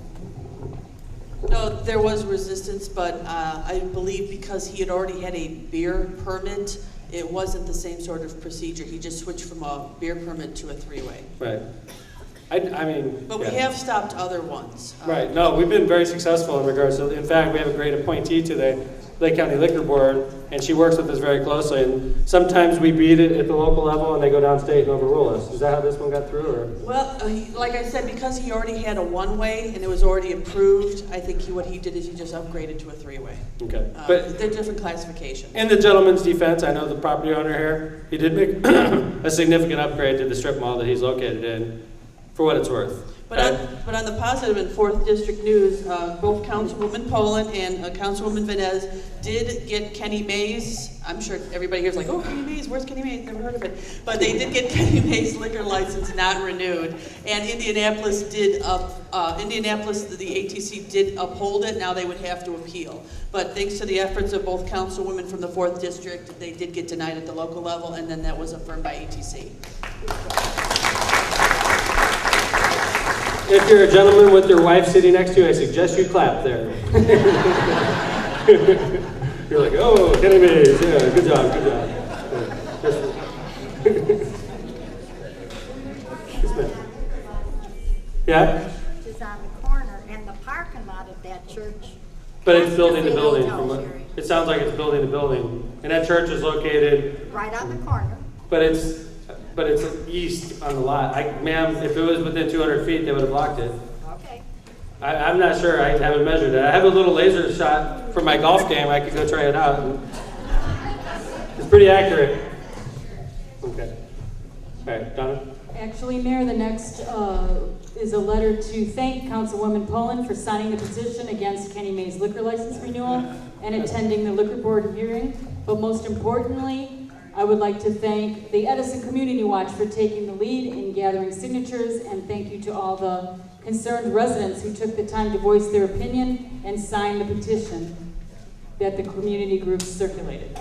No, there was resistance, but I believe because he had already had a beer permit, it wasn't the same sort of procedure. He just switched from a beer permit to a three-way. Right. I mean, but we have stopped other ones. Right. No, we've been very successful in regards to. In fact, we have a great appointee today. Lake County Liquor Board, and she works with us very closely. And sometimes we beat it at the local level, and they go downstate and overrule us. Is that how this one got through, or? Well, like I said, because he already had a one-way and it was already approved, I think what he did is he just upgraded to a three-way. Okay. But they're different classifications. In the gentleman's defense, I know the property owner here, he did make a significant upgrade to the strip mall that he's located in, for what it's worth. But on the positive, in 4th District News, both Councilwoman Poland and Councilwoman Venez did get Kenny Mays. I'm sure everybody here is like, oh, Kenny Mays, where's Kenny Mays? Never heard of it. But they did get Kenny Mays' liquor license not renewed. And Indianapolis did the ATC did uphold it. Now they would have to appeal. But thanks to the efforts of both councilwomen from the 4th District, they did get denied at the local level, and then that was affirmed by ATC. If you're a gentleman with your wife sitting next to you, I suggest you clap there. You're like, oh, Kenny Mays, yeah, good job, good job. Yeah? Is on the corner and the parking lot of that church. But it's building the building. It sounds like it's building the building. And that church is located Right on the corner. But it's east on the lot. Ma'am, if it was within 200 feet, they would have blocked it. Okay. I'm not sure. I haven't measured it. I have a little laser shot for my golf game. I could go try it out. It's pretty accurate. Okay. All right, Donna? Actually, Mayor, the next is a letter to thank Councilwoman Poland for signing the petition against Kenny Mays' liquor license renewal and attending the liquor board hearing. But most importantly, I would like to thank the Edison Community Watch for taking the lead in gathering signatures, and thank you to all the concerned residents who took the time to voice their opinion and sign the petition that the community groups circulated.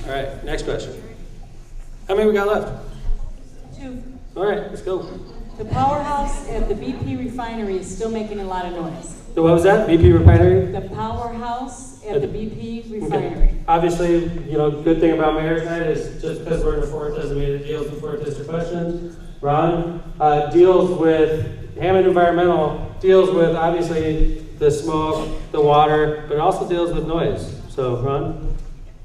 All right, next question. How many we got left? 2. All right, let's go. The powerhouse at the BP refinery is still making a lot of noise. So what was that? BP refinery? The powerhouse at the BP refinery. Okay. Obviously, good thing about Mayor's Night is just because we're in the 4th doesn't mean it deals with 4th District questions. Ron deals with, Hammond Environmental deals with obviously the smoke, the water, but it also deals with noise. So, Ron?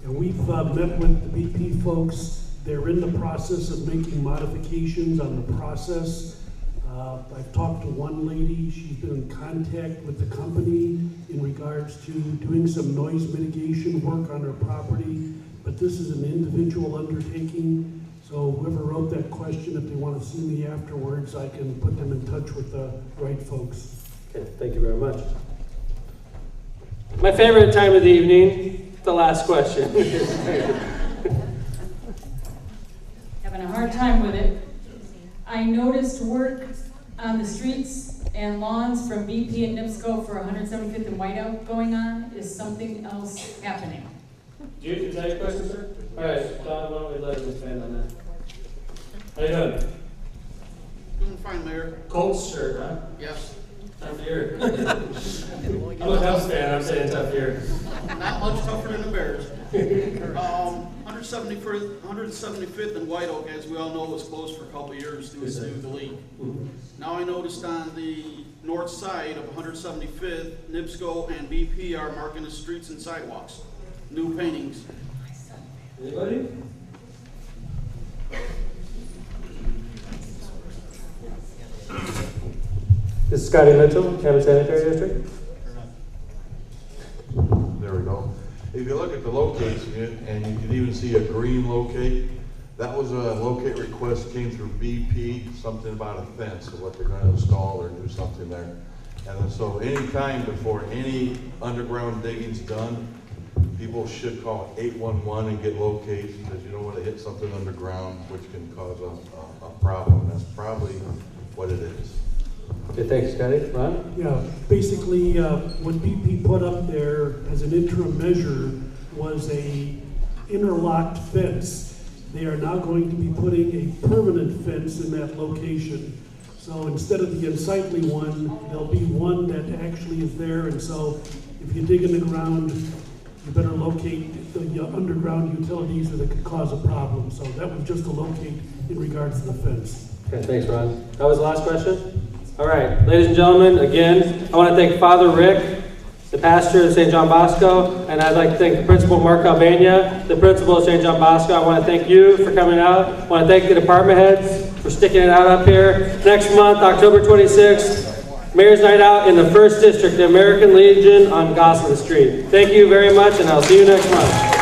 And we've met with the BP folks. They're in the process of making modifications on the process. I've talked to one lady. She's been in contact with the company in regards to doing some noise mitigation work on her property. But this is an individual undertaking. So whoever wrote that question, if they want to see me afterwards, I can put them in touch with the right folks. Okay, thank you very much. My favorite time of the evening, the last question. Having a hard time with it. I noticed work on the streets and lawns from BP and NIPSCO for 175th and Whiteout going on. Is something else happening? Is that your question, sir? All right, Don, why don't we let him expand on that? How you doing? Doing fine, Mayor. Colts shirt, huh? Yes. Tough year. I'm a Cubs fan, I'm saying tough year. Not much tougher than the Bears. 175th and White Oak, as we all know, was closed for a couple of years due to the leak. Now I noticed on the north side of 175th, NIPSCO and BP are marking the streets and sidewalks. New paintings. Anybody? This is Scotty Mitchell, Hammond Sanitary District. There we go. If you look at the location, and you can even see a green locate, that was a locate request came through BP, something about a fence of what they're going to install or do something there. And then, so any time before any underground digging's done, people should call 811 and get locates, because you don't want to hit something underground, which can cause a problem. That's probably what it is. Okay, thanks, Scotty. Ron? Yeah, basically, what BP put up there as an interim measure was a interlocked fence. They are now going to be putting a permanent fence in that location. So instead of the unsightly one, there'll be one that actually is there. And so if you dig in the ground, you better locate the underground utilities that could cause a problem. So that was just a locate in regards to the fence. Okay, thanks, Ron. That was the last question? All right, ladies and gentlemen, again, I want to thank Father Rick, the pastor of St. John Bosco, and I'd like to thank the principal, Mark Albania, the principal of St. John Bosco. I want to thank you for coming out. I want to thank the department heads for sticking it out up here. Next month, October 26th, Mayor's Night Out in the 1st District, the American Legion on Gosselin Street. Thank you very much, and I'll see you next month.